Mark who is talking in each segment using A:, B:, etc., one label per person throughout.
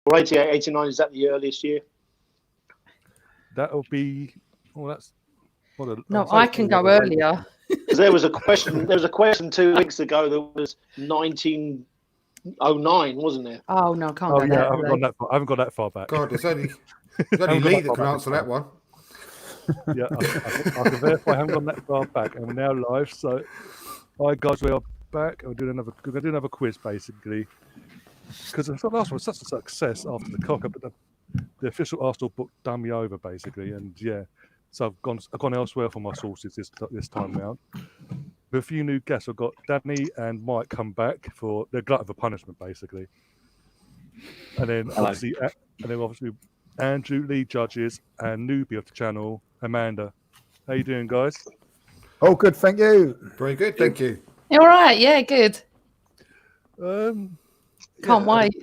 A: Or 88, 89, is that the earliest year?
B: That'll be. Well, that's.
C: No, I can go earlier.
A: Because there was a question. There was a question 2 weeks ago that was 1909, wasn't there?
C: Oh no, I can't go
B: I
C: that
B: haven't gone that far. I haven't got that far back.
D: God, there's only Lee that can answer that one.
B: Yeah, I can verify I haven't gone that far back, and we're now live. So, hi guys, we are back. We're going to do another quiz basically, because the last one was such a success after the cock up, but the official Arsenal book done me over basically, and yeah, so I've gone elsewhere for my sources this time round. With a few new guests, I've got Danny and Mike come back for their glutton for punishment basically, and then obviously Andrew, Lee judges, and newbie of the channel, Amanda. How you doing, guys?
E: Oh, good, thank you.
D: Very good, thank you.
C: All right, yeah, good. Can't wait.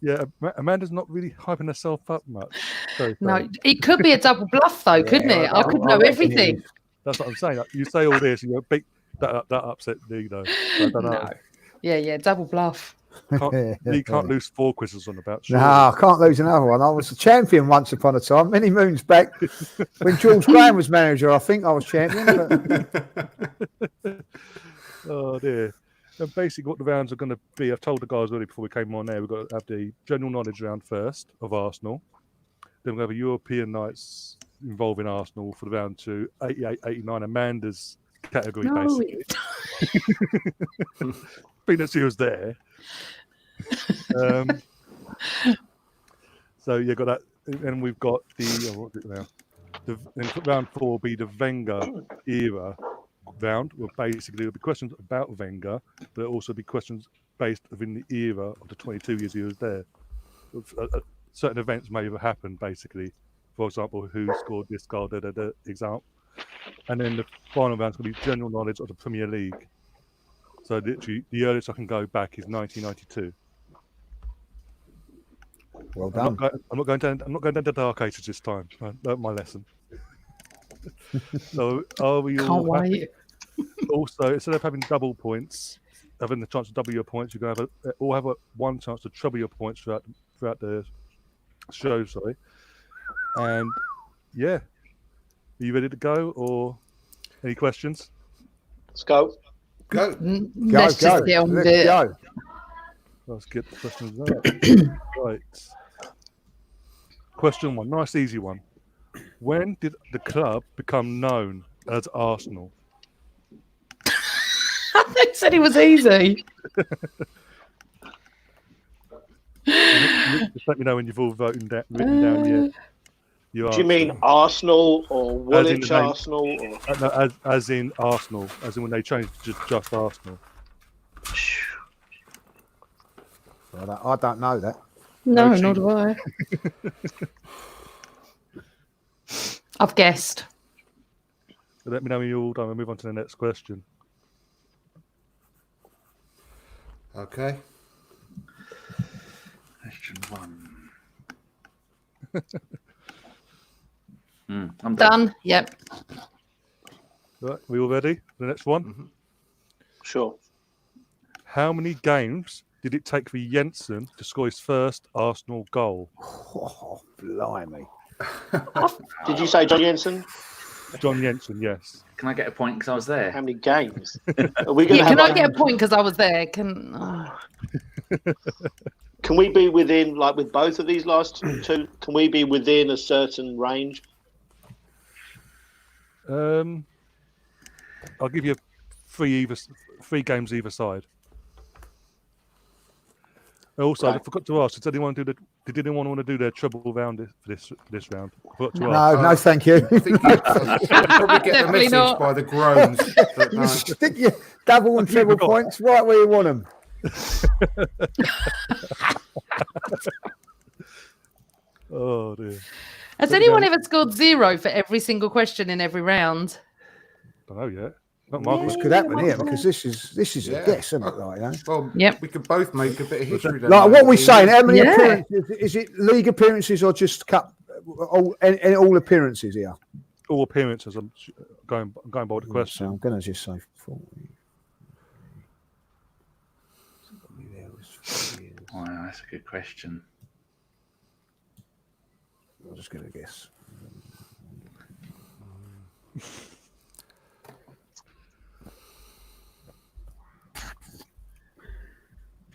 B: Yeah, Amanda's not really hyping herself up much.
C: No, it could be a double bluff though, couldn't it? I could know everything.
B: That's what I'm saying. Like, you say all this, and you beat that upset Lee though. So I don't know.
C: No. Yeah, double bluff.
B: Lee can't lose 4 quizzes on about.
E: No, I can't lose another one. I was a champion once upon a time, many moons back, when George Graham was manager. I think I was champion. But...
B: Oh dear. And basically, what the rounds are going to be, I've told the guys already before we came on there. We've got to have the general knowledge round first of Arsenal. Then we'll have a European nights involving Arsenal for the round 2, 88, 89, Amanda's category basically. Being that she was there. So you got that, and we've got what's it now? Then round 4 will be the Wenger era round. Well, basically there'll be questions about Wenger, but there'll also be questions based within the era of the 22 years he was there. Certain events may have happened, basically. For example, who scored this goal, example. And then the final round's going to be general knowledge of the Premier League. So literally, the earliest I can go back is 1992.
E: Well done.
B: I'm not going down to Dark Ages this time. I learned my lesson. So are we all
C: Can't
B: happy?
C: wait.
B: Also, instead of having double points, having the chance to double your points, you're going to have one chance to treble your points throughout the show. Sorry, and yeah, are you ready to go, or any questions?
A: Let's go.
D: Go.
C: Let's just get on with it.
E: Go.
B: Let's get the questions out. Right. Question 1, nice easy one. When did the club become known as Arsenal?
C: They said it was easy.
B: Just let me know when you've all written down your
A: Do you mean Arsenal or Woolwich Arsenal? Or...
B: No, as in Arsenal, as in when they changed to just Arsenal.
E: Well, I don't know that.
C: No, nor do I. I've guessed.
B: So let me know when you're all done. We'll move on to the next question.
D: Okay.
F: Question 1. I'm
C: Done. Yep.
B: Right, we all ready for the next one?
D: Mm-hmm.
A: Sure.
B: How many games did it take for Jensen to score his first Arsenal goal?
E: Oh, blimey.
A: Did you say John Jensen?
B: John Jensen, yes.
F: Can I get a point because I was there?
A: How many games? Are we gonna
C: Can I get a point because I was there? Can
A: we be within, like with both of these last two? Can we be within a certain range?
B: I'll give you 3 games either side. Also,
A: Right.
B: I forgot to ask: did anyone want to do their treble round for this round? I forgot to
E: No,
B: ask.
E: no, thank you.
D: I think you probably get the
C: Definitely
D: message
C: not.
D: by the groans. But no.
E: Stick your double and triple points right where you want them.
B: Oh dear!
C: has anyone ever scored 0 for every single question in every round?
B: I don't know yet. Not Marcus.
E: This could happen here because this is
D: Yeah.
E: a guess, isn't it? Like,
D: Well,
C: Yep.
D: we could both make a bit of history. Then,
E: like what we're saying, how many
C: Yeah.
E: appearances? Is it league appearances or just cup? All appearances here.
B: All appearances. I'm going by the
E: So
B: question.
E: I'm going to just say 40.
F: Oh, that's a good question.
E: I'm just going to guess.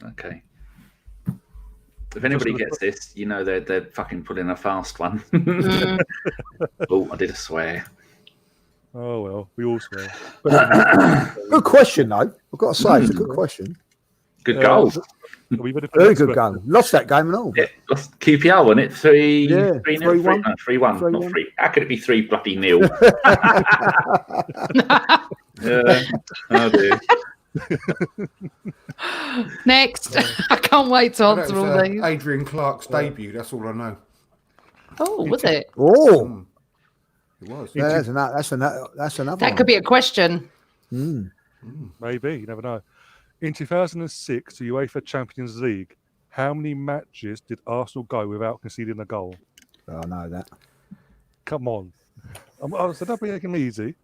F: Okay. If anybody gets this, you know they're fucking pulling a fast one.
C: Mm.
F: Oh, I did a swear.
B: Oh well, we all swear.
E: Good question, though. I've got to say, it's a good question.
F: Good goal.
B: Are we ready for the
E: Very
B: next
E: good
B: question?
E: game. Lost that game and all.
F: Yeah, lost QPR, wasn't it? 3
E: Yeah,
F: 3
E: 3-1.
F: 3-1.
E: 3-1.
F: Not 3. How could it be 3 bloody nil? Oh dear.
C: Next. I can't wait to
D: That
C: answer
D: was,
C: all these.
D: Adrian Clark's debut. That's all I know.
C: Oh, was it?
E: Oh,
D: It was.
E: yeah, that's another
C: That
E: one.
C: could be a question.
E: Mm.
B: Maybe, you never know. In 2006, the UEFA Champions League, how many matches did Arsenal go without conceding a goal?
E: Oh, I know that.
B: Come on. I said that'd be making easy.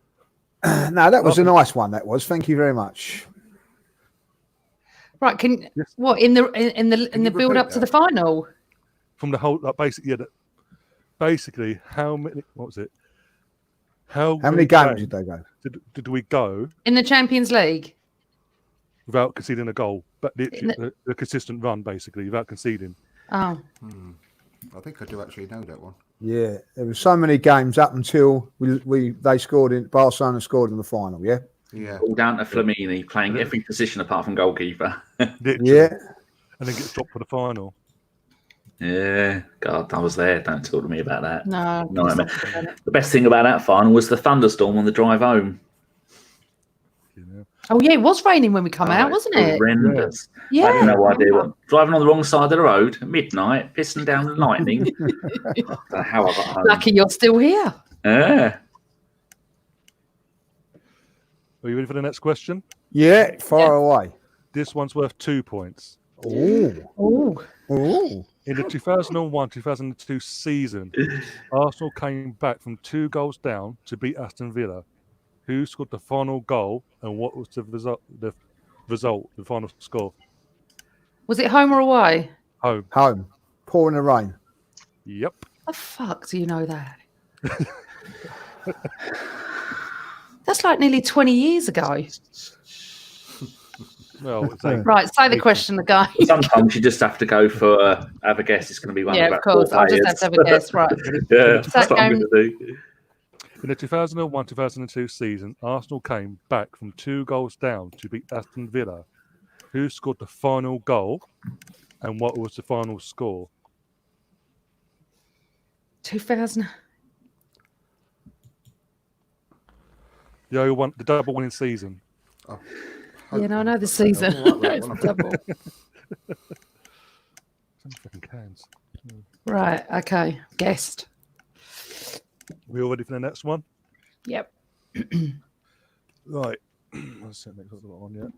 E: No, that was a nice one. That was. Thank you very much.
C: Right, can
B: Yes.
C: what in the
D: you
C: build up
D: repeat
C: to the
D: that?
C: final?
B: From the whole, like, basically, how many, what was it? How
E: How many games did they go?
B: did we go
C: In the Champions League?
B: without conceding a goal? But literally,
C: In
B: the consistent run, basically, without conceding.
C: Oh.
D: I think I do actually know that one.
E: Yeah, there were so many games up until they scored in Barcelona scored in the final. Yeah,
D: Yeah.
F: All down to Flamini playing every position apart from goalkeeper.
B: Literally,
E: yeah.
B: and then gets dropped for the final.
F: Yeah, God, I was there. Don't talk to me about that.
C: No.
F: No, I mean, the best thing about that final was the thunderstorm on the drive home.
B: You know?
C: Oh yeah, it was raining when we come out, wasn't it?
F: Horrendous.
C: Yeah.
F: I had no
C: I
F: idea
C: remember.
F: what. Driving on the wrong side of the road at midnight, pissing down the lightning. I don't know how I got home.
C: Lucky you're still here.
F: Yeah.
B: Are you ready for the next question?
E: Yeah, far away.
B: This one's worth 2 points.
E: Oh,
C: Oh.
E: oh.
B: In the 2001-2002 season, Arsenal came back from 2 goals down to beat Aston Villa. Who scored the final goal and what was the result, the final score?
C: Was it home or away?
B: Home.
E: Home, pouring the rain.
B: Yep.
C: The fuck do you know that? That's like nearly 20 years ago.
B: Well, it's like,
C: Right, say the question again.
F: Sometimes you just have to go for have a guess. It's going to be one
C: Yeah,
F: of
C: of
F: about
C: course.
F: 4
C: I'll just have to have a
F: players.
C: guess. Right.
F: Yeah,
C: That
F: that's what I'm
C: game-
F: going to do.
B: in the 2001-2002 season, Arsenal came back from 2 goals down to beat Aston Villa. Who scored the final goal and what was the final score?
C: 2000.
B: The double winning season.
C: Yeah, no, I know the season.
D: I'm all right
C: It's
D: with that one.
C: double.
B: Some fucking cans.
C: Right, okay. Guessed.
B: We all ready for the next one?
C: Yep.
B: Right. Let's see, next one yet.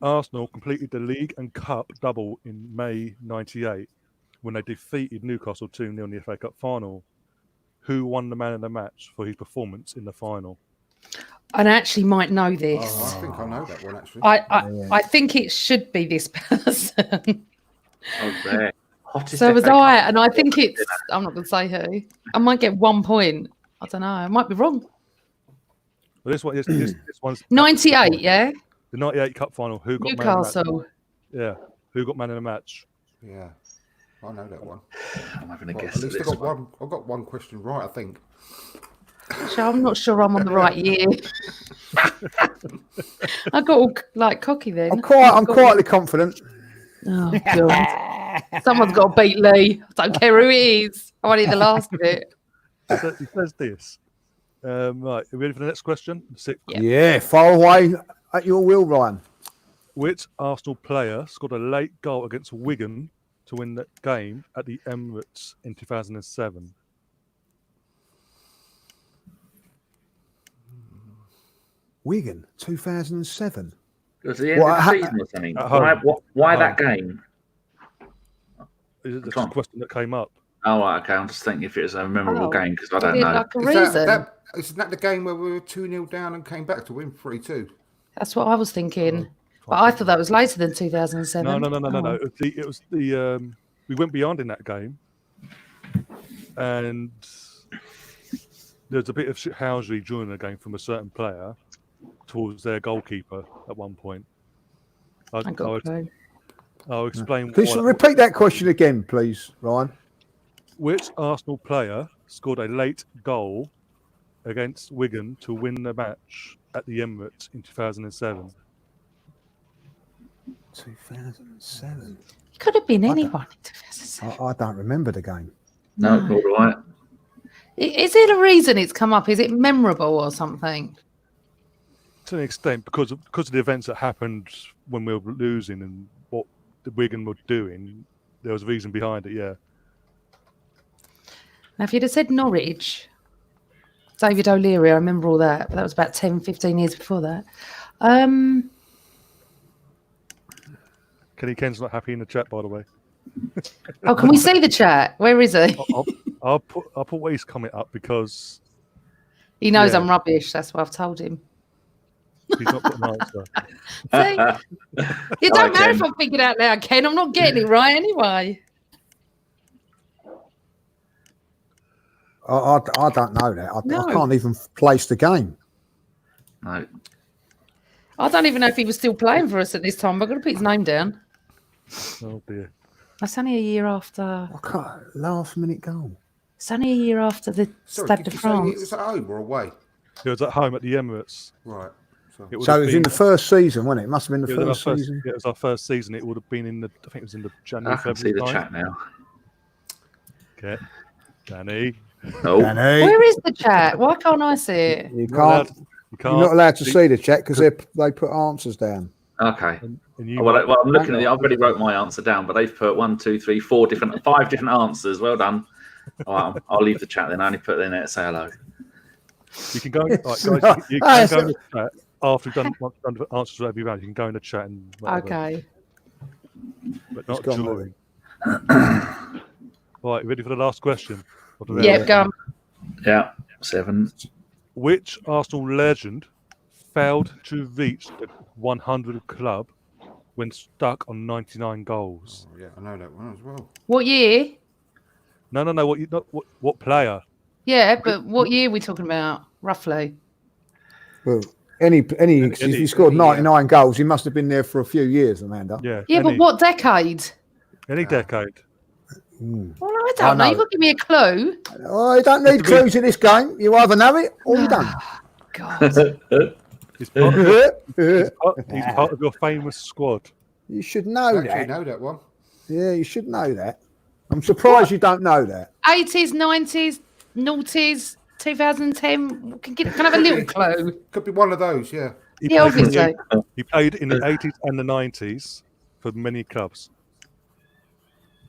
B: Arsenal completed the league and cup double in May '98 when they defeated Newcastle 2-0 in the FA Cup final. Who won the man of the match for his performance in the final?
C: I actually might know this.
D: Oh, I think I know that one actually.
C: I think it should be this person.
F: Oh, there. Hottest
C: So was
F: FA Cup.
C: I, and I think it's. I'm not going to say who. I might get 1 point. I don't know. I might be wrong.
B: Well, this one's
C: 98, yeah.
B: the '98 Cup final. Who got man of the match?
C: Newcastle.
B: Yeah. Who got man of the match?
D: Yeah, I know that one.
F: I'm having a
D: Well,
F: guess.
D: at least
F: at
D: I
F: this
D: got one. I got one question right, I think.
C: So I'm not sure I'm on the right year. I got all like cocky then.
E: I'm quietly confident.
C: Oh god! Someone's got to beat Lee. I don't care who it is. I want to hear the last of it.
B: So he says this. Right. Are we ready for the next question? Sixth.
C: Yeah.
E: Yeah, far away at your will, Ryan.
B: Which Arsenal player scored a late goal against Wigan to win the game at the Emirates in 2007?
E: Wigan, 2007.
F: Was it the end
E: Well,
F: of the
E: ha-
F: season or something?
B: at home.
F: Why
B: At
F: that game?
B: Is it
F: Which
B: the
F: one?
B: question that came up?
F: Oh, right, okay. I'm just thinking if it was a memorable
C: Oh,
F: game because I
C: Is
F: don't
C: it
F: know.
C: like a
D: Is
C: reason?
D: isn't that the game where we were 2-0 down and came back to win 3-2?
C: That's what I was thinking. But I thought that was later than 2007.
B: No.
C: Oh.
B: It was the we went beyond in that game, and there's a bit of shithousery during the game from a certain player towards their goalkeeper at one point.
C: I got a clue.
B: I'll explain.
E: Please repeat that question again, please, Ryan.
B: Which Arsenal player scored a late goal against Wigan to win the match at the Emirates in 2007?
E: 2007.
C: Could have been anyone in 2007.
E: I don't remember the game.
F: No, all right.
C: Is it a reason it's come up? Is it memorable or something?
B: To an extent, because of the events that happened when we were losing and what the Wigan were doing, there was a reason behind it. Yeah.
C: Now, if you'd have said Norwich, David O'Leary, I remember all that. But that was about 10, 15 years before that.
B: Kenny Ken's not happy in the chat, by the way.
C: Oh, can we see the chat? Where is he?
B: I'll put what he's coming up because
C: He knows
B: Yeah.
C: I'm rubbish. That's what I've told him.
B: he's not got an answer.
C: See? It don't matter if I figured out loud, Ken. I'm not getting it right anyway.
E: I don't know that.
C: No.
E: I can't even place the game.
F: No.
C: I don't even know if he was still playing for us at this time. I've got to put his name down.
B: Oh dear.
C: That's only a year after.
E: I can't. Last minute goal.
C: It's only a year after the
D: Sorry,
C: Stade
D: did
C: de
D: you say it
C: France.
D: was at home or away?
B: It was at home at the Emirates.
D: Right. So,
B: It would
E: So
B: have
E: it was
B: been-
E: in the first season, wasn't it? It must have been the
B: it was
E: first
B: our
E: season.
B: It was our first season. It would have been in the. I think it was in the January.
F: I can see the
B: February
F: chat now.
B: time. Okay, Danny.
F: Oh,
E: Danny,
C: Where is the chat? Why can't I see it?
E: you
B: You're not allowed-
E: can't.
B: You
E: You're not
B: can't.
E: allowed to see the chat because they put answers down.
F: okay.
B: And you
F: Well, I'm looking at it. I've already wrote my answer down, but they've put 1, 2, 3, 4 different, 5 different answers. Well done. All right, I'll leave the chat then. I only put in there to say hello.
B: You can go. Right, guys, you
E: Ah,
B: can
E: it's
B: go in the chat after we've done the answers for every round. You can go in the chat and whatever,
C: Okay.
B: but not
E: It's gone
B: during. Right, ready for the last question? Of the round?
C: Yep, go on.
F: Yeah, 7.
B: Which Arsenal legend failed to reach the 100 club when stuck on 99 goals?
D: oh, yeah, I know that one as well.
C: What year?
B: No. What player?
C: Yeah, but what year are we talking about, roughly?
E: Well, if he scored 99 goals, he must have been there for a few years, Amanda.
B: Yeah.
C: Yeah, but what decade?
B: Any decade.
E: Mm.
C: Well, I don't know.
E: know.
C: You've got to give me a clue.
E: Oh, you don't need clues in this game. You either know it or you don't.
C: God.
B: He's part of,
E: You
B: he's part of your famous squad.
E: should
D: I
E: know
D: actually
E: that.
D: know that one.
E: Yeah, you should know that. I'm surprised you don't know that.
C: 80s, 90s, noughties, 2010. Can I have a little clue?
D: Could be one of those, yeah.
B: He
C: Yeah,
B: played in the
C: obviously.
B: He played in the 80s and the 90s for many clubs.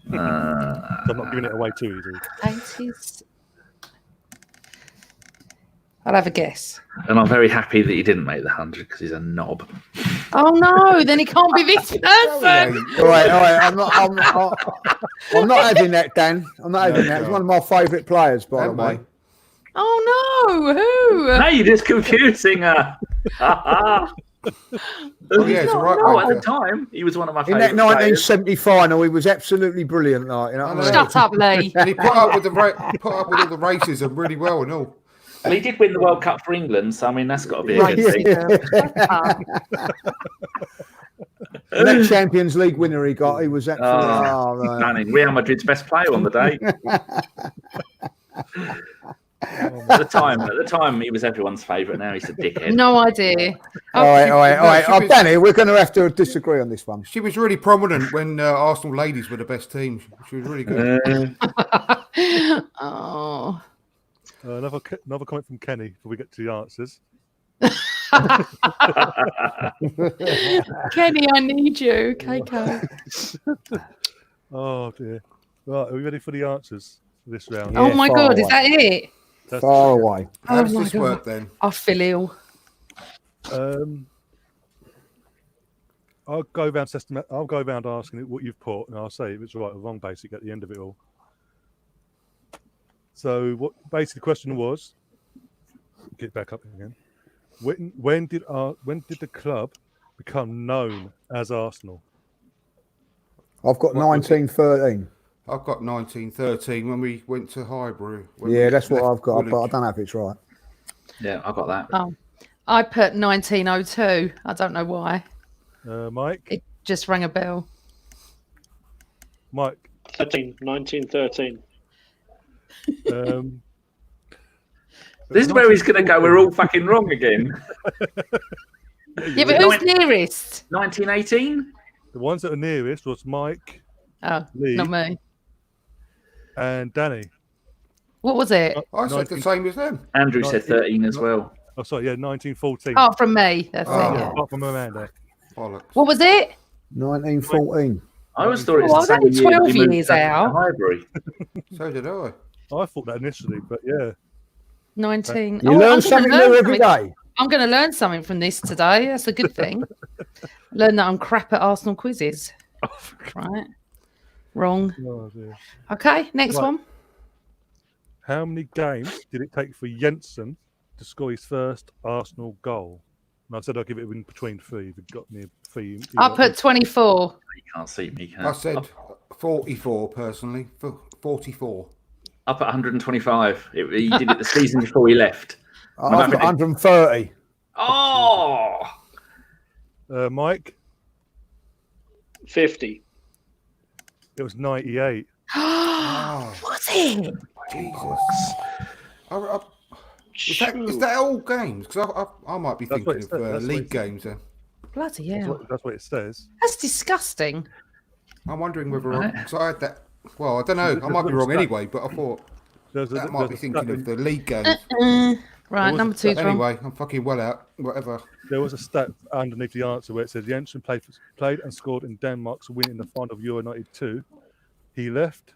B: So I'm not giving it away too easy.
C: 80s. I'll have a guess.
F: And I'm very happy that he didn't make the 100 because he's a knob.
C: Oh no, then he can't be this person.
E: All right. I'm not having that, Dan. I'm not having that. He's one of my favourite players, by the
D: Don't
E: way.
D: they?
C: Oh no, who?
F: Hey, you're just confusing her.
D: Oh, yeah, it's a right
F: No, at the
D: wanker.
F: time, he was one of my
E: In
F: favourite
E: that
F: players.
E: 1970 final, he was absolutely brilliant. Like, you know what I mean?
C: Shut up, Lee.
D: And he put up with all the racism really well and all.
F: Well, he did win the World Cup for England, so I mean, that's got to be a
C: Right,
F: good thing.
E: And that Champions League winner he got, he was absolutely.
F: Oh,
E: Oh, right.
F: Stunning. Real Madrid's best player on the day. At the time, he was everyone's favourite. Now he's a dickhead.
C: No idea.
E: All right.
D: she was-
E: Danny, we're going to have to disagree on this one.
D: She was really prominent when Arsenal ladies were the best team. She was really good.
C: Oh.
B: Another comment from Kenny before we get to the answers.
C: Kenny, I need you. KK.
B: Oh dear. Right, are we ready for the answers for this round?
C: Oh
E: Yeah,
C: my
E: far
C: God,
E: away.
C: is that it?
B: That's-
E: Far away.
D: How does
C: Oh my
D: this
C: God.
D: work then?
C: I feel ill.
B: I'll go around asking it what you've put, and I'll say if it's right or wrong, basically, at the end of it all. So, what basically the question was? Get back up again. When did the club become known as Arsenal?
E: I've got
D: What was it?
E: 1913.
D: I've got 1913 when we went to Highbury. when
E: Yeah,
D: we
E: that's what
D: left
E: I've got, but I
D: Woolwich.
E: don't know if it's right.
F: Yeah, I got that.
C: Oh, I put 1902. I don't know why.
B: Mike?
C: It just rang a bell.
B: Mike?
A: 1913.
F: This is where he's going to go. We're all fucking wrong again.
C: Yeah, but who's nearest?
F: 1918?
B: The ones that are nearest was Mike
C: Oh,
B: Lee.
C: not me.
B: and Danny.
C: What was it?
D: I said the same as them.
F: Andrew said 13 as well.
B: Oh, sorry, yeah, 1914.
C: Oh, from me. That's
D: Oh.
C: it.
B: Yeah,
C: Yeah.
B: apart from Amanda.
D: Bollocks.
C: What was it?
E: 1914.
F: I always thought it was
C: Oh, I
F: the
C: was
F: same
C: only
F: year that
C: 12
F: we moved
C: years
F: to
C: out.
F: Highbury.
D: So did I.
B: I thought that initially, but yeah.
C: 19.
E: You
C: Oh, I'm
E: learn
C: gonna
E: something
C: learn
E: new every
C: something.
E: day.
C: I'm going to learn something from this today. That's a good thing. Learn that I'm crap at Arsenal quizzes. Right. Wrong.
B: Oh, dear.
C: Okay, next
B: Right.
C: one.
B: How many games did it take for Jensen to score his first Arsenal goal? And I said I'll give it in between three. If you've got near three. you
C: I
B: got-
C: put 24.
F: You can't see me, can
D: I said 44 personally. 44.
F: I put 125. He did it the season before he left.
E: I've got 130.
F: Oh!
B: Mike,
A: 50.
B: it was 98.
D: Oh,
C: Was it?
D: Jesus. Is that all games? Because I might be
B: That's what
D: thinking
B: it
D: of
B: said, that's what
D: league
B: it said.
D: games then.
C: Bloody
B: That's
C: hell.
B: what, it says.
C: That's disgusting.
D: I'm wondering whether
F: Right.
D: because I had that. Well, I don't know. I might be wrong anyway, but I thought that might be thinking of the league games.
C: Right,
B: was
C: number
B: a-
C: two's wrong.
D: Anyway, I'm fucking well out. Whatever.
B: There was a stat underneath the answer where it says Jensen played and scored in Denmark's win in the final of Euro 92. He left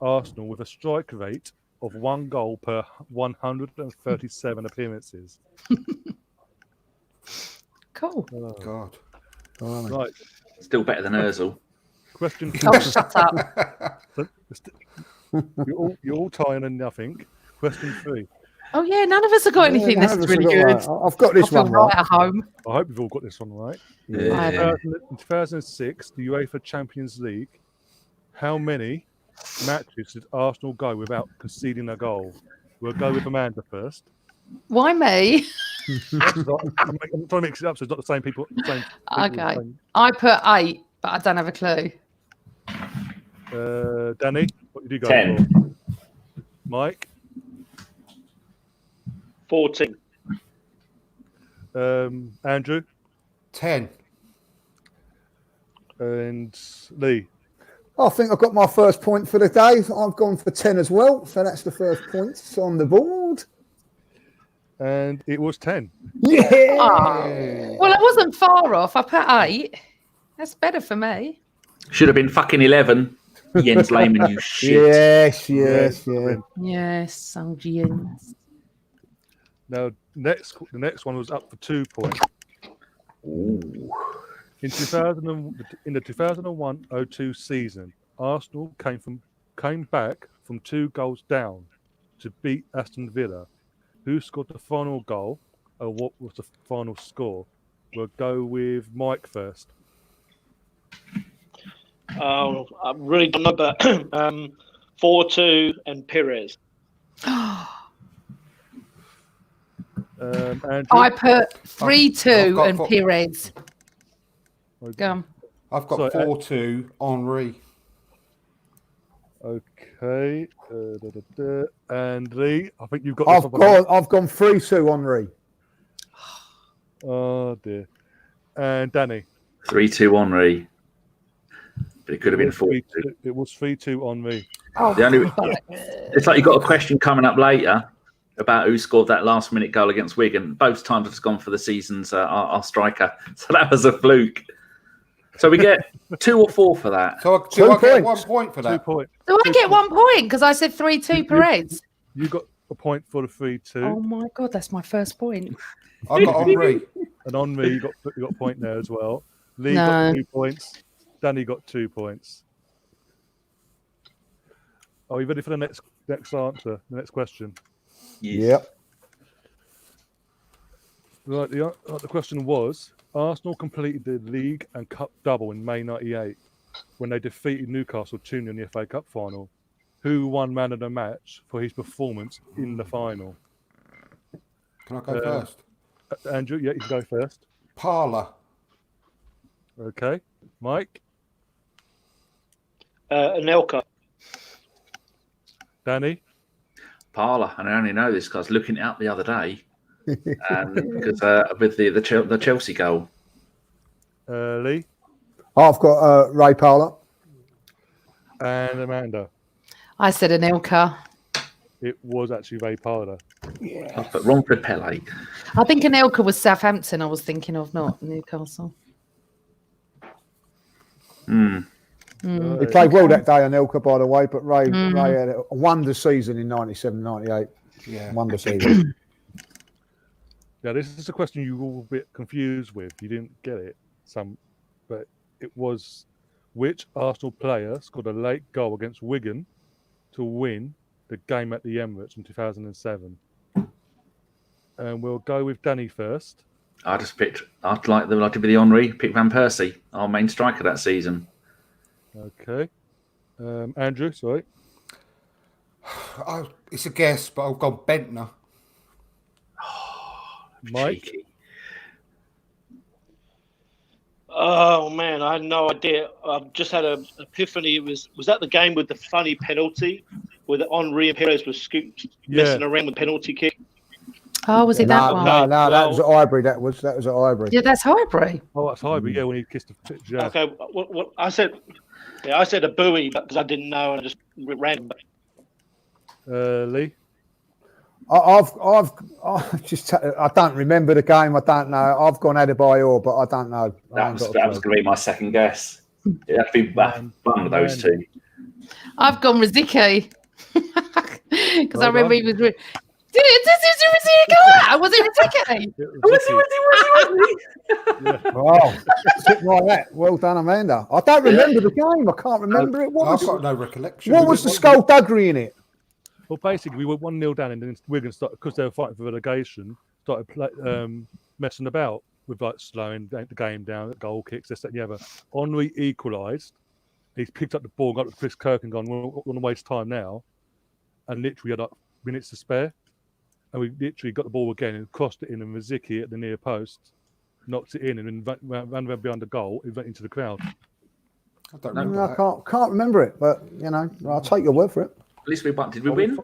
B: Arsenal with a strike rate of 1 goal per 137 appearances.
C: Cool.
D: God.
B: Right,
F: Still better than Ozil.
B: question
C: Oh, shut up.
B: you're all tying and nothing. Question 3.
C: Oh, yeah, none of us have got anything.
E: Yeah,
C: This is
E: none of us
C: really
E: have
C: good.
E: got that. I've got this
C: I feel
E: one
C: right
E: right.
C: at home.
B: I hope you've all got this one right.
F: Yeah.
B: In 2006, the UEFA Champions League, how many matches did Arsenal go without conceding a goal? We'll go with Amanda first.
C: Why me?
B: I'm trying to mix it up so it's not the same people.
C: Okay. I put 8, but I don't have a clue.
B: Danny, what did you go
F: 10.
B: for? Mike,
A: 14.
B: Andrew,
D: 10.
B: and Lee.
E: I think I've got my first point for the day. I've gone for 10 as well. So that's the first point on the board.
B: And it was 10.
E: Yeah.
C: Oh. Well, I wasn't far off. I put 8. That's better for me.
F: Should have been fucking 11. Jens Lehmann, you shit.
E: Yes, yes,
B: Yeah.
E: yeah.
C: Yes, oh, Jens.
B: Now, the next one was up for 2 points.
F: Ooh.
B: In the 2001-02 season, Arsenal came back from 2 goals down to beat Aston Villa. Who scored the final goal, or what was the final score? We'll go with Mike first.
A: Oh, I really don't know, but 4-2 and Perez.
B: Andrew,
C: I put 3-2
D: I've got
C: and
D: four-
C: Perez. Go on.
D: I've got
B: Sorry,
D: 4-2 Henri.
B: Okay. And Lee, I think you've got this
E: I've
B: one.
E: gone 3-2 Henri.
B: Oh dear. And Danny.
F: 3-2 Henri. But it could have been 4-2.
B: It was 3-2 on me.
C: Oh,
F: The only- It's like you've got a question coming up later about who scored that last minute goal against Wigan. Both times it's gone for the season's our striker. So that was a fluke. So we get 2 or 4 for that.
D: So do
E: 2
D: I get 1
E: points.
D: point for
B: 2
D: that?
B: points.
C: Do I get 1 point? Because I said 3-2 Perez.
B: You got a point for the 3-2.
C: Oh, my God, that's my first point.
D: I got Henri.
B: And on me, you got a point there as well. Lee
C: No.
B: got 2 points. Danny got 2 points. Are you ready for the next answer? The next question.
E: Yep.
B: Right. The question was: Arsenal completed the league and cup double in May '98 when they defeated Newcastle 2-0 in the FA Cup final. Who won man of the match for his performance in the final?
D: Can I go first?
B: Andrew, yeah, you can go first.
D: Parlour.
B: Okay. Mike?
A: Anelka.
B: Danny?
F: Parlour, and I only know this because I was looking it up the other day. Because with the Chelsea goal.
B: Lee?
E: I've got Ray Parlour.
B: And Amanda?
C: I said Anelka.
B: It was actually Ray Parlour.
F: But Romford Pele.
C: I think Anelka was Southampton. I was thinking of, not Newcastle.
B: Right.
E: He played well that day on Elka, by the way, but Ray had a wonder season in 97-98.
D: Yeah.
E: Wonder season.
B: Now, this is a question you were all a bit confused with. You didn't get it, but it was which Arsenal player scored a late goal against Wigan to win the game at the Emirates in 2007? And we'll go with Danny first.
F: I just picked, I'd like I did with the Henry, pick Van Persie, our main striker that season.
B: Okay. Andrew, sorry.
D: It's a guess, but I've gone Bentner.
B: Mike?
F: Cheeky.
A: Oh man, I had no idea. I've just had an epiphany. Was that the game with the funny penalty where the Henri and Perez was messing around with penalty kick?
C: Oh, was it that one?
E: No, that was at Highbury. That was at Highbury.
C: Yeah, that's Highbury.
B: Oh, that's Highbury, yeah, when he kissed the pitch. Yeah.
A: Okay, what I said a buoy because I didn't know and I just ran.
B: Lee?
E: I don't remember the game. I don't know. I've gone Adebayor, but I don't know.
F: That was going to be my second guess. It'd be one of those two.
C: I've gone Riziki. Because I remember he was. Was it Riziki?
E: Wow, something like that. Well done, Amanda. I don't remember the game. I can't remember it.
D: I've got no recollection.
E: What was the skullduggery in it?
B: Well, basically, we were 1-0 down, and then Wigan started, because they were fighting for relegation, started messing about with like slowing the game down, goal kicks, this, that, and the other. Henry equalised. He's picked up the ball, got to Chris Kirk, and gone, we're going to waste time now. And literally had like minutes to spare. And we literally got the ball again and crossed it in, and Riziki at the near post knocked it in, and then ran behind the goal. It went into the crowd.
D: I don't remember.
E: I can't remember it, but I'll take your word for it.
F: At least we won. Did we win?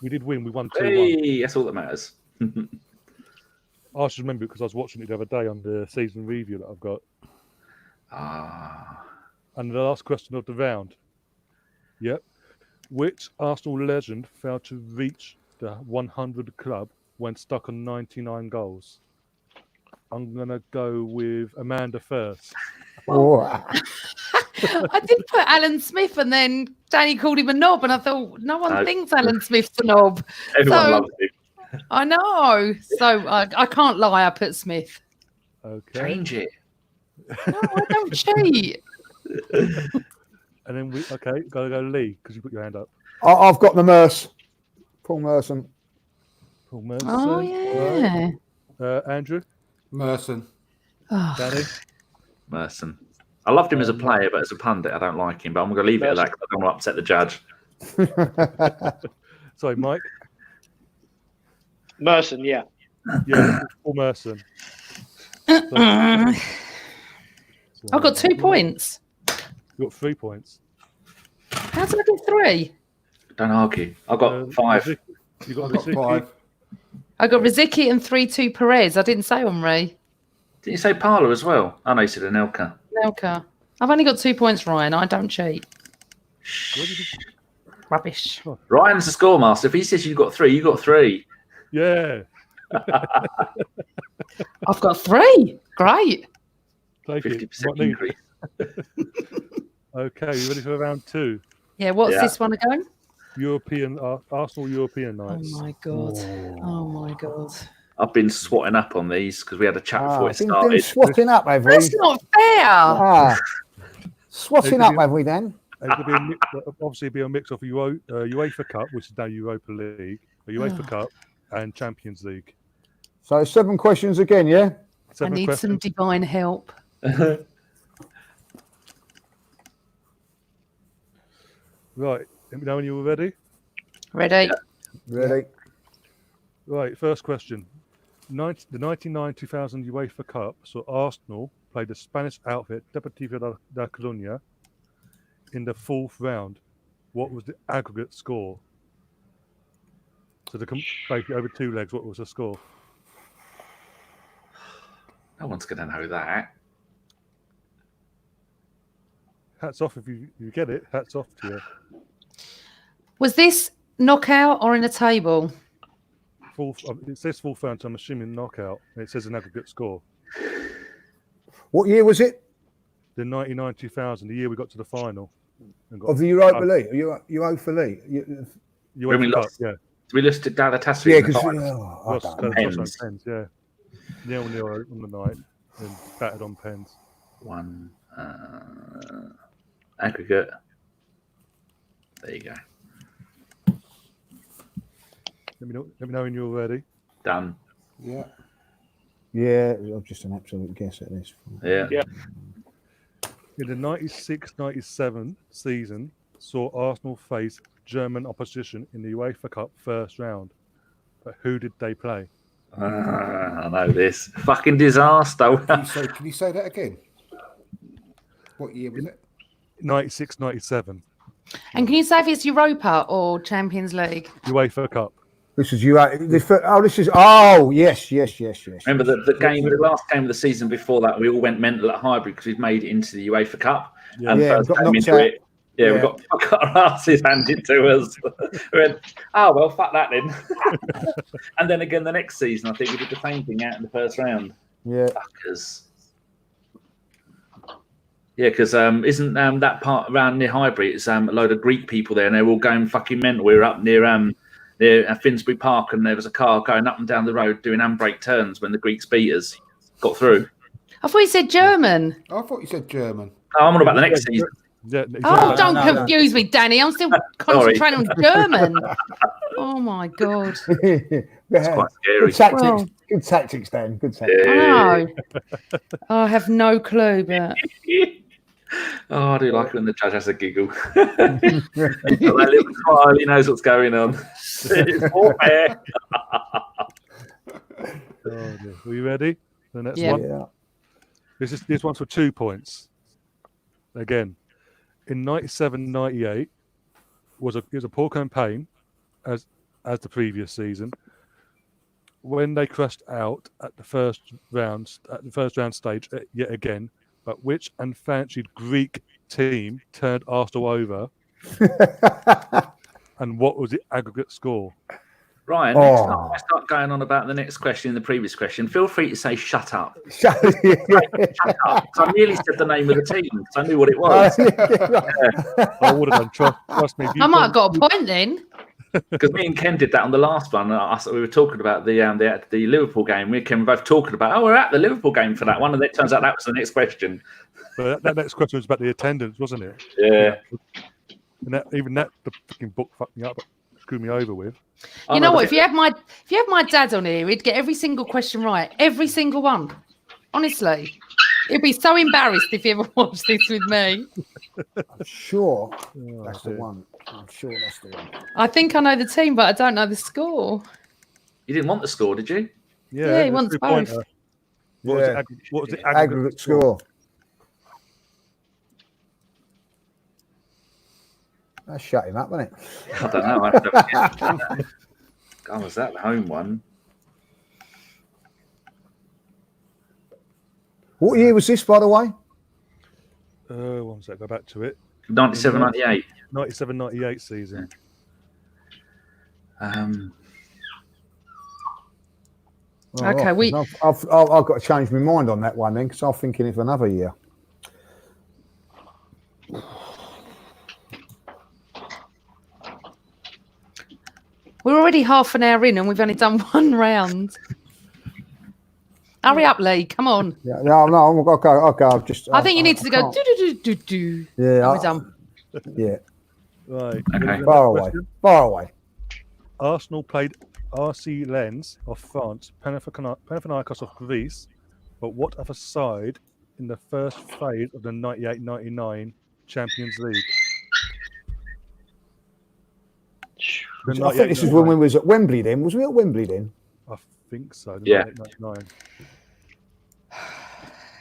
B: We did win. We won 2-1.
F: Hey, that's all that matters.
B: I should remember it because I was watching it the other day on the season review that I've got. And the last question of the round. Yep. Which Arsenal legend failed to reach the 100 club when stuck on 99 goals? I'm going to go with Amanda first.
C: I did put Alan Smith, and then Danny called him a knob, and I thought no one thinks Alan Smith's a knob.
F: Everyone loves him.
C: I know. So I can't lie. I put Smith.
B: Okay.
F: Change it.
C: No, I don't cheat.
B: And then gotta go Lee, because you put your hand up.
E: I've got the Merce. Paul Merson.
B: Paul Merson.
C: Oh yeah.
B: Andrew.
D: Merson.
B: Danny.
F: Merson. I loved him as a player, but as a pundit, I don't like him. But I'm going to leave it at that because I don't want to upset the judge.
B: Sorry, Mike.
A: Merson, yeah.
B: Yeah, Paul Merson.
C: I've got 2 points.
B: You got 3 points.
C: How did I get 3?
F: Don't argue. I've got 5.
B: You got
D: I've got 5.
C: I got Riziki and 3-2 Perez. I didn't say Henri.
F: Didn't you say Parlour as well? I know you said Anelka.
C: Nelka. I've only got 2 points, Ryan. I don't cheat. Rubbish.
F: Ryan's the scoremaster. If he says you got 3, you got 3.
B: Yeah.
C: I've got 3. Great.
B: Take
F: 50%
B: it.
F: increase.
B: Okay, you ready for round 2?
C: Yeah, what's this one again?
B: Arsenal European nights.
C: Oh my god. Oh my god.
F: I've been swatting up on these because we had a chat before it
E: Been
F: started.
E: swatting up, have we?
C: That's not fair.
E: Swatting up, have we then?
B: Obviously, it'll be a mix of UEFA Cup, which is now Europa League, UEFA Cup, and Champions League.
E: So 7 questions again, yeah?
C: I need some divine help.
B: Right. Let me know when you're ready.
C: Ready?
F: Yeah.
E: Ready?
B: Right. First question. The 1999-2000 UEFA Cup saw Arsenal play the Spanish outfit Deportivo da Coruña in the fourth round. What was the aggregate score? So basically over 2 legs, what was the score?
F: No one's going to know that.
B: Hats off if you get it. Hats off to you.
C: Was this knockout or in a table?
B: It says fourth round, so I'm assuming knockout. And it says an aggregate score.
E: What year was it?
B: The 1999-2000, the year we got to the final.
E: Of the Europa League? UEFA League?
F: When we
B: Cup,
F: lost,
B: yeah.
F: we lost to Galatasaray.
E: Yeah,
F: in the
E: because
F: final.
B: Pens.
F: Pens.
B: Yeah. 0-0 on the night and battered on pens.
F: One aggregate. There you go.
B: Let me know when you're ready.
F: Done.
D: Yeah.
E: Yeah, I'm just an absolute guess at this.
F: Yeah.
B: In the 96-97 season, saw Arsenal face German opposition in the UEFA Cup first round. But who did they play?
F: I know this. Fucking disaster.
D: Can you say that again? What year was it?
B: 96-97
C: And can you say if it's Europa or Champions League?
B: UEFA Cup.
E: This is you. Yes.
F: Remember the last game of the season before that, we all went mental at Highbury because we'd made it into the UEFA Cup.
B: Yeah.
F: And
E: Yeah,
F: first
E: got
F: game
E: knocked
F: into
E: out.
F: it, we got our asses handed to us. We went, oh, well, fuck that then. And then again, the next season, I think we did the same thing out in the first round.
E: Yeah.
F: Fuckers. Yeah, because isn't that part around near Highbury? It's a load of Greek people there, and they're all going fucking mental. We were up near Finsbury Park, and there was a car going up and down the road doing handbrake turns when the Greeks beat us. Got through.
C: I thought you said German.
D: I thought you said German.
F: Oh, I'm on about the next season.
B: Yeah,
C: Oh,
B: exactly.
C: don't confuse me, Danny. I'm still concentrating on German. Oh, my God.
F: It's quite scary.
E: Good tactics.
C: Well-
E: Good tactics, Dan. Good tactics.
C: I know. I have no clue, but
F: Oh, I do like it when the judge has a giggle. That little smile, he knows what's going on. It's warfare.
B: Oh, dear. Are you ready? The next
C: Yeah.
B: one.
E: Yeah.
B: This one's for 2 points. Again, in 97-98 it was a poor campaign as the previous season. When they crashed out at the first round stage yet again, but which unfancied Greek team turned Arsenal over, and what was the aggregate score?
F: Ryan, next time I start going on about the next question and the previous question, feel free to say shut up.
E: Shut
F: Shut up. So I nearly said the name of the team because I knew what it was.
B: I would have done. Trust me.
C: I might have got a point then.
F: Because me and Ken did that on the last one. We were talking about the Liverpool game. Me and Ken were both talking about, we're at the Liverpool game for that one. And it turns out that was the next question.
B: But that next question was about the attendance, wasn't it?
F: Yeah.
B: And the fucking book fucked me up, screwed me over with.
C: You know what? If you had my dad on here, he'd get every single question right, every single one. Honestly, he'd be so embarrassed if he ever watched this with me.
E: I'm sure that's the one. I'm sure that's the one.
C: I think I know the team, but I don't know the score.
F: You didn't want the score, did you?
C: Yeah, he
B: it's
C: wants
B: 3-pointer.
C: both.
B: What was the
E: Aggregate score? That shut him up, wasn't it?
F: I don't know. God, was that the home one?
E: What year was this, by the way?
B: One sec, go back to it.
F: 97-98.
B: 97-98 season.
C: Okay,
E: I've got to change my mind on that one then, because I'm thinking of another year.
C: We're already half an hour in and we've only done one round. Hurry up, Lee. Come on.
E: Yeah, no, okay. I've just.
C: I think you need to go.
E: can't-
C: Do.
E: Yeah,
C: We're done.
E: yeah.
B: Right.
F: Okay.
E: Far away.
B: Arsenal played RC Lens of France, Panathinaikos of Greece, but what other side in the first phase of the 98-99 Champions League?
E: I think this is when we was at Wembley then. Was we at Wembley then?
B: I think so.
F: Yeah.
B: 98-99.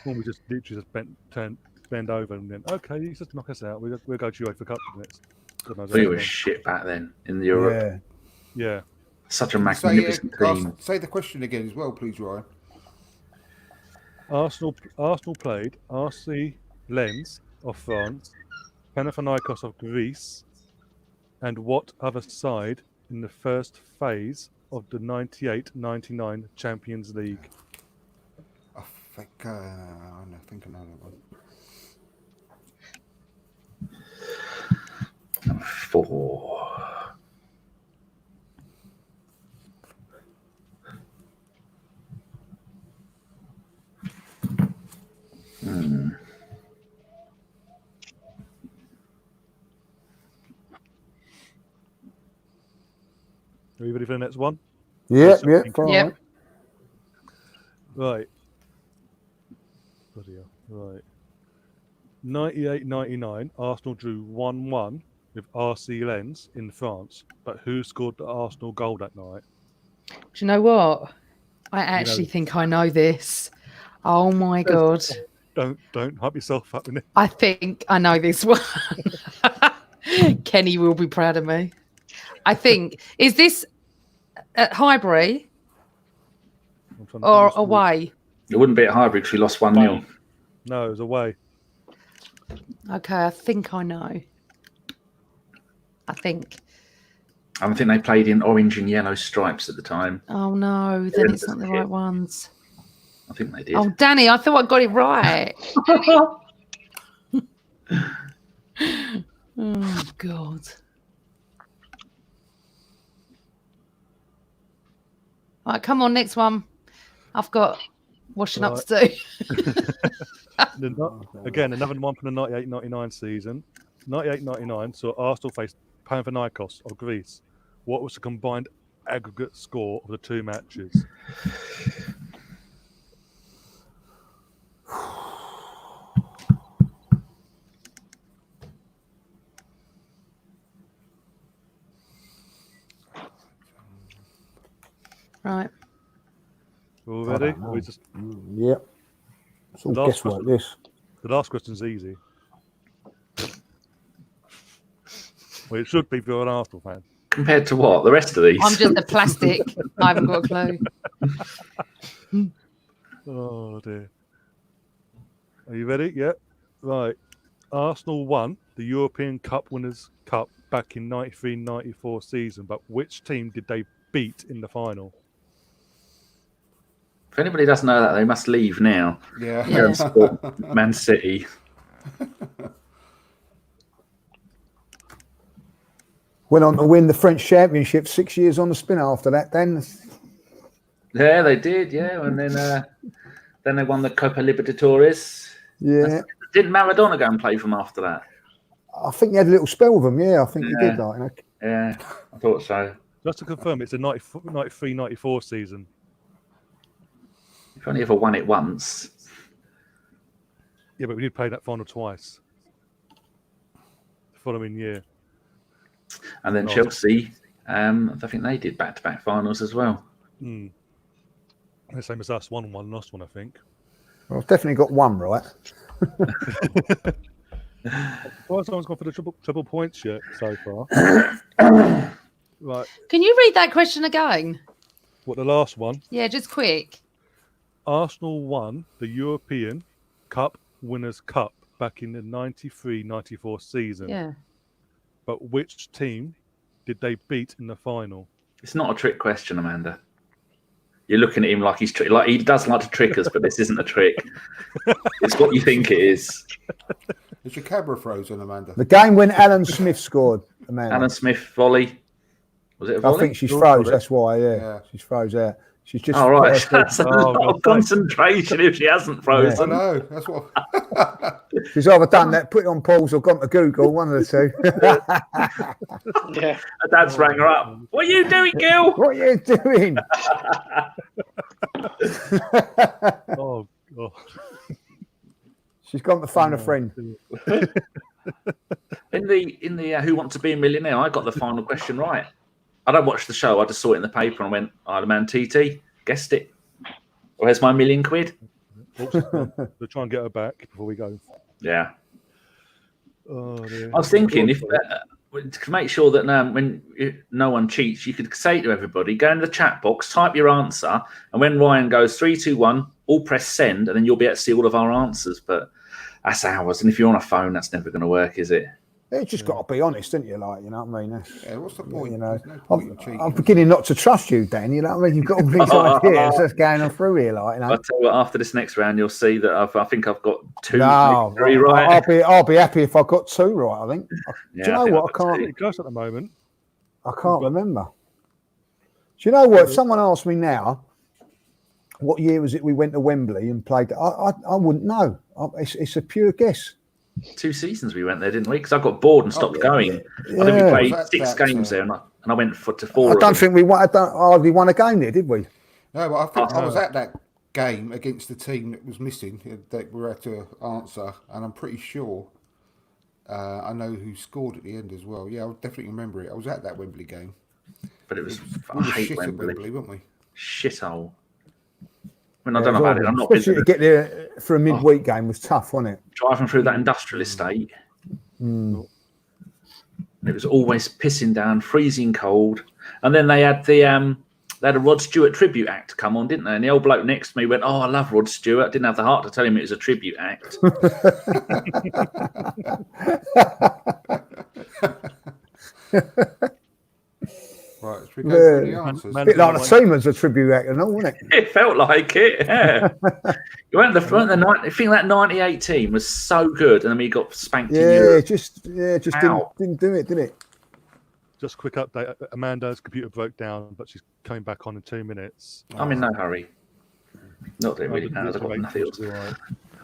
B: Well, we just literally just bend over and then, okay, you just knock us out. We'll go to UEFA Cup next.
F: We were shit back then in Europe.
B: Yeah.
F: Such a magnificent team.
D: Say the question again as well, please, Ryan.
B: Arsenal played RC Lens of France, Panathinaikos of Greece, and what other side in the first phase of the 98-99 Champions League?
D: I think I know that one.
F: 4.
B: Are you ready for the next one?
E: Yeah.
C: Yep.
B: Right. Bloody hell. Right. 98-99, Arsenal drew 1-1 with RC Lens in France. But who scored the Arsenal goal that night?
C: Do you know what? I actually think I know this. Oh my God.
B: Don't hype yourself up in it.
C: I think I know this one. Kenny will be proud of me. I think, is this at Highbury or away?
F: It wouldn't be at Highbury because we lost 1-0.
B: No, it was away.
C: Okay, I think I know. I think
F: they played in orange and yellow stripes at the time.
C: Oh no, then it's not the right ones.
F: I think they did.
C: Oh, Danny, I thought I got it right. Oh God. All right, come on, next one. I've got washing up to do.
B: Again, another one from the 98-99 season. 98-99 saw Arsenal face Panathinaikos of Greece. What was the combined aggregate score of the two matches?
C: Right.
B: All ready?
E: Yep. It's all guesswork, this.
B: The last question's easy. Well, it should be for an Arsenal fan.
F: Compared to what? The rest of these?
C: I'm just a plastic. I haven't got a clue.
B: Oh, dear. Are you ready? Yep. Right. Arsenal won the European Cup Winners' Cup back in 93-94 season, but which team did they beat in the final?
F: If anybody doesn't know that, they must leave now.
D: Yeah.
F: Go and support Man City.
E: Went on to win the French Championship 6 years on the spin after that, then.
F: Yeah, they did, yeah. And then they won the Copa Libertadores.
E: Yeah.
F: Didn't Maradona go and play for them after that?
E: I think he had a little spell with them, yeah. I think he did, like.
F: Yeah, I thought so.
B: Just to confirm, it's the 93-94 season.
F: You've only ever won it once.
B: Yeah, but we did play that final twice. The following year.
F: And then Chelsea, I think they did back-to-back finals as well.
B: The same as us, won one, lost one, I think.
E: Well, I've definitely got one right.
B: Well, someone's gone for the triple points yet so far. Right.
C: Can you read that question again?
B: What, the last one?
C: Yeah, just quick.
B: Arsenal won the European Cup Winners' Cup back in the 93-94 season.
C: Yeah.
B: But which team did they beat in the final?
F: It's not a trick question, Amanda. You're looking at him like he's like he does like to trick us, but this isn't a trick. It's what you think it is.
D: Is your camera frozen, Amanda?
E: The game when Alan Smith scored, Amanda.
F: Alan Smith volley. Was it a volley?
E: I think she's froze. That's why. Yeah. She's froze out. She's just.
F: Oh right, that's a lot of concentration if she hasn't frozen.
D: I know. That's what.
E: She's either done that, put it on pause, or gone to Google. One of the two.
A: Yeah.
F: Her dad's rang her up. What are you doing, Gil?
E: What are you doing?
B: Oh, Oh.
E: She's gone to phone a friend.
F: In the Who Wants to Be a Millionaire, I got the final question right. I don't watch the show. I just saw it in the paper and went, Iron Man TT, guessed it. Where's my £1 million?
B: We'll try and get her back before we go.
F: Yeah.
B: Oh, dear.
F: I was thinking if to make sure that when no one cheats, you could say to everybody, go into the chat box, type your answer, and when Ryan goes 3, 2, 1, all press send, and then you'll be able to see all of our answers. But that's ours, and if you're on a phone, that's never going to work, is it?
E: You just got to be honest, don't you? Like, you know what I mean?
D: Yeah, what's the point?
E: You know,
D: There's no point in cheating.
E: I'm beginning not to trust you, Dan. You know what I mean? You've got all these ideas that's going on through here, like, you know.
F: I'll tell you what, after this next round, you'll see that I think I've got 2,
E: No,
F: 3 right.
E: I'll be happy if I got 2 right. I think.
F: Yeah,
E: Do you know what? I can't.
B: Pretty close at the moment.
E: I can't remember. Do you know what? If someone asked me now, what year was it we went to Wembley and played? I wouldn't know. It's a pure guess.
F: 2 seasons we went there, didn't we? Because I got bored and stopped going.
E: Yeah.
F: I think we played
D: Was
F: 6
D: that,
F: games there, and I went to 4.
E: I don't think we hardly won a game there, did we?
D: No, but I think I was at that game against the team that was missing that we had to answer, and I'm pretty sure I know who scored at the end as well. Yeah, I definitely remember it. I was at that Wembley game.
F: But it was
D: We
F: I
D: were
F: hate
D: shit
F: Wembley.
D: at Wembley, weren't we?
F: Shithole. I mean, I don't know about it. I'm not
E: Especially to get there for a midweek game was tough, wasn't it?
F: driving through that industrial estate.
E: Mm.
F: It was always pissing down, freezing cold, and then they had a Rod Stewart tribute act come on, didn't they? And the old bloke next to me went, "Oh, I love Rod Stewart." Didn't have the heart to tell him it was a tribute act.
D: Right, should we go through the answers?
E: A bit like the Seaman's a tribute act and all, wasn't it?
F: It felt like it. Yeah. You went the front. I think that '98 team was so good, and then we got spanked. in
E: Yeah,
F: Europe.
E: just
F: Ow.
E: didn't do it, did it?
B: Just a quick update. Amanda's computer broke down, but she's coming back on in 2 minutes.
F: I'm in no hurry. Not that it really matters. I've got nothing else.
B: Right.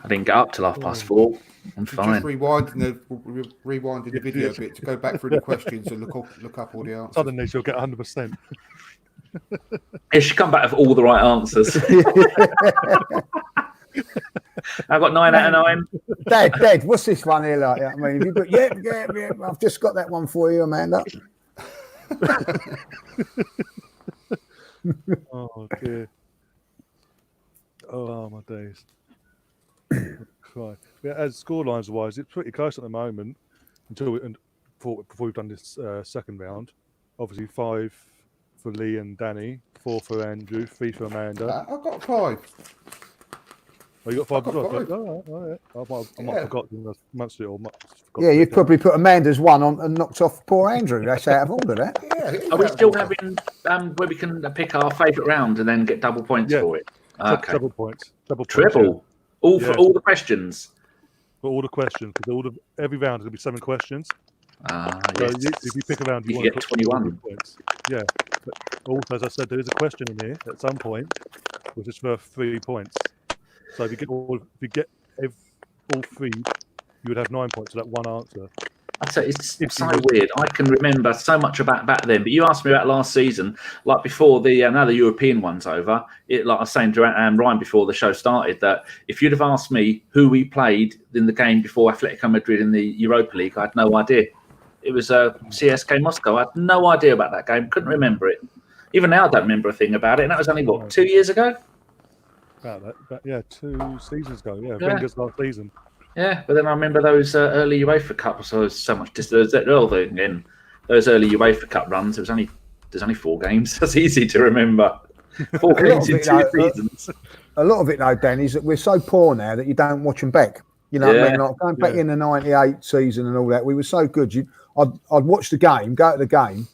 F: I didn't get up till 4:30. I'm fine.
D: Just rewinding the video a bit to go back through the questions and look up all the answers.
B: Suddenly she'll get 100%.
F: It should come back with all the right answers. I've got 9 out of 9.
E: Dad, what's this one here like? I mean, have you got, yeah, I've just got that one for you, Amanda.
B: Oh dear. Oh my days. Right. Yeah, as scorelines wise, it's pretty close at the moment before we've done this second round. Obviously 5 for Lee and Danny, 4 for Andrew, 3 for Amanda.
D: I've got 5.
B: Oh, you got 5 as well?
D: I've got 5.
B: Oh, yeah. I might have forgotten amongst it all.
E: Yeah, you've probably put Amanda's one on and knocked off poor Andrew. That's out of order, that.
D: Yeah,
F: Are we still having where we can pick our favourite round and then get double points for it? Okay.
B: Double points.
F: Triple. All for all the questions.
B: For all the questions, because every round is going to be 7 questions.
F: Yes.
B: So if you pick a round,
F: You
B: want
F: get
B: to put
F: 21
B: points. Yeah. But also, as I said, there is a question in here at some point, which is for 3 points. So if you get all 3, you would have 9 points for that one answer.
F: I say it's so weird. I can remember so much about back then, but you asked me about last season, like before now the European one's over. Like I was saying to Ryan before the show started, that if you'd have asked me who we played in the game before Atletico Madrid in the Europa League, I had no idea. It was CSK Moscow. I had no idea about that game. Couldn't remember it. Even now, I don't remember a thing about it. And that was only 2 years ago.
B: About that, 2 seasons ago. Yeah, Wenger's last season.
F: Yeah, but then I remember those early UEFA Cups. So so much those early UEFA Cup runs. There's only 4 games. That's easy to remember. 4 games in 2 seasons.
E: A lot of it, though, Dan, is that we're so poor now that you don't watch them back. You know what I mean? Like going back in the '98 season and all that, we were so good. I'd watch the game, go to the game,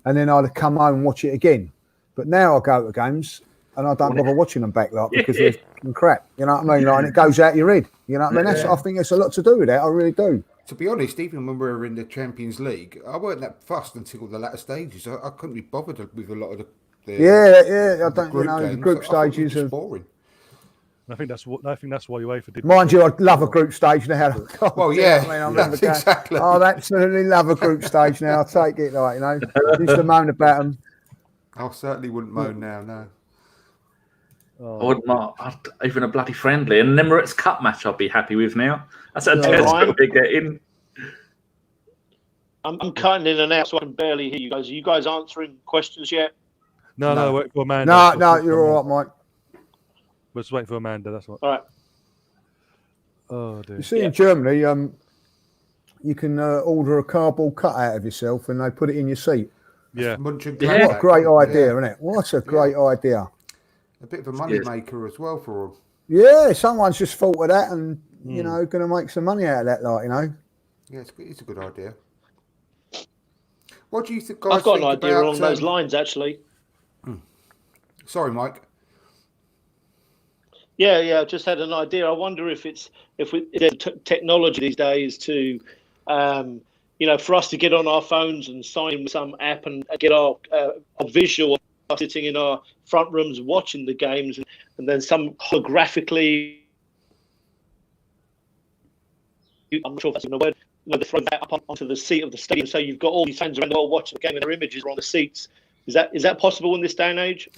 E: and then I'd come home and watch it again. But now I go to games and I don't bother watching them back, because they're crap. You know what I mean? Like, and it goes out your head. You know what I mean? I think it's a lot to do with that. I really do.
D: To be honest, even when we were in the Champions League, I weren't that fussed until the latter stages. I couldn't be bothered with a lot of the
E: I don't.
D: group
E: The
D: games.
E: group
D: I thought it was
E: stages
D: just
E: are
D: boring.
B: I think that's why UEFA did.
E: Mind you, I love a group stage now. God,
D: Well, yeah,
E: I remember
D: that's exactly.
E: I absolutely love a group stage now. I take it, like, you know, used to moan about them.
D: I certainly wouldn't moan now. No.
F: I wouldn't mark even a bloody friendly. And an Emirates Cup match I'd be happy with now. That's how
B: No.
F: desperate we're getting.
A: I'm cutting in and out, so I can barely hear you guys. Are you guys answering questions yet?
B: No, wait for Amanda.
E: No, you're all right, Mike.
B: We're just waiting for Amanda. That's what.
A: All right.
B: Oh dear.
E: You see, in Germany, you can order a cardboard cutout of yourself, and they put it in your seat.
B: Yeah.
D: Mönchengladbach.
E: What a great idea, isn't it? What a great idea.
D: A bit of a money maker as well for them.
E: Yeah, someone's just thought of that, and going to make some money out of that,
D: Yeah, it's a good idea. What do you think, guys?
A: I've got an idea along those lines, actually.
D: Sorry, Mike.
A: Yeah, I just had an idea. I wonder if there's technology these days to, for us to get on our phones and sign some app and get our visual sitting in our front rooms watching the games, and then some holographically. I'm not sure if that's even a word. They throw that up onto the seat of the stadium, so you've got all these fans around the world watching the game, and their images are on the seats. Is that possible in this day and age?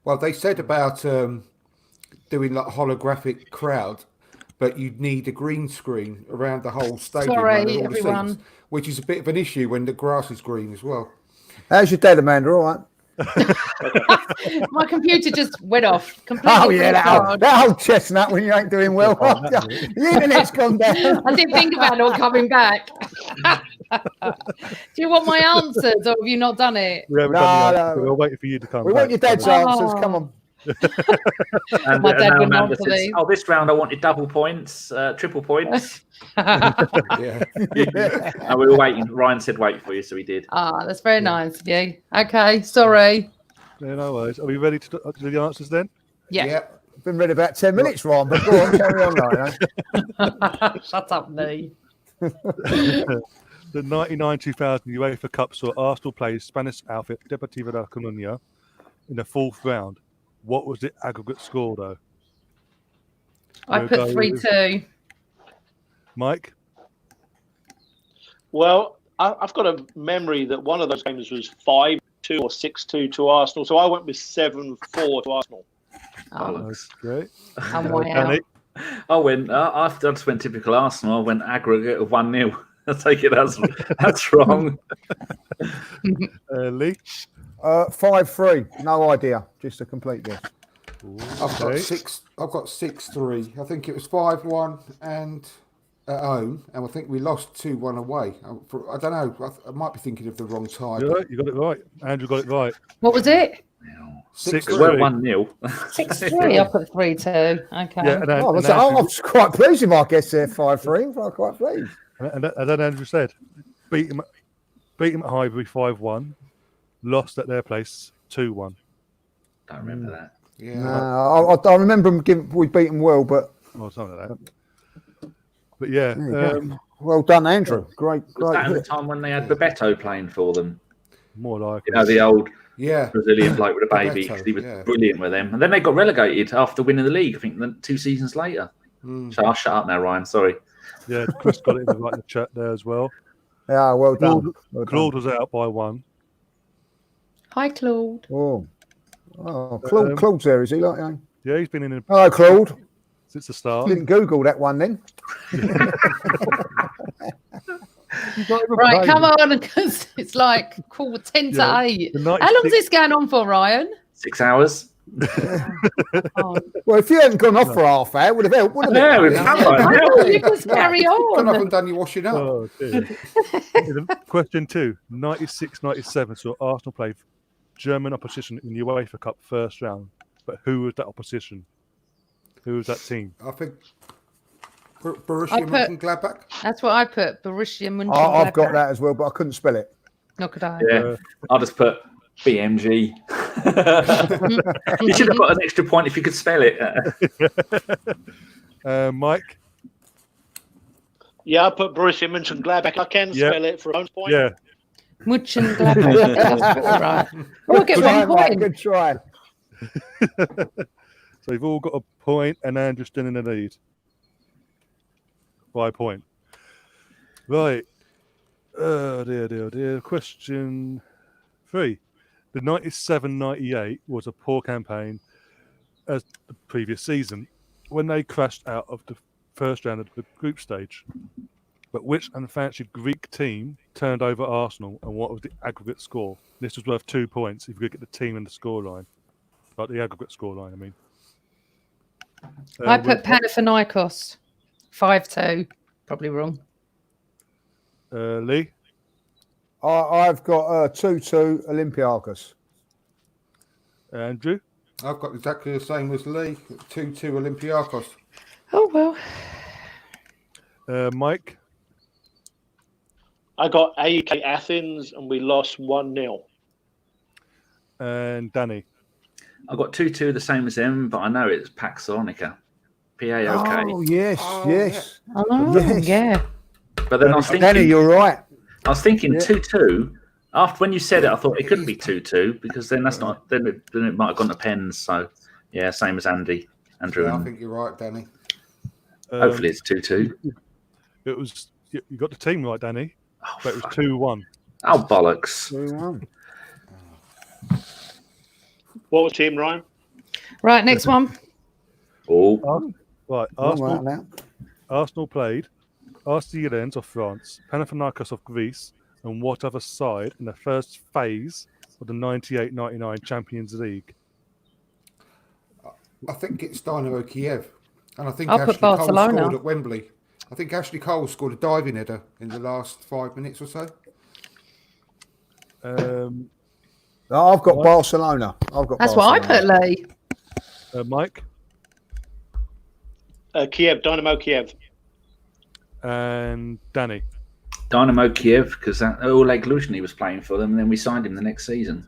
D: Well, they said about doing like holographic crowd, but you'd need a green screen around the whole stadium.
C: Sorry, everyone.
D: Seats, which is a bit of an issue when the grass is green as well.
E: How's your dad, Amanda? All right.
C: My computer just went off completely.
E: Oh yeah, that old chestnut when you ain't doing well. The internet's gone down.
C: I didn't think about not coming back. Do you want my answers, or have you not done it?
B: We haven't done the answer. We're waiting for you to come.
E: We want your dad's answers. Come on.
F: And
C: My dad
F: now
C: wouldn't
F: Amanda
C: answer
F: says,
C: these.
F: this round I wanted double points, triple points.
D: Yeah.
F: And we were waiting. Ryan said wait for you, so he did.
C: That's very nice of you. Okay, sorry.
B: Yeah, no worries. Are we ready to do the answers then?
C: Yeah.
E: Been ready about 10 minutes, Ryan, but go on, carry on, Ryan.
C: Shut up, Lee.
B: The 99-2000 UEFA Cup saw Arsenal play Spanish outfit Deportivo La Coruña in the fourth round. What was the aggregate score, though?
C: I put 3-2.
B: Mike?
A: Well, I've got a memory that one of those games was 5-2 or 6-2 to Arsenal, so I went with 7-4 to Arsenal.
B: That's great.
C: I'm way out.
F: I went. I just went typical Arsenal. I went aggregate of 1-0. I take it that's wrong.
B: Lee?
E: 5-3. No idea. Just a complete guess.
D: I've got 6-3. I think it was 5-1 and at home, and I think we lost 2-1 away. I don't know. I might be thinking of the wrong time.
B: Yeah, you got it right. Andrew got it right.
C: What was it?
B: 6-3.
F: We're 1-0.
C: 6-3. I put 3-2. Okay.
B: Yeah,
E: I was quite pleased with my guess there, 5-3. I'm quite pleased.
B: And then Andrew said, beat him at Highbury 5-1, lost at their place 2-1.
F: Don't remember that.
D: Yeah.
E: No, I remember we beat them well, but
B: something like that. But yeah,
E: well done, Andrew. Great.
F: Was that at the time when they had Bebeto playing for them?
B: More like
F: the old
D: Yeah.
F: Brazilian bloke with a baby,
D: Bebeto,
F: because he was
D: yeah.
F: brilliant with them. And then they got relegated after winning the league, I think, 2 seasons later. So I'll shut up now, Ryan. Sorry.
B: yeah, Chris got it in the chat there as well.
E: Yeah, well done.
B: Claude was out by 1.
C: Hi, Claude.
E: Oh, Claude's there, is he?
B: Yeah, he's been in
E: Hello, Claude.
B: since the start.
E: Didn't Google that one then.
C: Right, come on, because it's like 10 to 8. How long is this going on for, Ryan?
F: 6 hours.
C: Oh,
E: Well, if you hadn't gone off for half hour, it would have helped, wouldn't it?
F: Yeah, we've come
C: you just carry
D: Gone off
C: on.
D: and done your washing up.
B: Oh, dear. Question 2. 96-97 saw Arsenal play German opposition in the UEFA Cup first round. But who was that opposition? Who was that team?
D: I think Borussia Mönchengladbach.
C: That's what I put. Borussia Mönchengladbach.
E: I've got that as well, but I couldn't spell it.
C: Not could I?
F: Yeah, I'll just put BMG. You should have got an extra point if you could spell it.
B: Mike?
A: Yeah, I put Borussia Mönchengladbach. I can spell it for a bonus point.
B: Yeah.
C: Mönchengladbach. Right. We'll get
E: Try,
C: one
E: Mike,
C: point.
E: good try.
B: So you've all got a point, and Andrew's still in the lead by a point. Right. Oh, dear. Question 3. The 97-98 was a poor campaign, as the previous season when they crashed out of the first round of the group stage. But which unfancy Greek team turned over Arsenal, and what was the aggregate score? This was worth 2 points if you could get the team and the scoreline. Like the aggregate scoreline, I mean.
C: I put Panathinaikos 5-2. Probably wrong.
B: Lee?
E: I've got 2-2 Olympiacos.
B: Andrew?
D: I've got exactly the same as Lee. 2-2 Olympiacos.
C: Oh, well.
B: Mike?
A: I got AEK Athens, and we lost 1-0.
B: And Danny?
F: I've got 2-2, the same as him, but I know it's Pax Sarnica. PAOK.
E: Oh, yes.
C: Oh,
E: Yes.
C: yeah.
F: But then I was thinking,
E: Danny, you're right.
F: 2-2. After when you said it, I thought it couldn't be 2-2 because then that's not. Then it might have gone to pens. So yeah, same as Andrew.
D: Yeah, I
F: And
D: think you're right, Danny.
F: hopefully it's 2-2.
B: It was. You got the team right, Danny.
F: Oh,
B: But it was
F: fuck.
B: 2-1.
F: Oh bollocks!
E: 2-1.
A: What was team, Ryan?
C: Right, next one.
F: Oh,
B: Right, Arsenal played RC Lens of France, Panathinaikos of Greece, and what other side in the first phase of the 98-99 Champions League?
D: I think it's Dynamo Kiev. And I think
C: I'll put
D: Ashley Cole
C: Barcelona.
D: scored at Wembley. I think Ashley Cole scored a diving header in the last 5 minutes or so.
E: I've got Barcelona.
C: That's what I put, Lee.
B: Mike
A: Kiev, Dynamo Kiev.
B: and Danny.
F: Dynamo Kiev because Oleg Luzhny was playing for them, and then we signed him the next season.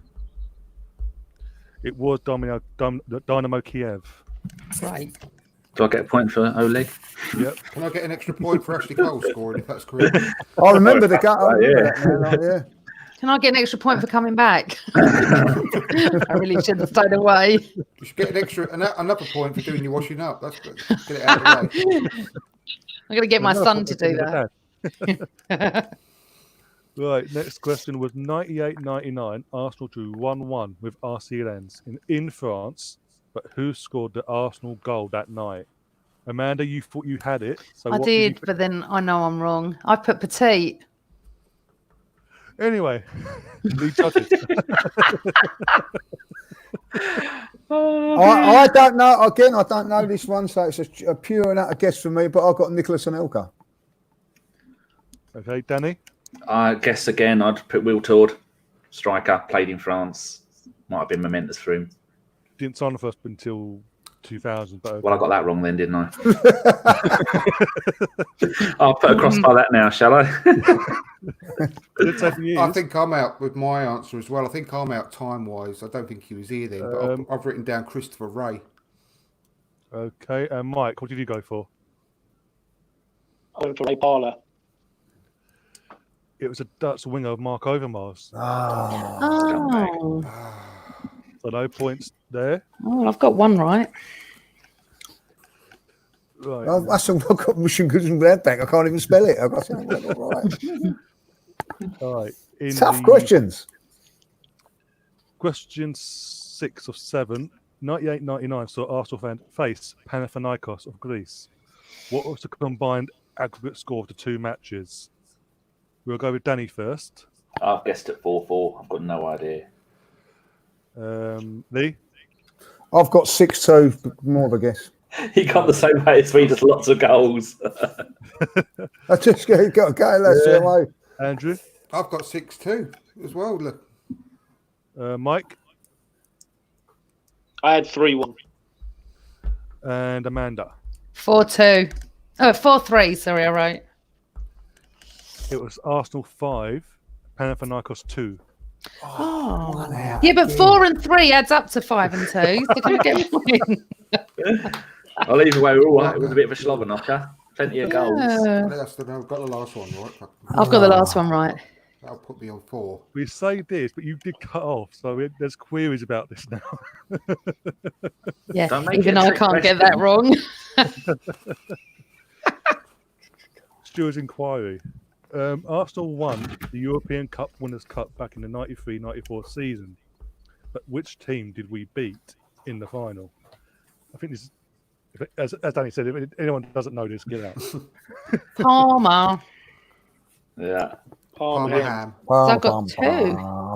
B: It was Dynamo Kiev.
C: Right.
F: Do I get a point for Oleg?
B: Yep.
D: Can I get an extra point for Ashley Cole scoring if that's correct?
E: I remember the game.
F: Yeah.
C: Can I get an extra point for coming back? I really should have stayed away.
D: You should get another point for doing your washing up. That's good. Get it out of the way.
C: I'm going to get my son to do that.
B: Right, next question was 98-99. Arsenal drew 1-1 with RC Lens in France, but who scored the Arsenal goal that night? Amanda, you thought you had it. So
C: I
B: what
C: did, but then I know I'm wrong. I put Petit.
B: Anyway, Lee judges.
E: I don't know. Again, I don't know this one, so it's a pure and utter guess for me. But I've got Nicholas Anelka.
B: Okay, Danny.
F: I guess again I'd put Will Tord, striker, played in France. Might have been momentous for him.
B: Didn't sign for us until 2000. But okay.
F: Well, I got that wrong then, didn't I? I'll put a cross by that now, shall I?
D: I think I'm out with my answer as well. I think I'm out time-wise. I don't think he was here then, but I've written down Christopher Ray.
B: Okay, and Mike, what did you go for?
A: I went for Ray Parler.
B: It was a Dutch winger of Mark Overmars.
C: Oh.
B: So no points there.
C: Oh, I've got one right.
B: Right.
E: I've got Mission Goods and Gladbach. I can't even spell it. I've got something right.
B: All right.
E: Tough questions.
B: Question 6 of 7. 98-99 saw Arsenal face Panathinaikos of Greece. What was the combined aggregate score of the two matches? We'll go with Danny first.
F: I've guessed at 4-4. I've got no idea.
B: Lee?
E: I've got 6-2, more of a guess.
F: He got the same way as me, just lots of goals.
E: I just got to go. Let's get away.
B: Andrew?
D: I've got 6-2 as well. Look.
B: Mike?
A: I had 3-1.
B: And Amanda?
C: 4-2. Oh, 4-3. Sorry, I wrote.
B: It was Arsenal 5, Panathinaikos 2.
C: Oh, yeah, but 4 and 3 adds up to 5 and 2. So can I get one?
F: Well, either way, we're all right. It was a bit of a slobber knocker. Plenty of goals.
D: I've got the last one right.
C: I've got the last one right.
D: That'll put me on 4.
B: We say this, but you did cut off, so there's queries about this now.
C: Yeah,
F: Don't make
C: even
F: it a
C: I
F: trick
C: can't get
F: question.
C: that wrong.
B: Stuart's inquiry. Arsenal won the European Cup Winners' Cup back in the 93-94 season. But which team did we beat in the final? I think this is, as Danny said, if anyone doesn't know this, get out.
C: Palmer.
F: Yeah.
D: Parma ham.
C: I've got 2.
E: Oh,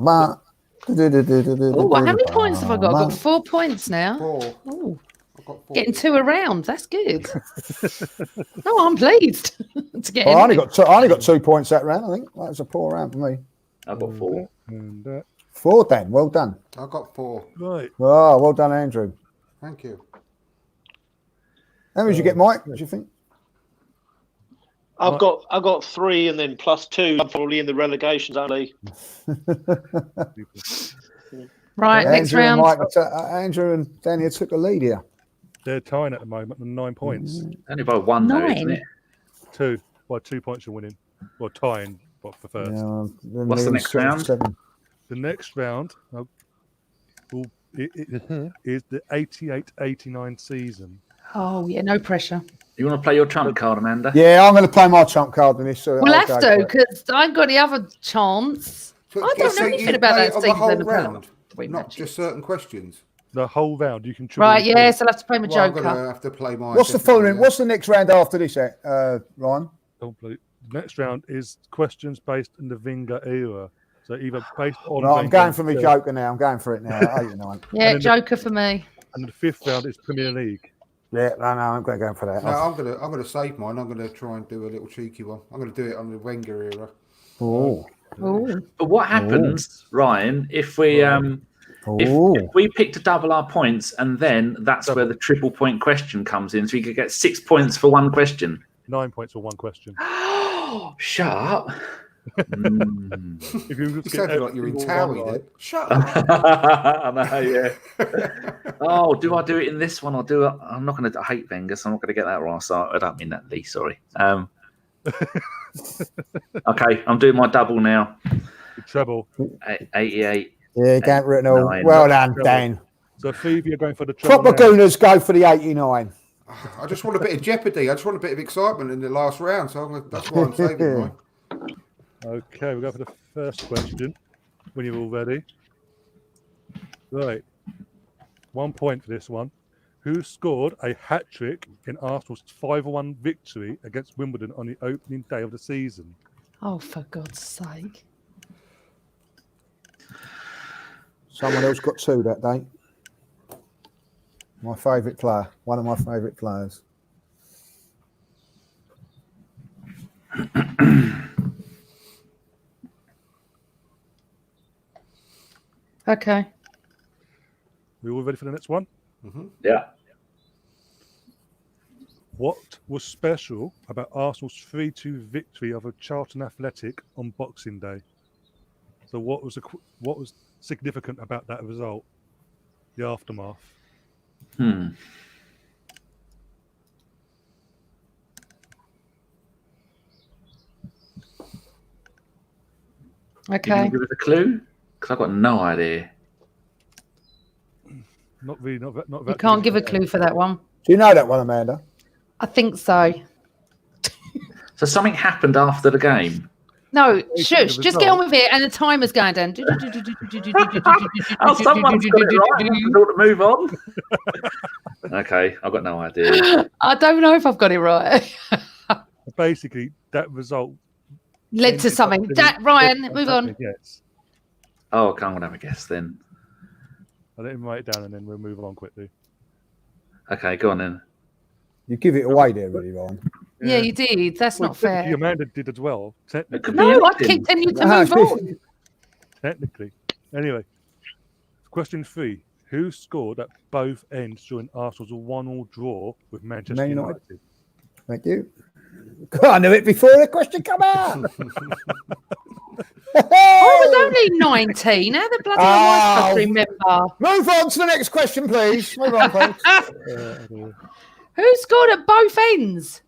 C: how many points have I got? I've got 4 points now.
D: 4.
C: Ooh,
D: I've got 4.
C: getting 2 around. That's good. No, I'm pleased to get.
E: I only got 2 points that round. I think that was a poor round for me.
F: I've got 4.
B: And
E: 4, Dan. Well done.
D: I've got 4.
B: right,
E: Oh, well done, Andrew.
D: Thank you.
E: How many did you get, Mike? What do you think?
A: I've got 3 and then plus 2. I'm probably in the relegations only.
C: Right, next
E: Andrew and
C: round.
E: Mike, Andrew and Daniel took a lead here.
B: they're tying at the moment on 9 points.
F: Only by 1 though, isn't
C: 9?
F: it?
B: 2. Well, 2 points you're winning. Or tying for first.
E: Yeah,
F: What's the next round?
E: 7.
B: The next round is the 88-89 season.
C: Oh yeah, no pressure.
F: You want to play your trump card, Amanda?
E: Yeah, I'm going to play my trump card in this. So
C: We'll
E: I'll
C: have
E: go
C: to
E: for it.
C: because I ain't got the other chance.
D: So,
C: I don't know
D: you
C: anything about
D: play
C: that
D: it on the whole
C: season.
D: round,
C: Three
D: not
C: matches.
D: just certain questions.
B: The whole round, you can
C: Right,
B: triple
C: yes, I'll have to play my
D: Well, I'm
C: Joker.
D: going to have to play my.
E: What's the following? What's the next round after this, Ryan?
B: complete. Next round is questions based in the Wenger era. So either based on.
E: Right, I'm
B: Wenger
E: going for my
B: himself,
E: Joker now. I'm going for it now. 89.
C: Yeah,
B: And then
C: Joker for me.
B: And the 5th round is Premier League.
E: Yeah, no, I'm going to go for that.
D: No, I'm going to save mine. I'm going to try and do a little cheeky one. I'm going to do it on the Wenger era.
E: Oh,
C: Ooh.
F: But what happens, Ryan, if we if we pick to double our points and then that's where the triple point question comes in, so you could get 6 points for 1 question.
B: 9 points for 1 question.
F: Shut up.
B: If you
D: You sounded like you're in Towie then. Shut up.
F: I know, yeah. Oh, do I do it in this one or do it? I'm not going to hate Wenger, so I'm not going to get that wrong. So I don't mean that, Lee. Sorry. Okay, I'm doing my double now.
B: Treble.
F: 88.
E: yeah, going for it all.
F: 9.
E: Well done, Dan.
B: So Phoebe, you're going for the treble.
E: Proper
B: now.
E: Gooners go for the 89.
D: I just want a bit of jeopardy. I just want a bit of excitement in the last round. So that's why I'm saving mine.
B: Okay, we'll go for the first question when you're all ready. Right. 1 point for this one. Who scored a hat-trick in Arsenal's 5-1 victory against Wimbledon on the opening day of the season?
C: Oh, for God's sake.
E: Someone else got 2 that day. My favourite player. One of my favourite players.
C: Okay.
B: We all ready for the next one?
F: Yeah.
B: What was special about Arsenal's 3-2 victory over Charlton Athletic on Boxing Day? So what was significant about that result? The aftermath.
F: Can
C: Okay.
F: you give us a clue? Because I've got no idea.
B: Not really.
C: You can't give a clue for that one.
E: Do you know that one, Amanda?
C: I think so.
F: So something happened after the game.
C: No,
B: Basically,
C: shush.
B: the
C: Just get on
B: result-
C: with it, and the timer's going down.
F: Oh, someone's got it right. I thought to move on. Okay, I've got no idea.
C: I don't know if I've got it right.
B: Basically, that result
C: Led to something. Ryan, move on.
B: Yes.
F: Oh, okay, I'm going to have a guess then.
B: I'll let him write it down and then we'll move on quickly.
F: Okay, go on then.
E: You give it away there, really, Ryan.
C: Yeah, you did. That's
B: Well,
C: not
B: technically,
C: fair.
B: Amanda did as well.
F: It could be
C: No, I
F: anything.
C: keep telling you to move on.
B: Technically. Anyway, question 3. Who scored at both ends during Arsenal's 1-1 draw with Manchester
E: Man
B: United?
E: United. Thank you. I knew it before the question come out.
C: I was only 19. How the bloody hell am I supposed to remember?
E: Move on to the next question, please. Move on, please.
C: Who scored at both ends?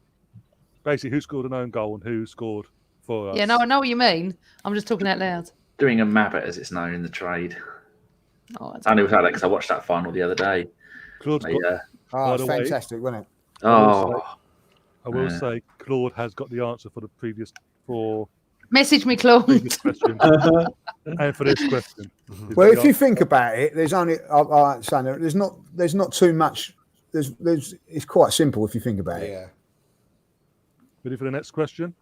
B: Basically, who scored an own goal and who scored for us?
C: Yeah, no, I know what you mean. I'm just talking out loud.
F: Doing a Mabbit, as it's known in the trade.
C: Oh,
F: I knew that because I watched that final the other day.
B: Claude's got,
F: Yeah.
E: Oh, it's
B: By the way-
E: fantastic, wasn't it?
F: Oh,
B: I will
F: Yeah.
B: say Claude has got the answer for the previous 4
C: Message me, Claude.
B: previous questions and for this question. He's
E: Well,
B: got
E: if you
B: the
E: think about it, there's only there's not too much it's quite simple if you think about it.
D: Yeah.
B: Ready for the next question?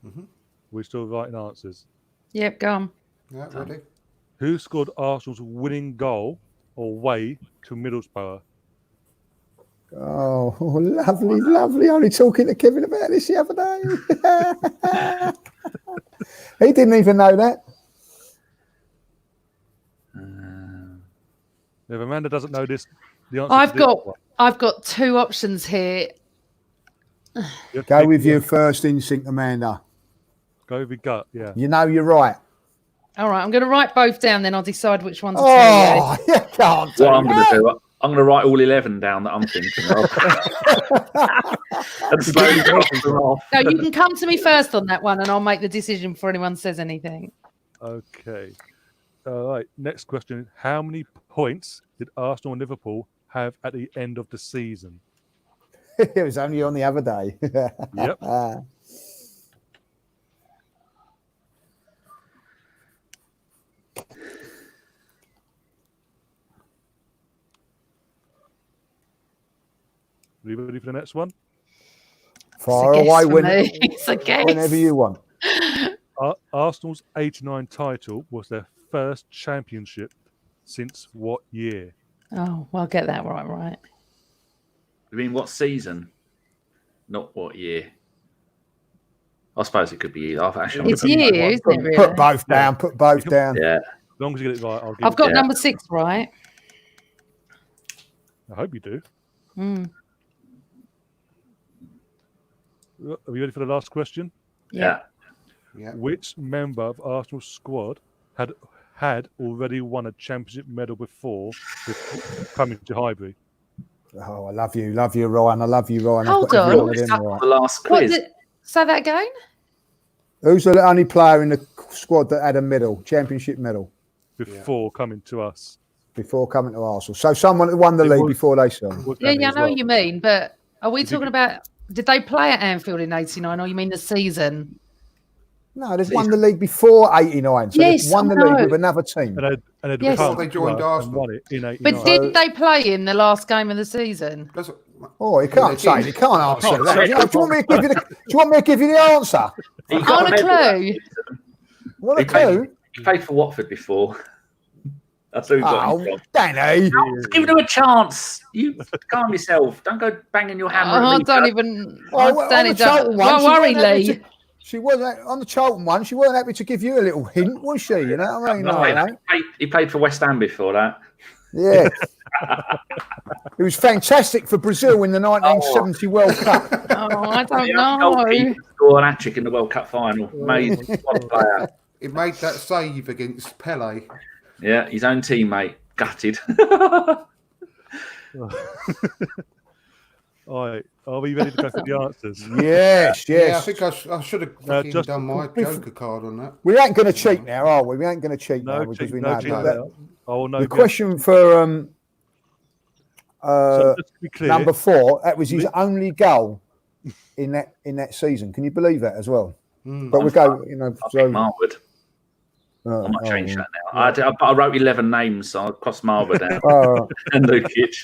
D: Mm-hmm.
B: We're still writing answers.
C: Yep, go on.
D: Yeah, ready?
B: Who scored Arsenal's winning goal away to Middlesbrough?
E: Oh, lovely, lovely. Only talking to Kevin about this the other day. He didn't even know that.
B: If Amanda doesn't know this, the answer
C: I've got two options here.
E: Go with your first instinct, Amanda.
B: Go with your gut, yeah.
E: You know you're right.
C: All right, I'm going to write both down, then I'll decide which one to tell
E: Oh, you can't do
F: What I'm going
E: that.
F: to do, I'm going to write all 11 down that I'm thinking of. And slowly cross them off.
C: No, you can come to me first on that one, and I'll make the decision before anyone says anything.
B: Okay. All right. Next question. How many points did Arsenal and Liverpool have at the end of the season?
E: It was only on the other day.
B: Yep. Are you ready for the next one?
E: Far
C: It's a guess
E: away
C: for me. It's a guess.
E: whenever you want.
B: Arsenal's 89 title was their first championship since what year?
C: Oh, well, I'll get that right.
F: You mean what season? Not what year. I suppose it could be either. Actually,
C: It's year, isn't it, really?
E: Put both down. Put both down.
F: Yeah.
B: As long as you get it right, I'll give
C: I've got
F: Yeah.
C: number 6 right.
B: I hope you do.
C: Mm.
B: Are you ready for the last question?
F: Yeah.
D: Yeah.
B: Which member of Arsenal's squad had already won a championship medal before coming to Highbury?
E: Oh, I love you, Ryan. I love you, Ryan. I've
C: Hold
E: got every
C: on.
E: one of them
F: That
E: right.
F: was the last
C: What
F: quiz.
C: say that again?
E: Who's the only player in the squad that had a medal, championship medal,
B: Before coming to us.
E: before coming to Arsenal? So someone that won the
B: It
E: league
B: was-
E: before they signed.
B: Was
C: Yeah,
B: Danny
C: I
B: as
C: know
B: well.
C: what you mean, but are we
B: Did you-
C: talking about, did they play at Anfield in 89, or you mean the season?
E: No, they've won the league before '89. So
C: Yes,
E: they've won the
C: I
E: league
C: know.
E: with another team.
B: And they'd
C: Yes.
B: come
D: They
B: to
D: joined
B: us
D: Arsenal.
B: and won it in
C: But
B: 89.
C: did they play in the last game of the season?
D: Doesn't-
E: Oh, he can't
D: they
E: say.
D: did.
E: He can't answer
F: can't
E: that.
F: say.
E: Do you want me to give you the? Do you want me to give you the answer?
F: He
C: On
F: got
C: a
F: medal that
C: clue.
F: season.
E: What a
F: He played-
E: clue!
F: He played for Watford before. That's who he got
E: Oh,
F: him from.
E: Danny.
F: Give him a chance. You calm yourself. Don't go banging your hammer
C: Oh,
F: at
C: I
F: me.
C: don't even.
E: Oh, well,
C: Danny,
E: on the Charlton one,
C: don't
E: she
C: worry,
E: wasn't happy
C: Lee.
E: to- She wasn't on the Charlton one. She wasn't happy to give you a little hint, was she? You know what I mean?
F: No,
E: No,
F: he played for West Ham before that.
E: yeah. It was fantastic for Brazil in the 1970 World Cup.
C: Oh, I don't
F: The
C: know.
F: goalkeeper scored an hat-trick in the World Cup final. Amazing. What a player.
D: It made that save against Pele.
F: Yeah, his own teammate. Gutted.
B: All right. Are we ready to go for the answers?
E: Yes,
D: Yeah, I
E: yes.
D: think I should have fucking
B: just-
D: done my Joker card on that.
E: We ain't going to cheat now, are we? We ain't going to cheat
B: No,
E: now because
B: cheat,
E: we
B: no
E: know
B: cheat
E: that.
B: there. Oh, no.
E: The question for
B: So just to be clear,
E: number 4, that was his only goal in that season. Can you believe that as well?
D: Mm.
E: But we go, you know.
F: I
E: So,
F: think Marwood. I might change that now. I wrote 11 names, so I crossed Marwood out
E: oh,
F: and Lukic.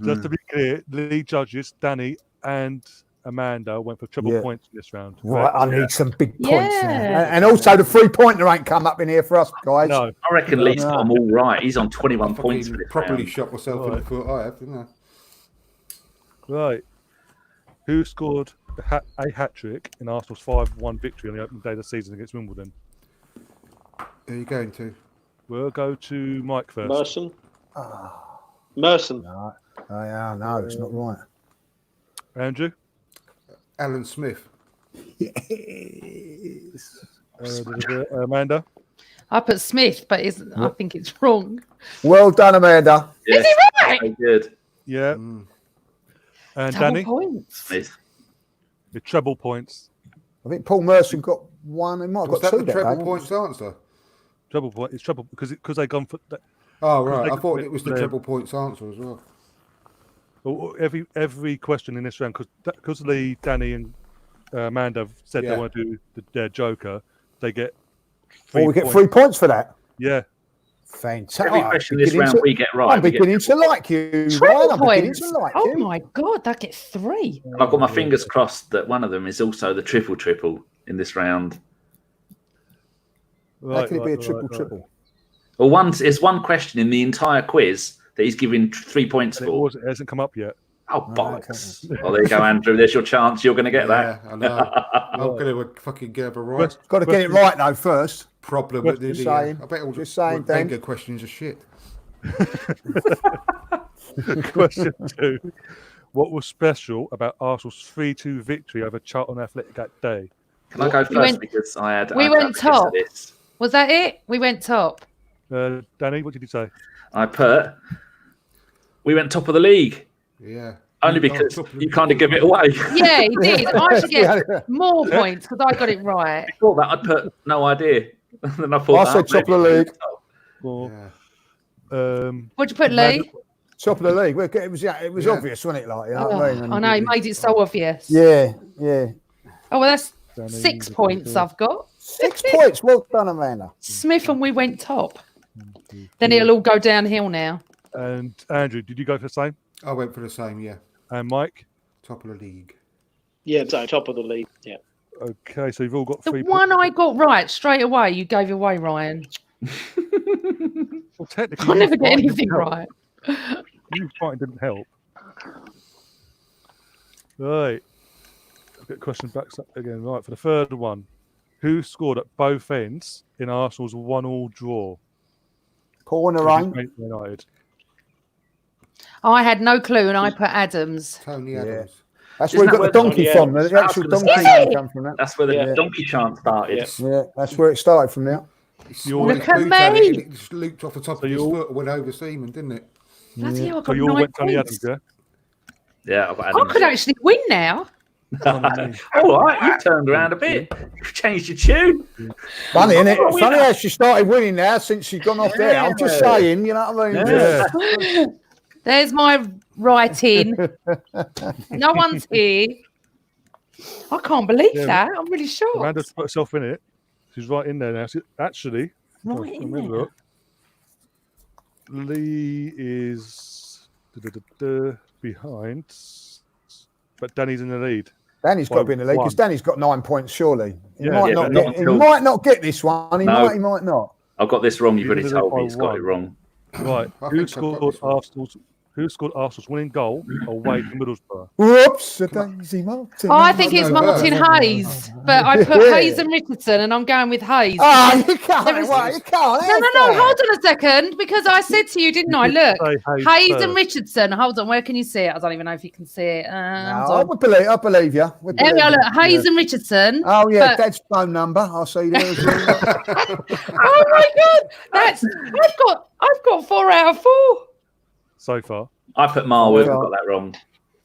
B: just to be clear, the judges, Danny and Amanda, went for triple
E: Yeah.
B: points in this round.
E: right, I need some big points now.
C: Yeah.
E: And also the 3-pointer ain't come up in here for us, guys.
B: No.
F: I reckon Lee's got
E: No.
F: them all right. He's on 21 points for
D: Fucking
F: this
D: properly
F: round.
D: shot myself in the foot. I have, didn't I?
B: Right. Who scored a hat trick in Arsenal's 5-1 victory on the opening day of the season against Wimbledon?
D: Who are you going to?
B: We'll go to Mike first.
A: Merson. Merson.
E: No, yeah, no, it's not right.
B: Andrew?
D: Alan Smith.
B: Amanda?
C: I put Smith, but I think it's wrong.
E: Well done, Amanda.
F: Yes,
C: Is he right?
F: very good.
B: Yeah.
D: Mm.
B: And
C: Double
B: Danny?
C: points.
F: Smith.
B: The treble points.
E: I think Paul Merson got one. He might have
D: Was
E: got
D: that
E: 2
D: the
E: that
D: treble
E: day.
D: points answer?
B: Treble point. It's treble because they gone for that.
D: Oh, right.
B: they
D: I
B: could
D: thought
B: put
D: it was the
B: their-
D: treble points answer as well.
B: Well, every question in this round because Lee, Danny, and Amanda have said
D: Yeah.
B: they want to do their Joker. They get
E: Oh, we get
B: points.
E: 3 points for that.
B: Yeah.
E: Fantastic.
F: Every question this round we get right.
E: I'm beginning to like you,
C: Triple
E: Ryan. I'm beginning
C: points.
E: to like
C: Oh
E: you.
C: my god, that gets 3.
F: And I've got my fingers crossed that one of them is also the triple in this round.
E: How can it be a triple?
F: Well, it's one question in the entire quiz that he's giving 3 points for.
B: It hasn't come up yet.
F: Oh, bollocks. Well, there you go, Andrew. There's your chance. You're going to get that.
D: I know. I'm going to fucking get it right.
E: Got to get it right though first.
D: Problem with the I bet all
E: just saying, Dan.
D: Wenger questions are shit.
B: Question 2. What was special about Arsenal's 3-2 victory over Charlton Athletic that day?
F: Can I go first because I had...
C: We went top. Was that it? We went top.
B: Danny, what did you say?
F: We went top of the league.
D: Yeah.
F: Only because you kind of give it away.
C: Yeah, he did. I should get more points because I got it right.
F: I thought that I'd put no idea. Then I thought
E: I said top of the league.
B: Well,
C: What'd you put, Lee?
E: Top of the league. Well, it was obvious, wasn't it? Like, you know what I mean?
C: I know, he made it so obvious.
E: Yeah.
C: Oh, well, that's 6 points I've got.
E: 6 points. Well done, Amanda.
C: Smith and we went top. Then it'll all go downhill now.
B: And Andrew, did you go for the same?
D: I went for the same, yeah.
B: And Mike?
D: Top of the league.
A: Yeah, so top of the league. Yeah.
B: Okay, so you've all got
C: The
B: 3
C: one
B: points.
C: I got right straight away, you gave away, Ryan.
B: Well, technically,
C: I never get
B: fighting
C: anything
B: didn't help.
C: right.
B: You fighting didn't help. Right. I'll get question back up again. Right, for the third one. Who scored at both ends in Arsenal's 1-1 draw?
E: Corner rain.
B: United.
C: I had no clue and I put Adams.
D: Tony Adams.
E: That's where we got the donkey from. The actual donkey come from that.
F: That's where the donkey chant started.
E: Yeah, that's where it started from now.
C: Look at me.
D: It just looped off the top of his foot and went over Seaman, didn't it?
C: Bloody hell, I
B: So
C: got
B: you all
C: 9
B: went Tony
C: points.
B: Adams, yeah?
F: Yeah, I've got
C: I
F: Adams.
C: could actually win now.
F: All right, you turned around a bit. You've changed your tune.
E: Funny, isn't it? Funny how she started winning now since she's gone off there. I'm just saying, you know what I mean?
B: Yeah.
C: There's my writing. No one's here. I can't believe that. I'm really shocked.
B: Amanda's put herself in it. She's right in there now. Actually,
C: Right in there.
B: look. Lee is behind, but Danny's in the lead.
E: Danny's got to be in the league because Danny's got 9 points, surely. He
B: Yeah.
E: might
F: Yeah,
E: not
F: but
E: get.
F: not
E: He
F: until-
E: might not get this one. He
F: No.
E: might not.
F: I've got this wrong. You've
B: You
F: already
B: did it
F: told
B: by
F: me he's got
B: one.
F: it wrong.
B: Right.
D: I
B: Who
D: think I've got
B: scored
D: this one.
B: Arsenal's winning goal away to Middlesbrough?
E: Whoops, a Daisy Martin.
C: Oh, I think it's
D: No,
C: Martin
D: no.
C: Hayes, but I put
E: Yeah.
C: Hayes and Richardson, and I'm going with Hayes.
E: Oh, you can't.
C: There is-
E: Well, you can't.
C: No, hold on a second, because I said to you, didn't I?
B: You did
C: Look,
B: say Hayes
C: Hayes
B: first.
C: and Richardson. Hold on, where can you see it? I don't even know if you can see it.
E: No,
C: Hold on.
E: I believe you. We
C: There we
E: believe
C: are,
E: you.
C: look, Hayes and Richardson.
E: Oh yeah,
C: but-
E: Dad's phone number. I'll see there. As well.
C: Oh my God, I've got 4 out of 4.
B: So far.
F: I put Marwood.
E: Oh,
F: I got that wrong.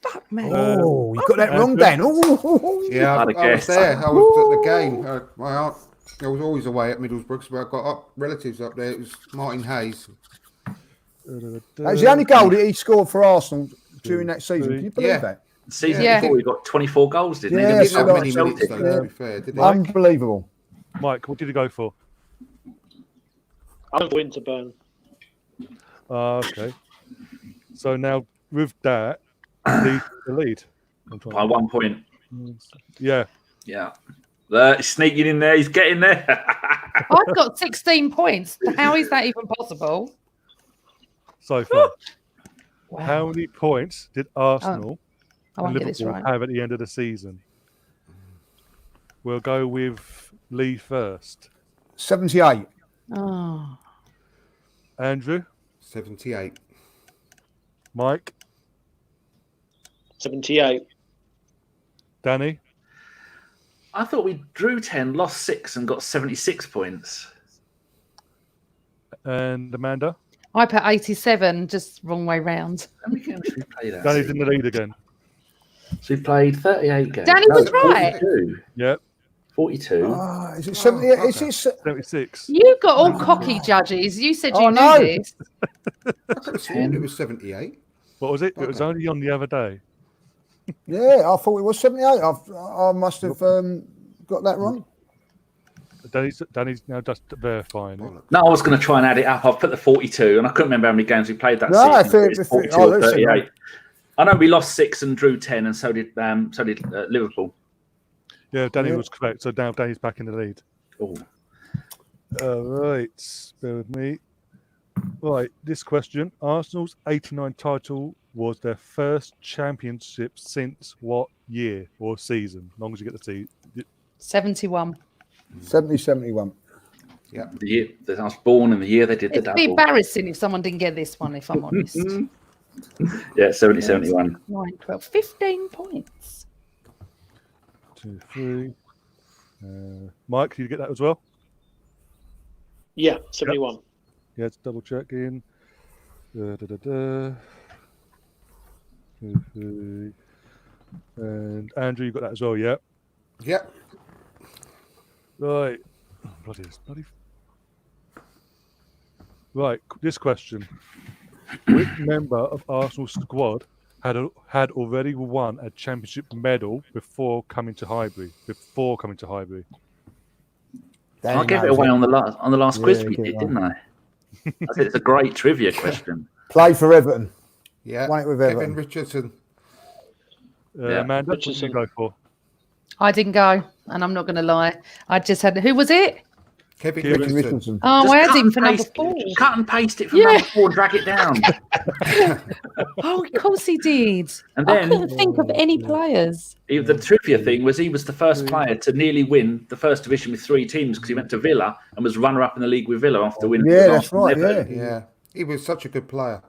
C: Fuck me.
E: Oh, you got that wrong, Dan. Oh,
D: Yeah,
F: I'd have
D: I was
F: guessed.
D: there. I was at the game. My aunt, I was always away at Middlesbrough, but I got relatives up there. It was Martin Hayes.
E: that was the only goal that he scored for Arsenal during that season. Can you believe
D: Yeah.
E: that?
F: Season
C: Yeah.
F: before, he got 24 goals, didn't
E: Yeah,
F: he?
D: He
F: Didn't
D: didn't have
E: so
D: many
E: like
D: minutes, though,
F: Celtic.
D: to be fair, did he?
E: Unbelievable.
B: Mike, what did you go for?
A: I'm Winterburn.
B: Okay. So now with that, the lead. I'm trying
F: By 1 point.
B: Yeah.
F: Yeah. He's sneaking in there. He's getting there.
C: I've got 16 points. How is that even possible?
B: So far.
C: Wow.
B: How many points did Arsenal
C: I
B: and
C: won't get this
B: Liverpool
C: right.
B: have at the end of the season? We'll go with Lee first.
E: 78.
C: Oh.
B: Andrew,
D: 78.
B: Mike,
A: 78.
B: Danny,
F: I thought we drew 10, lost 6, and got 76 points.
B: and Amanda.
C: I put 87, just wrong way round.
F: How many games did we play that?
B: Danny's in the lead again.
F: So we played 38 games.
C: Danny was right.
F: 42.
B: Yep.
F: 42.
E: Is it 78?
D: okay.
E: Is it?
B: 76.
C: You got all cocky judges. You said you
E: Oh,
C: knew
E: no.
C: this.
D: I could have sworn it was 78.
B: What was it? It was only on the other day.
E: Yeah, I thought it was 78. I must have got that wrong.
B: Danny's now just verifying it.
F: No, I was going to try and add it up. I've put the 42, and I couldn't remember how many games we played that
E: No,
F: season.
E: if
F: 42
E: oh,
F: or
E: listen,
F: 38. I know we lost 6 and drew 10, and so did Liverpool.
B: Yeah, Danny was correct. So now Danny's back in the lead.
F: Oh.
B: Right, bear with me. Right, this question. Arsenal's 89 title was their first championship since what year or season? As long as you get the T.
C: 71.
E: 71.
D: Yeah.
F: The year that I was born in the year they did the
C: It'd be
F: double.
C: embarrassing if someone didn't get this one, if I'm honest.
F: Yeah, 71.
C: 9, 12, 15 points.
B: 2, 3. Mike, did you get that as well?
A: Yeah, 71.
B: Yeah, it's double checking. 2, 3. And Andrew, you got that as well, yeah?
D: Yep.
B: Right. Bloody. Right, this question. Which member of Arsenal's squad had already won a championship medal before coming to Highbury?
F: I gave it away on the last quiz we did, didn't I? I said it's a great trivia question.
E: Played for Everton.
D: Yeah.
E: Won it with
D: Kevin
E: Everton.
D: Richardson.
F: Yeah.
B: Amanda, what did you go for?
C: I didn't go, and I'm not going to lie. I just had. Who was it?
D: Kevin
B: Kevin
D: Richardson.
C: Oh,
F: Just
C: I had
F: cut
C: him
F: and
C: for number
F: paste it.
C: 4.
F: Just cut and paste it from
C: Yeah.
F: number 4 and drag it down.
C: Oh, of course he did.
F: And
C: I
F: then-
C: couldn't think of any players.
F: The trivia thing was he was the first player to nearly win the first division with 3 teams because he went to Villa and was runner-up in the league with Villa after winning.
E: Yeah,
F: with
E: that's
F: Arsenal
E: right.
F: and Everton.
E: Yeah.
D: Yeah. He was such a good player.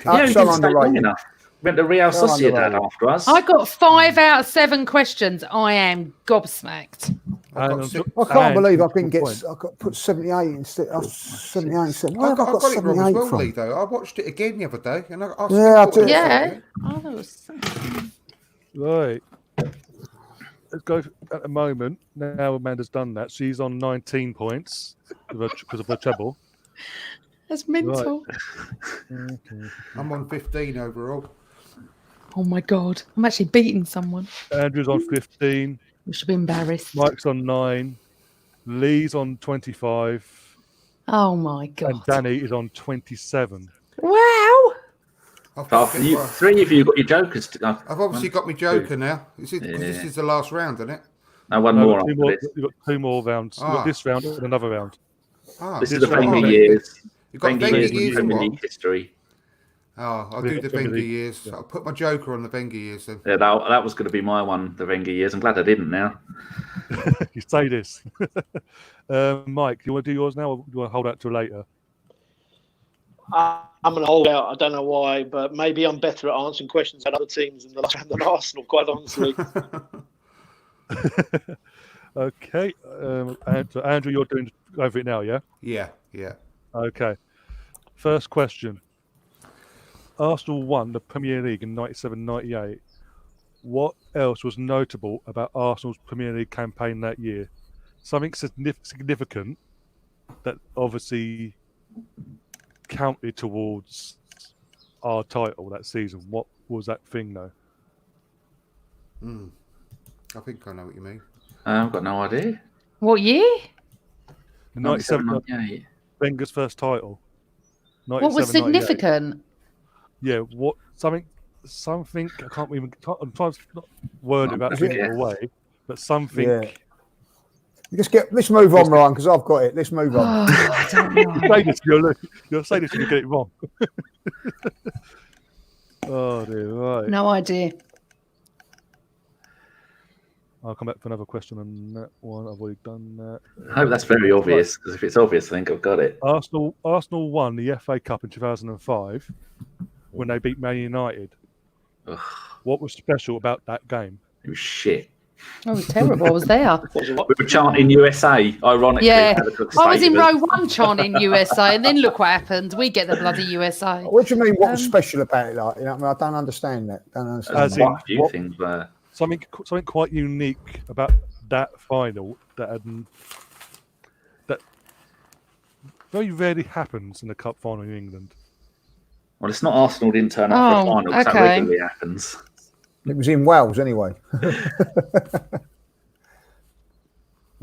F: Yeah, he
E: so
F: didn't stay long
E: underrated.
F: enough. Went to Real
E: So
F: Sociedad
E: underrated.
F: after us.
C: I got 5 out of 7 questions. I am gobsmacked.
D: I got
B: And
D: six-
E: I can't believe I didn't
B: point.
E: get. I got put 78 instead. 78 instead. Where
D: I
E: have I
D: got,
E: got
D: it wrong as
E: 78
D: well,
E: from?
D: Lee, though. I watched it again the other day, and I
E: Yeah, I
D: still
E: do.
D: thought
C: Yeah.
D: it.
C: Oh,
B: Right. Let's go at the moment. Now Amanda's done that. She's on 19 points because of her treble.
C: that's mental.
B: Okay.
D: I'm on 15 overall.
C: Oh my God. I'm actually beating someone.
B: Andrew's on 15.
C: We should be embarrassed.
B: Mike's on 9. Lee's on 25.
C: Oh my
B: And
C: God.
B: Danny is on 27.
C: Wow.
D: I've,
F: Oh, 3 of you got your jokers.
D: I've obviously got my Joker now. This is the last round, isn't it?
F: No, one
B: No,
F: more.
B: you've
F: after
B: got
F: this.
B: you've got 2 more rounds. You've
D: Ah.
B: got this round and another round.
D: Ah,
F: This is
B: This
F: the
B: one.
F: Wenger
B: Oh,
F: years.
D: You've got
F: Wenger
D: Wenger
F: years
D: years
F: in
D: and
F: Premier
D: what?
F: League history.
D: Oh, I'll do the
B: Premier
D: Wenger
B: League.
D: years. I'll put my Joker on the Wenger years then.
F: Yeah, that was going to be my one, the Wenger years. I'm glad I didn't now.
B: You say this. Mike, you want to do yours now or do you want to hold out till later?
A: I'm going to hold out. I don't know why, but maybe I'm better at answering questions at other teams in the last round than Arsenal, quite honestly.
B: Okay. And so Andrew, you're doing over it now, yeah?
D: yeah.
B: Okay. First question. Arsenal won the Premier League in 97-98. What else was notable about Arsenal's Premier League campaign that year? Something significant that obviously counted towards our title that season. What was that thing, though?
D: I think I know what you mean.
F: I've got no idea.
C: What year?
B: The 97,
F: 98.
B: Wenger's first title.
C: What was
B: 97-98.
C: significant?
B: Yeah, what something I can't even. I'm trying to not word it about giving it away, but something.
E: Yeah. Let's move on, Ryan, because I've got it. Let's move on.
C: Oh, I don't know.
B: Say this, you'll say this and you get it wrong. Oh dear, right.
C: No idea.
B: I'll come back for another question on that one. I've already done that.
F: I hope that's very obvious, because if it's obvious, I think I've got it.
B: Arsenal won the FA Cup in 2005 when they beat Man United.
F: Ugh,
B: What was special about that game?
F: it was shit.
C: Oh, it was terrible. I was there.
A: Was it what?
F: We were chanting USA, ironically.
C: Yeah.
F: at the
C: I was in
F: stadium.
C: row 1 chanting USA, and then look what happened. We get the bloody USA.
E: What do you mean? What was special about it? Like, you know, I mean, I don't understand that. Don't understand.
B: As
E: that.
B: in-
F: Quite a few
B: what-
F: things were.
B: Something quite unique about that final that very rarely happens in the cup final in England.
F: Well, it's not Arsenal didn't turn up for a
C: Oh,
F: final, because that
C: okay.
F: regularly happens.
E: It was in Wales anyway.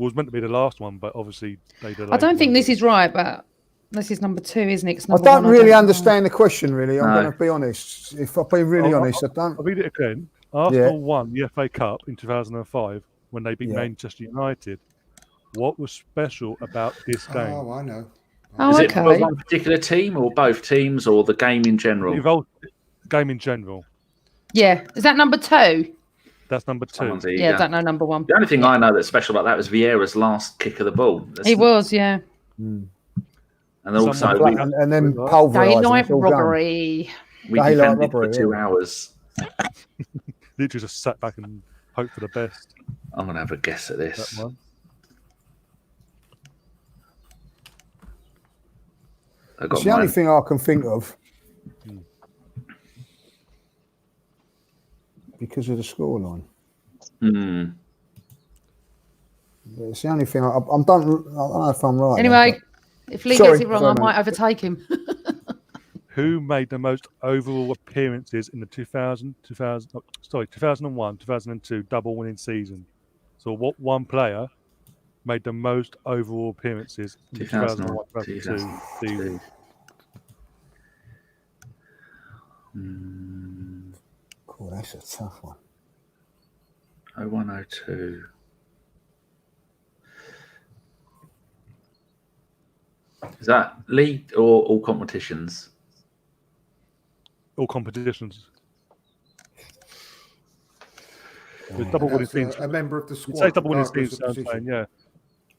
B: was meant to be the last one, but obviously they delayed.
C: I don't think
B: one.
C: this is right, but this is number 2, isn't it? 'Cause
E: I
C: number
E: don't
C: 1,
E: really
C: know.
E: understand the question. Really, I'm
F: No.
E: going to be honest. If I've been really honest, I don't.
B: I'll read it again. Arsenal won the FA Cup in 2005 when they beat
E: Yeah.
B: Manchester United. What was special about this game?
D: Oh, I know.
C: Oh,
F: Is it for
C: okay.
F: one particular team or both teams or the game in general?
B: The evolved game in general.
C: Yeah. Is that number 2?
B: That's number 2.
F: Someone's eager.
C: Yeah, I don't know number 1.
F: The only thing I know that's special about that was Vieira's last kick of the ball.
C: He was, yeah.
F: And also,
B: Someone-
E: And then
B: Daylight
E: pulverising.
C: Daylight
E: it's all gone.
C: robbery.
F: we
E: Daylight
F: defended for
E: robbery,
F: 2
E: yeah.
F: hours.
B: Literally just sat back and hoped for the best.
F: I'm going to have a guess at
B: That
F: this.
B: one.
F: I got
E: It's the only
F: mine.
E: thing I can think of because of the scoreline.
F: Hmm.
E: It's the only thing I don't know if I'm right.
C: Anyway, if Lee
E: Sorry,
C: gets it wrong,
E: sorry,
C: I
E: mate.
C: might overtake him.
B: Who made the most overall appearances in the 2001, 2002 double winning season? So what one player made the most overall appearances in the 2001, 2002 season?
E: Cool, that's a tough one.
F: 0102. Is that league or all competitions?
B: All competitions. The double winning
D: That's
B: teams.
D: a member of the
B: You'd
D: squad.
B: say double winning
D: regardless
B: teams,
D: of
B: I'm
D: position.
B: saying, yeah.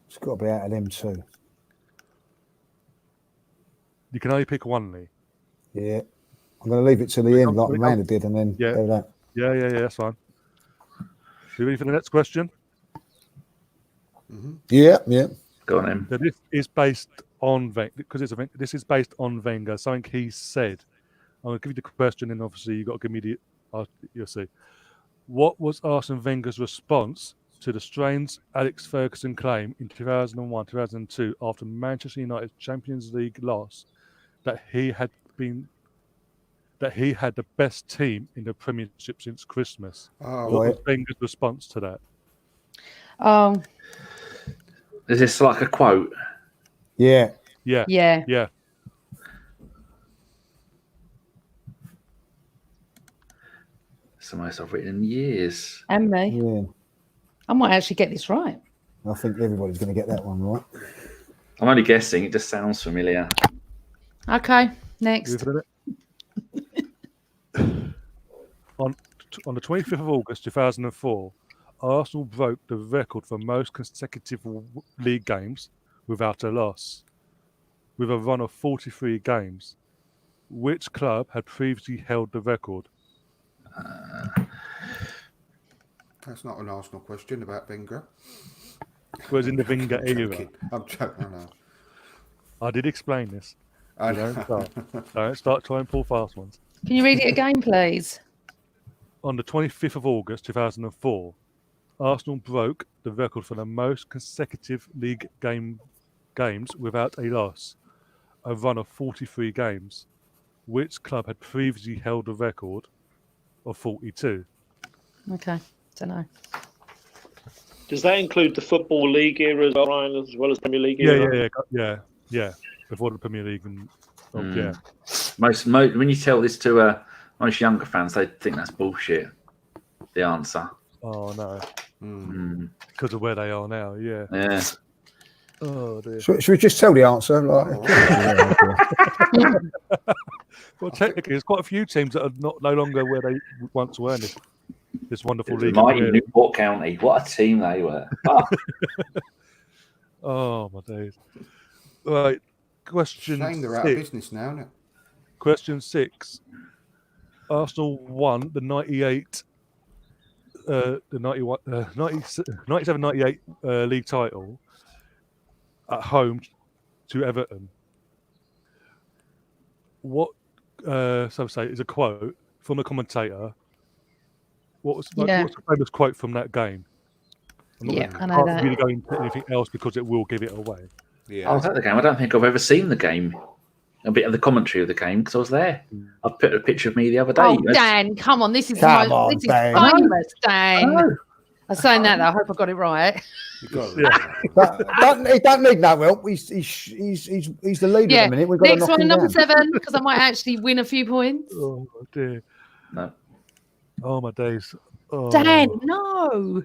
E: It's got to be out of them too.
B: You can only pick one, Lee.
E: Yeah. I'm going to leave it to the end like
B: we
E: Amanda did and then
B: Yeah.
E: do that.
B: Yeah, that's fine. You ready for the next question?
E: Yeah, yeah.
F: Go on, Em.
B: So this is based on because this is based on Wenger, something he said. I'm going to give you the question, and obviously you've got to give me you'll see. What was Arsene Wenger's response to the strange Alex Ferguson claim in 2001-2002 after Manchester United's Champions League loss that he had the best team in the Premiership since Christmas?
D: Oh,
B: What
E: Right.
B: was Wenger's response to that?
C: Oh,
F: Is this like a quote?
E: Yeah.
B: Yeah,
C: yeah.
B: yeah.
F: It's the most I've written in years.
C: And me.
E: Yeah.
C: I might actually get this right.
E: I think everybody's going to get that one right.
F: I'm only guessing. It just sounds familiar.
C: Okay,
B: You
C: next.
B: for it? on the 25th of August 2004, Arsenal broke the record for most consecutive league games without a loss, with a run of 43 games. Which club had previously held the record?
D: that's not an Arsenal question about Wenger.
B: Was in the Wenger
D: I'm
B: era.
D: joking. I'm joking. I know.
B: I did explain this.
D: I
B: You
D: know.
B: don't start trying to pull fast ones.
C: Can you read it again, please?
B: On the 25th of August 2004, Arsenal broke the record for the most consecutive league games without a loss, a run of 43 games. Which club had previously held the record of 42?
C: Okay, don't know.
A: Does that include the Football League era as well, Ryan, as well as Premier League era?
B: Yeah. Before the Premier League and yeah.
F: Most when you tell this to most younger fans, they think that's bullshit. The answer.
B: Oh no,
F: Mm.
B: because of where they are now. Yeah.
F: Yeah.
B: Oh dear.
E: Should we just tell the answer?
B: Well, technically, there's quite a few teams that are no longer where they once were in this wonderful league.
F: Mighty Newport County. What a team they were. Oh,
B: Oh my days. Right. Question
D: Shame they're out of
B: 6.
D: business now, isn't it?
B: Question 6. Arsenal won the 97-98 league title at home to Everton. What some say is a quote from a commentator. What's the famous quote from that game? I'm not
C: Yeah,
B: gonna-
C: I know
B: can't
C: that.
B: really go into anything else because it will give it away.
D: Yeah.
F: I was at the game. I don't think I've ever seen the game. A bit of the commentary of the game because I was there. I put a picture of me the other day.
C: Oh, Dan, come on. This is
E: Come
C: the
E: on,
C: most, this
E: Dan.
C: is famous,
F: I
C: Dan.
F: know.
C: I'm saying that though. I hope I got it right.
D: You got
B: Yeah.
E: But he don't need no help. He's the leader
C: Yeah.
E: at the minute. We've got
C: Next
E: to knock
C: one,
E: him
C: number
E: down.
C: 7, because I might actually win a few points.
B: Oh dear.
F: No.
B: Oh my days. Oh.
C: Dan, no.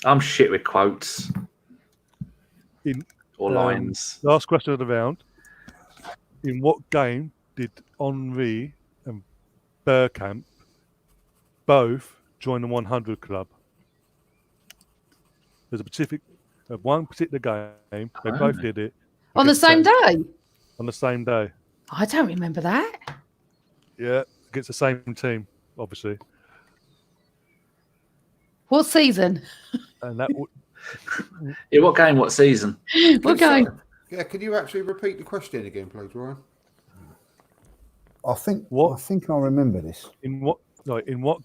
F: I'm shit with quotes
B: In
F: or lines.
B: last question of the round. In what game did Henri and Bergkamp both join the 100 club? There's one particular game. They both did it
C: On the same day?
B: on the same day.
C: I don't remember that.
B: Yeah, against the same team, obviously.
C: What season?
B: And that would
F: Yeah, what game? What season?
C: What game?
D: Yeah, could you actually repeat the question again, please, Ryan?
E: I think
B: What?
E: I remember this.
B: in what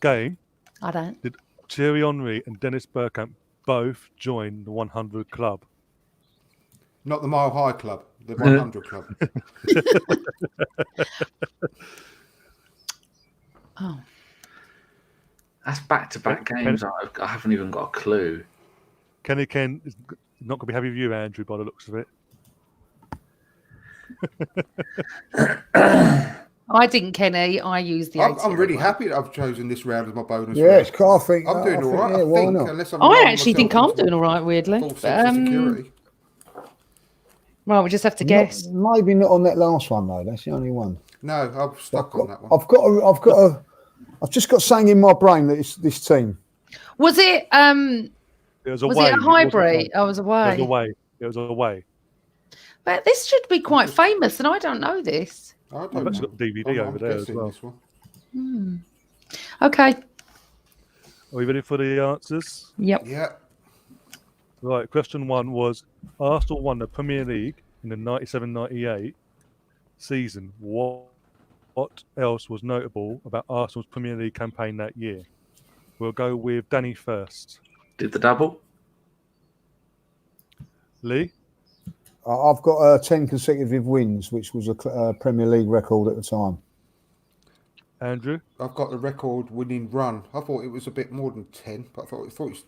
B: game
C: I don't.
B: did Thierry Henry and Dennis Bergkamp both join the 100 club?
D: Not the Mile High Club, the 100 Club.
C: Oh.
F: That's back-to-back
B: Ken-
F: games. I haven't even got a clue.
B: Kenny Ken is not going to be happy with you, Andrew, by the looks of it.
C: I didn't, Kenny. I used the
D: I'm really
C: 88 one.
D: happy that I've chosen this round as my bonus.
E: Yeah,
D: round.
E: it's cool. I think
D: I'm doing
E: I
D: all
E: think,
D: right.
E: Yeah,
D: I
E: why
D: think,
E: not?
D: unless I'm
C: I
D: lying
C: actually think I'm
D: myself into
C: doing all right, weirdly.
D: false sense of security.
C: Right, we just have to guess.
E: Maybe not on that last one though. That's the only one.
D: No, I'm stuck on that one.
E: I've just got something in my brain that it's this team.
C: Was it
B: It was
C: was
B: away.
C: it a hybrid? I was
B: It was
C: away.
B: away. It was away.
C: But this should be quite famous, and I don't know this.
D: I
B: I've
D: don't
B: actually
D: know.
B: got DVD
D: I'm
B: over there as
D: guessing
B: well.
D: this one.
C: Okay.
B: Are we ready for the answers?
C: Yep.
D: Yeah.
B: Right. Question 1 was Arsenal won the Premier League in the 97-98 season. What else was notable about Arsenal's Premier League campaign that year? We'll go with Danny first.
F: Did the double?
B: Lee?
E: I've got 10 consecutive wins, which was a Premier League record at the time.
B: Andrew?
D: I've got the record winning run. I thought it was a bit more than 10, but I thought it was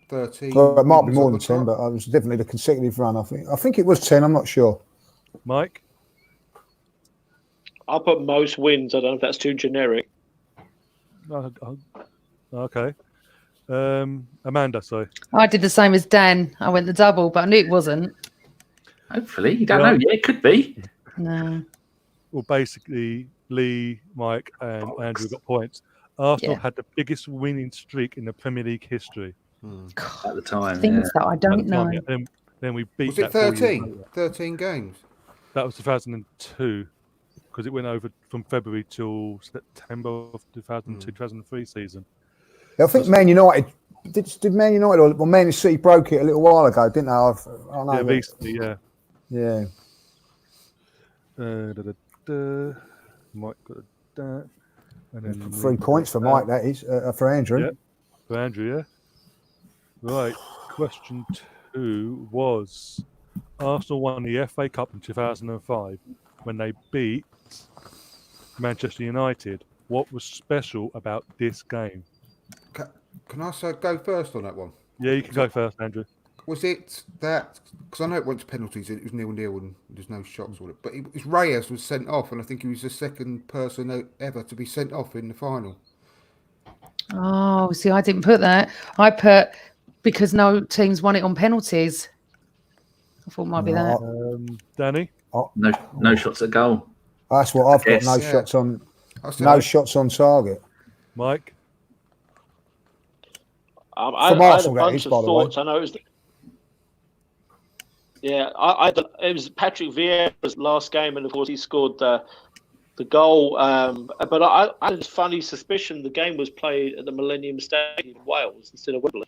D: 13.
E: Well, it might be
D: wins
E: more
D: at
E: than
D: the
E: 10,
D: top.
E: but it was definitely the consecutive run. I think it was 10. I'm not sure.
B: Mike?
A: I'll put most wins. I don't know if that's too generic.
B: Okay. Amanda, sorry.
C: I did the same as Dan. I went the double, but I knew it wasn't.
F: Hopefully. You don't
B: Well-
F: know. Yeah, it could be.
C: No.
B: Well, basically, Lee, Mike, and Andrew got points. Arsenal
C: Yeah.
B: had the biggest winning streak in the Premier League history.
F: At the time.
C: Things that I
B: at
C: don't
B: the time,
C: know.
B: yeah. Then we beat
D: Was it
B: that 4 years
D: 13?
B: later.
D: 13 games.
B: That was 2002, because it went over from February till September of 2002, 2003 season.
E: I think Man United did Man United or Man City broke it a little while ago, didn't they? I know.
B: Yeah,
E: that-
B: recently, yeah.
E: yeah.
B: Mike got that. And then
E: 3 points for Mike. That is for Andrew.
B: Yeah. For Andrew, yeah. Right. Question 2 was Arsenal won the FA Cup in 2005 when they beat Manchester United. What was special about this game?
D: Can I go first on that one?
B: Yeah, you can go first, Andrew.
D: Was it that? Because I know it went to penalties. It was 0-0 and there's no shots on it. But it was Reyes was sent off, and I think he was the second person ever to be sent off in the final.
C: Oh, see, I didn't put that. I put because no teams won it on penalties. I thought it might be that.
B: Danny?
F: No shots at goal.
E: That's what I've got.
F: Yes.
E: No
D: Yeah.
E: shots on.
D: I said,
E: No shots on target.
B: Mike?
A: I
E: From
A: had a
E: Arsenal, that
A: bunch
E: is,
A: of
E: by the way.
A: thoughts. I know it was. Yeah, it was Patrick Vieira's last game, and of course he scored the goal. But I had a funny suspicion the game was played at the Millennium Stadium in Wales instead of Wembley.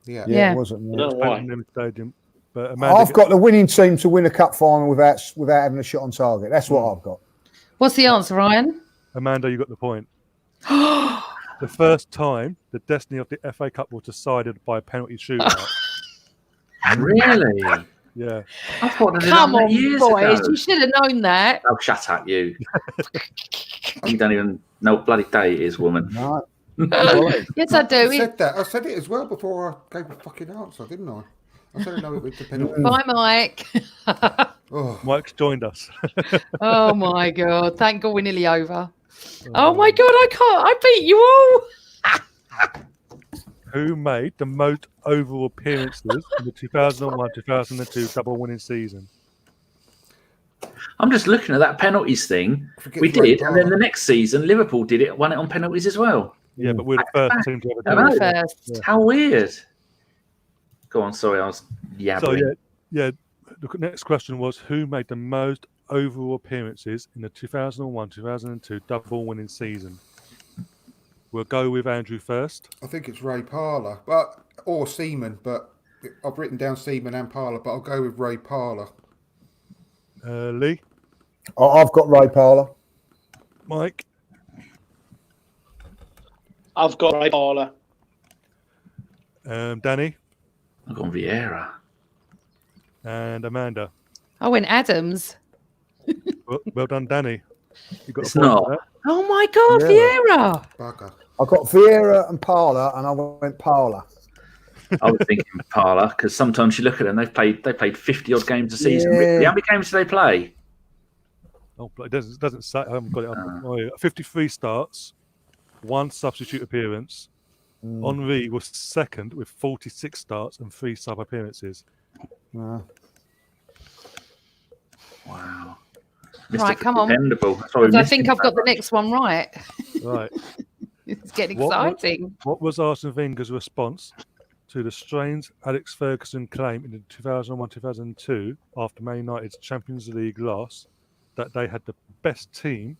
D: yeah.
C: Yeah.
E: It wasn't.
A: I don't know why.
B: Platinum Stadium. But Amanda
E: I've got the winning team to win a cup final without having a shot on target. That's what I've got.
C: What's the answer, Ryan?
B: Amanda, you got the point. The first time the destiny of the FA Cup was decided by a penalty shootout.
F: Really?
B: Yeah.
F: I thought they'd
C: Come
F: done that
C: on,
F: years
C: boys.
F: ago.
C: You should have known that.
F: Oh, shut up, you. You don't even know what bloody day it is, woman.
E: No.
C: Yes, I do.
D: I said that. I said it as well before I gave a fucking answer, didn't I? I said no, it would depend.
C: Bye, Mike.
D: Oh,
B: Mike's joined us.
C: Oh my god! Thank God we're nearly over. Oh my god! I beat you all.
B: Who made the most overall appearances in the 2001-2002 double winning season?
F: I'm just looking at that penalties thing.
D: forget
F: We
D: Ray
F: did, and then
D: Parlour.
F: the next season Liverpool did it, won it on penalties as well.
B: Yeah, but we're the first team to
F: I
B: ever
F: know.
B: do it.
C: First.
F: How weird. Go on, sorry, I was
B: So
F: yabbering.
B: yeah. The next question was who made the most overall appearances in the 2001-2002 double winning season? We'll go with Andrew first.
D: I think it's Ray Parlour, or Seaman, but I've written down Seaman and Parlour, but I'll go with Ray Parlour.
B: Lee,
E: I've got Ray Parlour.
B: Mike,
A: I've got Ray Parlour.
B: Danny,
F: I've gone Vieira.
B: and Amanda.
C: I went Adams.
B: Well done, Danny. You got
F: It's
B: a point
F: not.
B: for that.
C: Oh my god,
E: Yeah.
C: Vieira.
D: Bugger.
E: I got Vieira and Parlour, and I went Parlour.
F: I was thinking Parlour because sometimes you look at them, they played 50 odd games a season.
E: Yeah.
F: Really? How many games do they play?
B: Oh, but it doesn't say. I haven't got it up. Oh, yeah. 53 starts, 1 substitute appearance. Henri was second with 46 starts and 3 sub appearances.
E: Uh,
F: Wow.
C: Right, come on.
F: Dependable. That's why we
C: I
F: missed
C: think
F: him
C: I've
F: so
C: got the
F: much.
C: next one right.
B: Right.
C: It's getting
B: What was-
C: exciting.
B: What was Arsene Wenger's response to the strange Alex Ferguson claim in the 2001-2002 after Man United's Champions League loss that they had the best team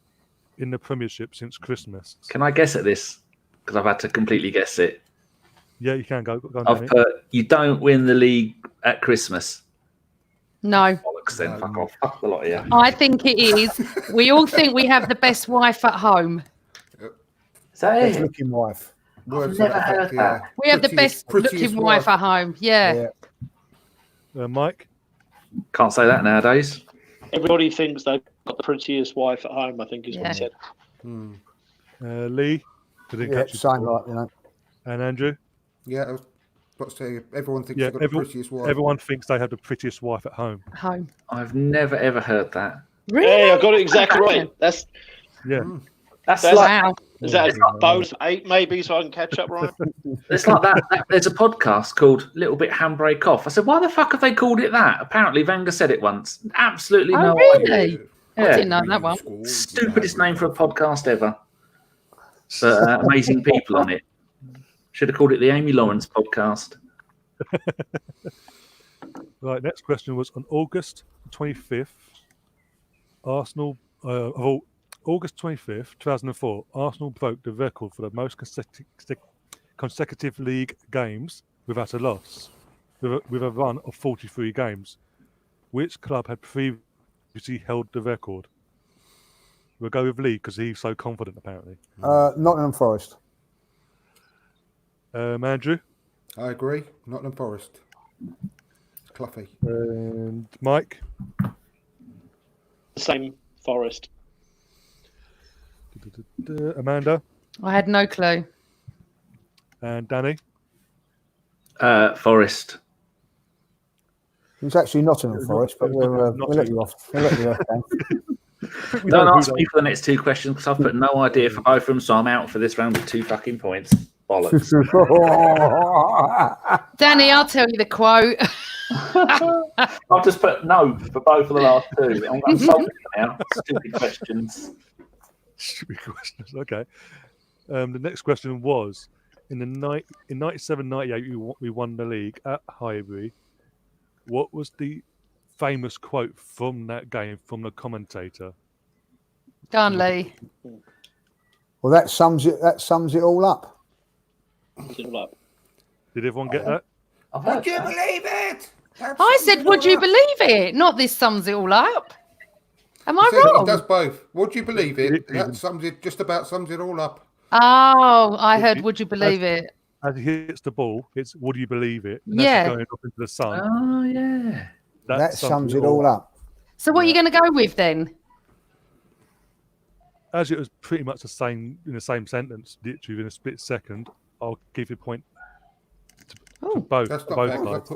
B: in the Premiership since Christmas?
F: Can I guess at this? Because I've had to completely guess it.
B: Yeah, you can go on,
F: I've
B: Danny.
F: put, you don't win the league at Christmas.
C: No,
F: Bollocks then. Fuck off. Fuck the lot of you.
C: I think it is. We all think we have the best wife at home.
F: Is that
E: best
F: it?
E: looking wife.
D: Words to
F: never
D: that effect,
F: heard
D: yeah.
F: that.
C: We have the best
D: Prettiest
C: looking wife at home. Yeah.
E: Yeah.
B: Mike?
F: Can't say that nowadays.
A: Everybody thinks they've got the prettiest wife at home, I think is what
C: Yeah.
A: he said.
D: Hmm.
B: Lee? Didn't
E: Yeah,
B: catch you
E: same
B: before.
E: like, you know.
B: And Andrew?
D: Yeah, I was about to say, everyone thinks
B: Yeah,
D: they've got the prettiest wife.
B: everyone thinks they have the prettiest wife at home.
C: Home.
F: I've never ever heard that.
C: Really?
A: Hey, I got it exactly right. That's
B: Yeah.
F: That's
A: That's-
F: like
C: Wow.
A: is that a bonus 8 maybe so I can catch up, right?
F: it's like that. There's a podcast called Little Bit Handbrake Off. I said, why the fuck have they called it that? Apparently, Wenger said it once. Absolutely
C: Oh,
F: no
C: really?
F: idea.
C: I
F: Yeah.
C: didn't know that one.
F: Stupidest name for a podcast ever. But amazing people on it. Should have called it the Amy Lawrence podcast.
B: Right, next question was on August 25th, Arsenal, August 25th, 2004, Arsenal broke the record for the most consecutive league games without a loss, with a run of 43 games. Which club had previously held the record? We'll go with Lee because he's so confident, apparently.
E: Nottingham Forest.
B: Andrew
D: I agree. Nottingham Forest. It's Cluffy.
B: and Mike.
A: Same Forest.
B: Amanda
C: I had no clue.
B: and Danny.
F: Forest.
E: It was actually Nottingham Forest, but we'll let you off. We'll let you off, Dan.
F: Don't ask me for the next 2 questions because I've put no idea for both of them, so I'm out for this round with 2 fucking points. Bollocks.
C: Danny, I'll tell you the quote.
F: I've just put no for both of the last 2. I'm salty now. Stupid questions.
B: Stupid questions. Okay. The next question was in 97-98 we won the league at Highbury. What was the famous quote from that game from the commentator?
C: Go on, Lee.
E: Well, that sums it all up.
B: Did everyone get that?
F: I've heard
D: Would you
F: that.
D: believe it?
C: I said, would you believe it? Not this sums it all up. Am I
D: He
C: wrong?
D: does both. Would you believe it?
B: It-
D: That sums it. Just about sums it all up.
C: Oh, I heard, would you believe it?
B: As he hits the ball, it's would you believe it? And
C: Yeah.
B: as he's going up into the sun.
F: Oh, yeah.
E: That sums it all up.
C: So what are you going to go with then?
B: as it was pretty much the same in the same sentence, literally within a split second, I'll give you a point to both.
D: That's
B: to
D: not
B: both
D: fair, 'cause I
B: guys.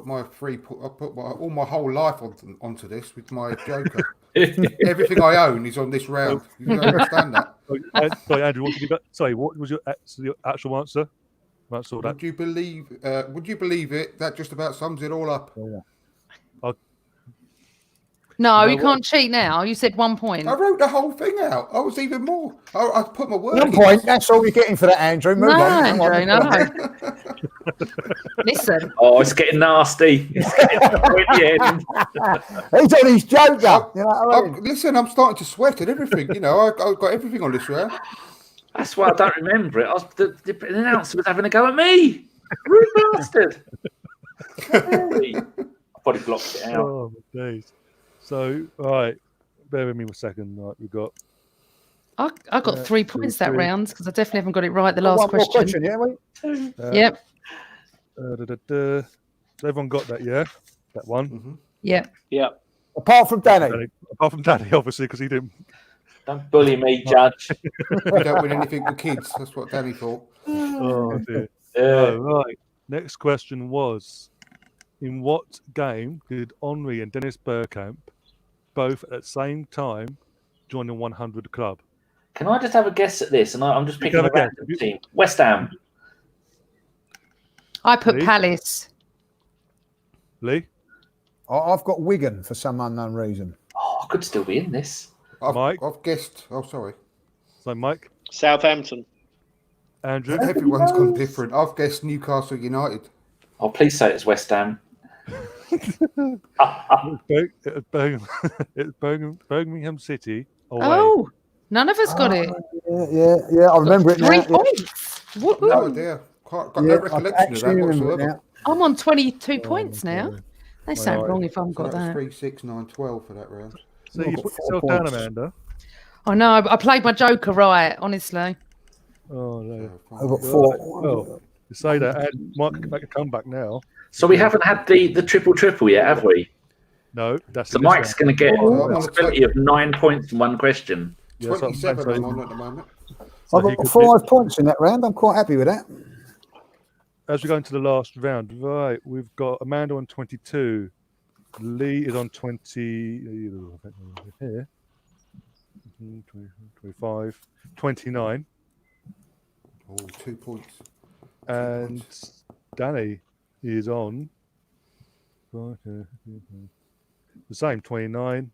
D: put all my whole life onto this with my Joker. Everything I own is on this round. You don't understand that.
B: Sorry, Andrew. What was your actual answer? I saw that.
D: Would you believe it? That just about sums it all up.
C: No,
B: You know
C: you can't cheat now. You said 1 point.
D: I wrote the whole thing out. I was even more. I put my word.
E: 1 point. That's all you're getting for that, Andrew. Move
C: No,
E: on.
C: Andrew, no. Listen,
F: Oh, it's getting nasty. It's getting at the end.
E: He's on his Joker. You know what I mean?
D: Listen, I'm starting to sweat and everything. You know, I've got everything on this round.
F: That's why I don't remember it. The announcer was having a go at me. Rude bastard. Really? I probably blocked it out.
B: Oh my days. So, right, bear with me a second. Right, we've got.
C: I got 3 points that
B: 3.
C: round because I definitely haven't got it right. The
E: One
C: last
E: more
C: question.
E: yeah, wait.
C: Yep.
B: So everyone got that, yeah? That one.
D: Mm-hmm.
C: Yep.
A: Yeah.
E: Apart from Danny.
B: Apart from Danny, obviously, because he didn't.
F: Don't bully me, Judge.
D: We don't win anything with kids. That's what Danny thought.
B: Oh dear.
F: Uh,
B: Right. Next question was: in what game did Henri and Dennis Bergkamp both at the same time join the 100 club?
F: can I just have a guess at this? And I'm just
B: You
F: picking
B: have
F: a
B: a guess.
F: random team. West Ham.
C: I put
B: Lee?
C: Palace.
B: Lee,
E: I've got Wigan for some unknown reason.
F: Oh, I could still be in this.
B: Mike?
D: I've guessed. Oh, sorry.
B: so Mike,
A: Southampton.
B: Andrew,
D: Everyone's gone different. I've guessed Newcastle United.
F: Oh, please say it's West Ham.
B: it's Birmingham City away.
C: Oh, none of us got it.
E: Yeah. I remember it now.
C: 3
E: Yeah.
C: points. Woohoo.
D: No idea. Got no
E: Yeah, I
D: recollection of
E: actually
D: that
E: remember it
D: whatsoever.
E: now.
C: I'm on 22 points now.
B: dear.
C: They sound
B: Right.
C: wrong if I haven't
D: So
C: got
D: that was
C: that.
D: 3, 6, 9, 12 for that round.
B: So
E: I've
B: you
E: got
B: put
E: 4
B: yourself down,
E: points.
B: Amanda.
C: I know. I played my Joker right, honestly.
B: Oh no.
E: I've got
B: Right,
E: 4.
B: well, you say that, and Mike can make a comeback now.
F: So we haven't had the triple yet, have we?
B: No, that's
F: So
B: it, this
F: Mike's
B: round.
F: going to get
D: Oh,
F: a possibility of 9 points in one question.
B: Yeah, so I'm saying,
D: 27 I'm on at the moment.
B: so
E: I've
B: he
E: got
B: could
E: 5 points in that round. I'm quite happy with that.
B: as we go into the last round, right, we've got Amanda on 22. Lee is on 20. Here. 25. 29.
D: Oh, 2 points.
B: And Danny is on. The same, 29.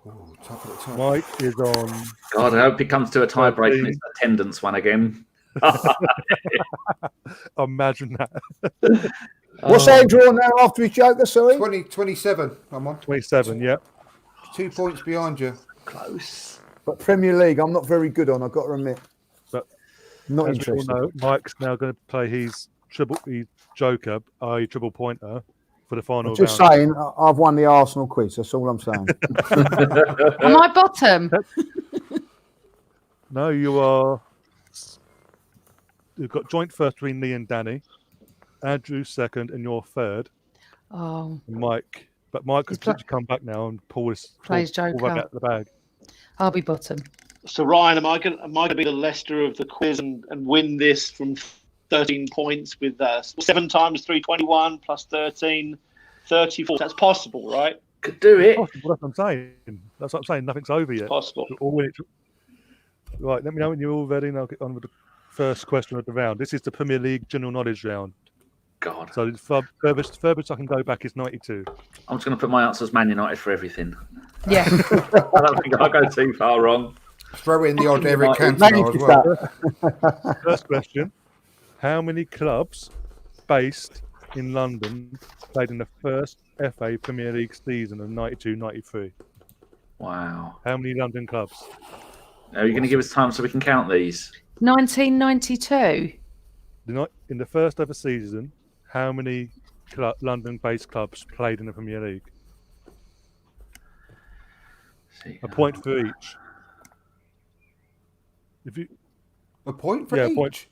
D: Oh, top of the top.
B: Mike is on.
F: God, I hope it comes to a tie break and it's an attendance one again.
B: Imagine that.
E: What's Andrew on now after his Joker, sorry?
D: 27 I'm on.
B: 27, yeah.
D: 2 points behind you.
F: Close.
E: But Premier League, I'm not very good on, I've got to admit.
B: But
E: Not
B: as we all
E: interested.
B: know, Mike's now going to play his Joker, i.e. triple pointer, for the final
E: Just
B: round.
E: saying, I've won the Arsenal quiz, that's all I'm saying.
C: Am I bottom?
B: No, you are. You've got joint first between Lee and Danny. Andrew second, and you're third.
C: Oh,
B: And Mike, but Mike could
C: He's pla-
B: literally come back now and pull this
C: Play his
B: pull
C: Joker.
B: back out of the bag.
C: I'll be bottom.
A: So Ryan, am I going to be the Leicester of the quiz and win this from 13 points with 7 times 321 plus 13, 34? That's possible, right?
F: Could do it.
B: Oh, well, that's what I'm saying. That's what I'm saying. Nothing's over yet.
A: Possible.
B: We'll win it. Right, let me know when you're all ready, and I'll get on with the first question of the round. This is the Premier League general knowledge round.
F: God.
B: So the furthest I can go back is 92.
F: I'm just going to put my answer as Man United for everything.
C: Yeah.
F: I don't think I'll go too far wrong.
D: Throw in the odd Eric
F: United.
D: Cantona as well.
B: First question: how many clubs based in London played in the first FA Premier League season of 92-93?
F: Wow.
B: How many London clubs?
F: Are you going to give us time so we can count these?
C: 1992.
B: In the first ever season, how many London-based clubs played in the Premier League?
F: See.
B: A point for each. If you
D: A point for each.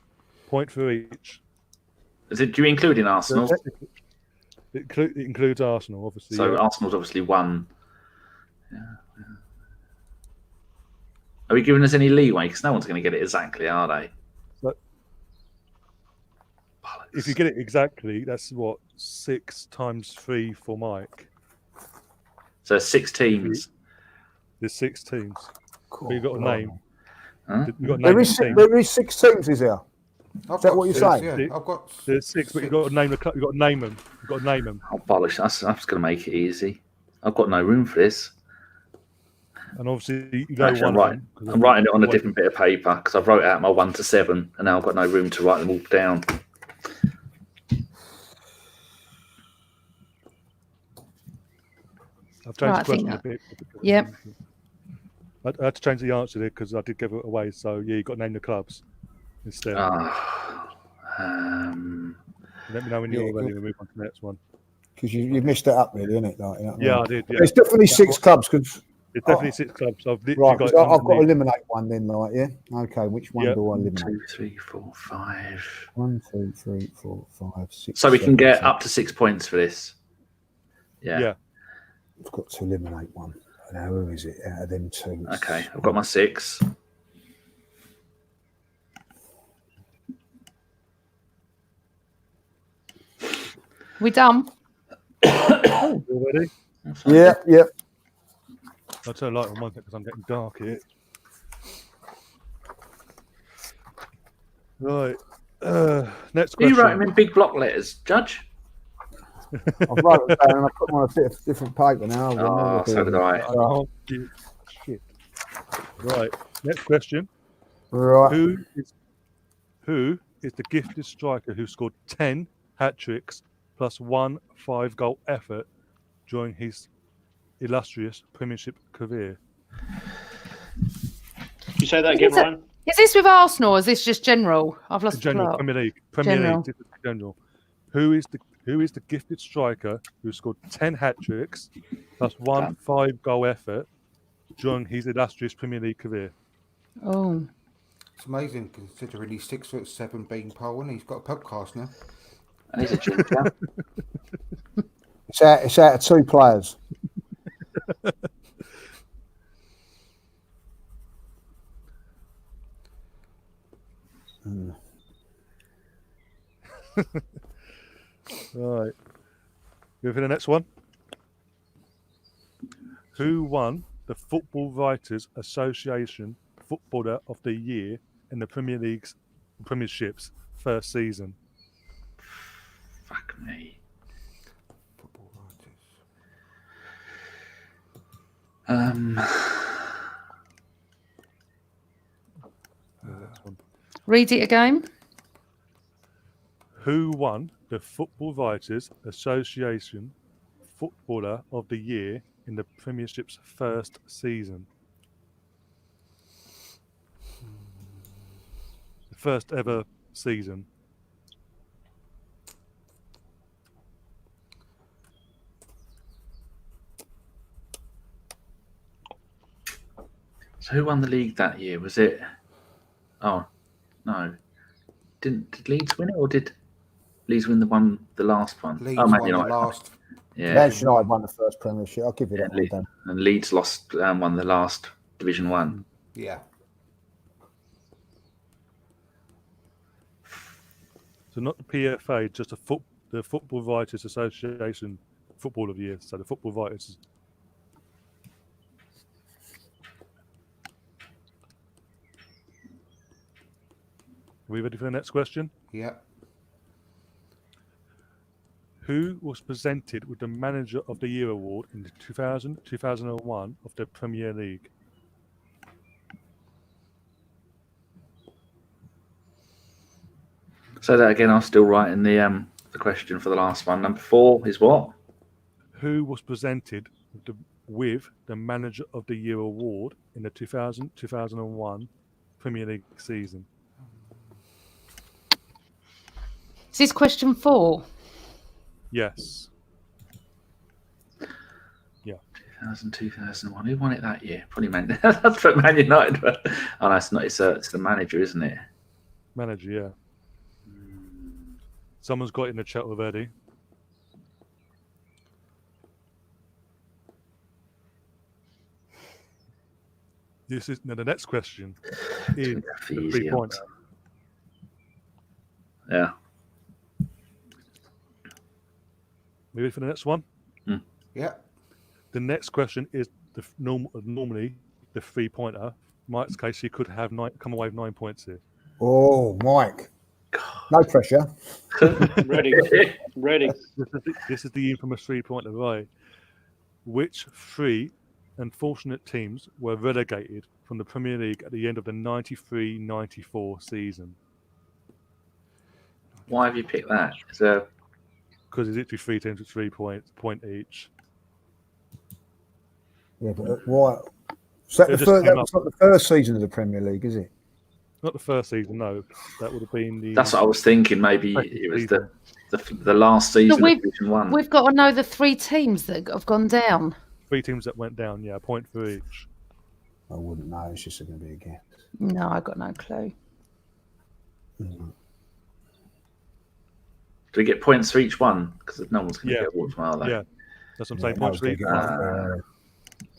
B: point for each.
F: Do you include in Arsenal?
B: It includes Arsenal, obviously.
F: So
B: yeah.
F: Arsenal's obviously one. Are we giving us any leeway? Because no one's going to get it exactly, are they?
B: But
F: Bollocks.
B: if you get it exactly, that's what 6 times 3 for Mike.
F: So 6 teams.
B: There's 6 teams.
E: Cool.
B: But you've got a name.
F: Huh?
B: You've got a name
E: There
B: of
E: is
B: the team.
E: there is 6 teams, is there?
D: I've
E: Is that
D: got
E: what you're
D: six,
E: saying?
D: Yeah, I've got.
B: There's 6, but you've got to name the club. You've got to name them. You've got to name them.
F: Oh, bollocks. I'm just going to make it easy. I've got no room for this.
B: And obviously, you know
F: Actually,
B: one of them.
F: I'm writing it on a different bit of paper because I've wrote out my 1 to 7, and now I've got no room to write them all down.
B: I've changed
C: Right, I
B: the question
C: think
B: a bit.
C: Yep.
B: I had to change the answer there because I did give it away. So yeah, you got to name the clubs instead. Let me know when you're ready. We'll move on to the next one.
E: Because you missed it up, really, innit? Like, you know what I
B: Yeah,
E: mean?
B: I did. Yeah.
E: There's definitely 6 clubs. Because
B: It's definitely 6 clubs. I've literally
E: right,
B: got.
E: 'cause I've got to
B: underneath.
E: eliminate one then, like, yeah. Okay, which one
B: Yeah.
E: do I
F: 1,
E: eliminate?
F: 2, 3, 4, 5.
E: 1, 2, 3, 4, 5, 6.
F: So we can
E: 7,
F: get
E: 8.
F: up to 6 points for this. Yeah.
B: Yeah.
E: I've got to eliminate one. Now, who is it out of them 2?
F: Okay, I've got my 6.
C: We done?
B: You ready?
E: Yeah, yeah.
B: I'll turn the light on one because I'm getting dark here. Right. Next
F: You
B: question.
F: write them in big block letters, Judge?
E: I've wrote it down and I put them on a bit of different paper now.
F: Oh, so did I.
B: Oh, shit. Right. Next question.
E: Right.
B: Who is the gifted striker who scored 10 hat tricks plus 1 5-goal effort during his illustrious Premiership career?
A: You say that again,
C: Is it-
A: Ryan?
C: Is this with Arsenal or is this just general? I've lost the
B: General
C: plot.
B: Premier League.
C: General.
B: League. This is general. Who is the gifted striker who scored 10 hat tricks plus 1 5-goal effort during his illustrious Premier League career?
C: Oh.
D: It's amazing considering he's 6'7" being pole and he's got a podcast now.
F: And he's a ginger.
E: It's out of 2 players.
B: Right. Go for the next one. Who won the Football Writers Association Footballer of the Year in the Premiership's first season?
F: Fuck me.
D: Football writers.
B: Next one.
C: Read it again.
B: Who won the Football Writers Association Footballer of the Year in the Premiership's first season? The first ever season.
F: So who won the league that year? Was it? Oh, no. Did Leeds win it, or did Leeds win the last one?
D: Leeds
F: oh, Man
D: won the
F: United.
D: last.
F: Yeah.
E: Manchester United won the first Premiership. I'll give you
F: Yeah,
E: that one, Dan.
F: and Leeds lost won the last Division 1.
D: Yeah.
B: So not the PFA, just the Football Writers Association Football of the Year. So the Football Writers. Are we ready for the next question?
D: Yeah.
B: Who was presented with the Manager of the Year award in the 2000-2001 of the Premier League?
F: Say that again. I'm still writing the question for the last one. Number 4 is what?
B: Who was presented with the Manager of the Year award in the 2000-2001 Premier League season?
C: Is this question 4?
B: Yes.
F: 2000, 2001. Who won it that year? Probably Man. That's for Man United. But, oh no, it's not. It's the manager, isn't it?
B: Manager, yeah. Someone's got in the chat already. This is now the next question is
F: The
B: the
F: easy
B: 3-pointer.
F: answer. Yeah.
B: Ready for the next one?
D: Yeah.
B: The next question is normally the 3-pointer. In Mike's case, he could have come away with 9 points here.
E: Oh, Mike. No pressure.
A: Ready.
B: This is the infamous 3-pointer, right? Which 3 unfortunate teams were relegated from the Premier League at the end of the 93-94 season?
F: Why have you picked that? So
B: Because it's literally 3 teams with 3 point each.
E: Yeah, but why? So
B: It just
E: that's
B: came
E: not the first season of the Premier League, is it?
B: Not the first season, no. That would have been the.
F: that's what I was thinking. Maybe it was the last season of Division 1.
C: We've got to know the 3 teams that have gone down.
B: 3 teams that went down, yeah, a point for each.
E: I wouldn't know. It's just going to be a guess.
C: No, I got no clue.
F: Do we get points for each one? Because no one's going to
B: Yeah.
F: get awards, are they?
B: Yeah, that's what I'm saying.
E: Yeah,
B: Points for
E: no,
B: each.
E: get off,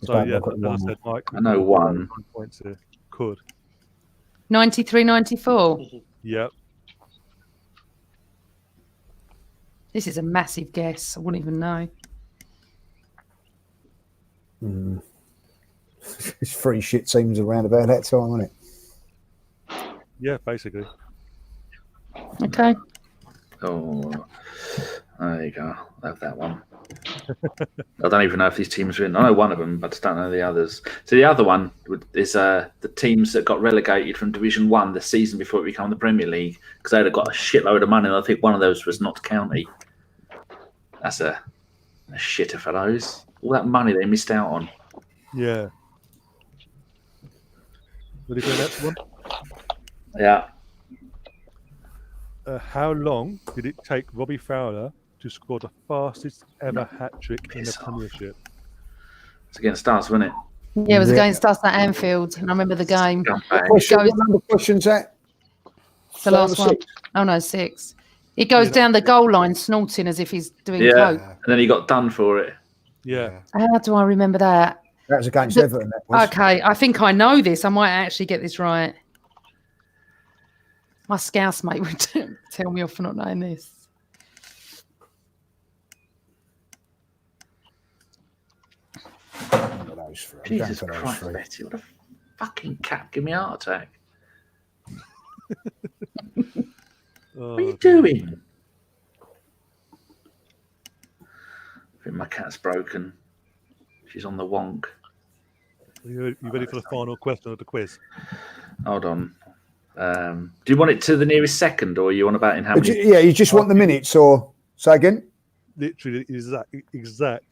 B: So yeah,
E: I've got
B: as I
E: one.
B: said, Mike.
F: I know one.
B: 9 points here. Could.
C: 93-94.
B: Yep.
C: This is a massive guess. I wouldn't even know.
E: It's 3 shit teams around about that time, isn't it?
B: Yeah, basically.
C: Okay.
F: Oh, there you go. I'll have that one. I don't even know if these teams are in. I know one of them, but I just don't know the others. So the other one is the teams that got relegated from Division 1 the season before it became the Premier League because they'd have got a shitload of money. And I think one of those was Notts County. That's a shitter for those. All that money they missed out on.
B: Yeah. Ready for the next one?
F: Yeah.
B: How long did it take Robbie Fowler to score the fastest ever hat-trick in the Premiership?
F: It's against us, wasn't it?
C: Yeah, it was
E: Yeah.
C: against us at Anfield, and I remember the game.
F: Scumbag.
E: Question,
C: goes-
E: what number question's that?
C: It's the last one.
E: 6.
C: Oh no, 6. He goes
B: Yeah.
C: down the goal line snorting as if he's doing
F: Yeah.
C: coke.
F: And then he got done for it.
B: Yeah.
C: How do I remember that?
E: That was against
C: The-
E: Everton. That was.
C: Okay, I think I know this. I might actually get this right. My scouse mate would tell me off for not knowing this.
E: Those 3. I'm
F: Jesus
E: going for those
F: Christ,
E: 3.
F: Betty, what a fucking cat. Give me a heart attack.
B: Oh,
F: What are you doing? I think my cat's broken. She's on the wonk.
B: You ready for the final question of the quiz?
F: Hold on. Do you want it to the nearest second, or you want about in how many?
E: Yeah, you just want the minutes, or say again?
B: Literally exact.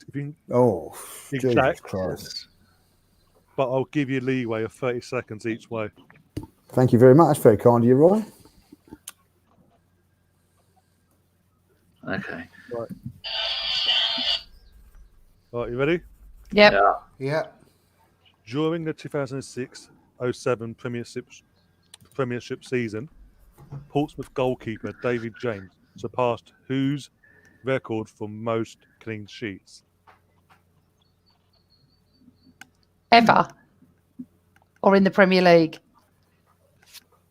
B: If you,
E: Oh, Jesus
B: Exact.
E: Christ.
B: but I'll give you leeway of 30 seconds each way.
E: Thank you very much. That's very kind of you, Roy.
F: Okay.
B: All right, you ready?
C: Yep.
F: Yeah.
D: Yeah.
B: During the 2006-07 Premiership season, Portsmouth goalkeeper David James surpassed whose record for most clean sheets?
C: Ever. Or in the Premier League.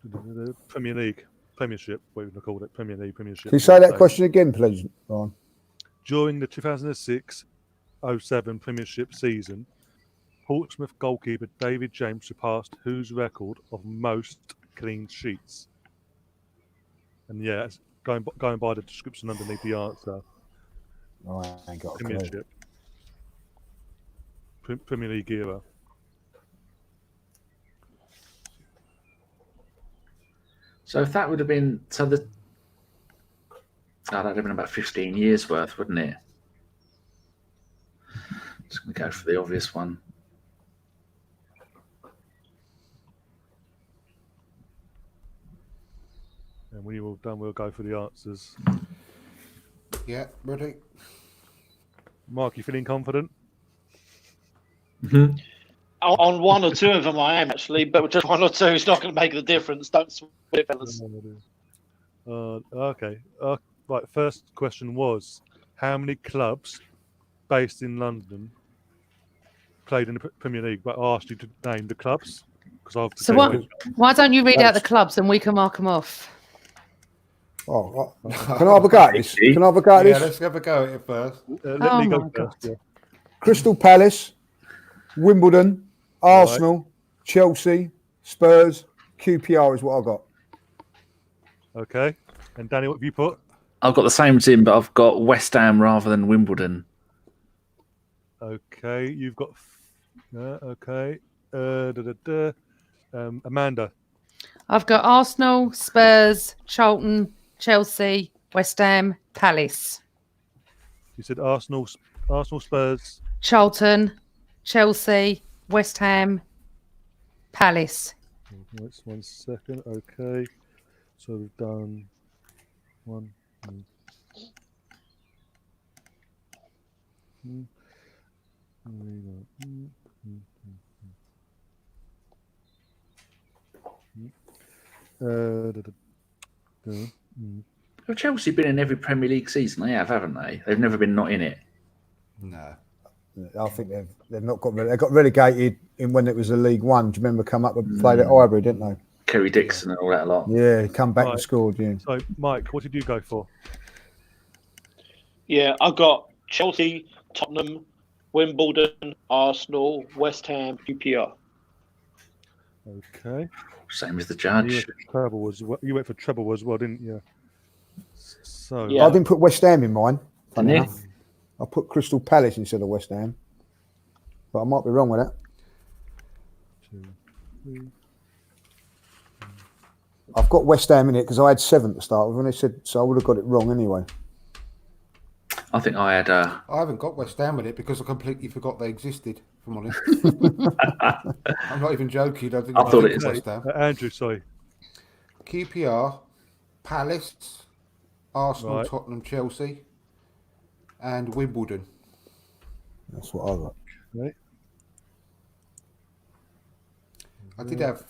B: The Premier League, Premiership, what we call it, Premier League, Premiership.
E: Can you say that question again, please, Ron?
B: During the 2006-07 Premiership season, Portsmouth goalkeeper David James surpassed whose record of most clean sheets? And yeah, it's going by the description underneath the answer.
E: Oh, I ain't got a clue.
B: Premiership, Premier League era.
F: So if that would have been that would have been about 15 years worth, wouldn't it? Just going to go for the obvious one.
B: And when you're all done, we'll go for the answers.
D: Yeah. Ready?
B: Mark, you feeling confident?
A: On 1 or 2 of them, I am actually, but just 1 or 2 is not going to make the difference. Don't sweat it, fellas.
B: Okay. Right. First question was, how many clubs based in London played in the Premier League, but I asked you to name the clubs because I've.
C: So why don't you read out the clubs and we can mark them off?
E: Oh, can I have a go at this? Can I have a go at
D: Yeah,
E: this?
D: let's have a go at it first.
B: Let me go
C: my God.
B: first. Yeah.
E: Crystal Palace, Wimbledon, Arsenal, Chelsea, Spurs, QPR is what I got.
B: Okay. And Danny, what have you put?
F: I've got the same as him, but I've got West Ham rather than Wimbledon.
B: Okay. You've got. Okay. Amanda.
C: I've got Arsenal, Spurs, Charlton, Chelsea, West Ham, Palace.
B: You said Arsenal, Spurs.
C: Charlton, Chelsea, West Ham, Palace.
B: Wait 1 second. Okay. So we've done one.
F: Have Chelsea been in every Premier League season? They have, haven't they? They've never been not in it.
D: No.
E: I think they've not got they got relegated in when it was a League One. Do you remember come up and played at Highbury, didn't they?
F: Kerry Dixon and all that lot.
E: Yeah, come back and
B: Right.
E: scored. Yeah.
B: So, Mike, what did you go for?
A: Yeah, I got Chelsea, Tottenham, Wimbledon, Arsenal, West Ham, QPR.
B: Okay.
F: Same as the
B: You
F: judge.
B: went for treble as well. You went for treble as well, didn't you? So
A: Yeah.
E: I didn't put West Ham in mine. Funny
F: Didn't you?
E: enough. I put Crystal Palace instead of West Ham, but I might be wrong with that.
B: 2, 3.
E: I've got West Ham in it because I had 7 to start with, and they said so. I would have got it wrong anyway.
F: I think I had.
D: I haven't got West Ham with it because I completely forgot they existed, if I'm honest. I'm not even joking. I didn't
F: I thought
D: think
F: it
D: of
F: was-
D: West Ham.
B: Andrew, sorry.
D: QPR, Palace, Arsenal,
B: Right.
D: Tottenham, Chelsea, and Wimbledon.
E: That's what I got.
B: Right.
D: I did have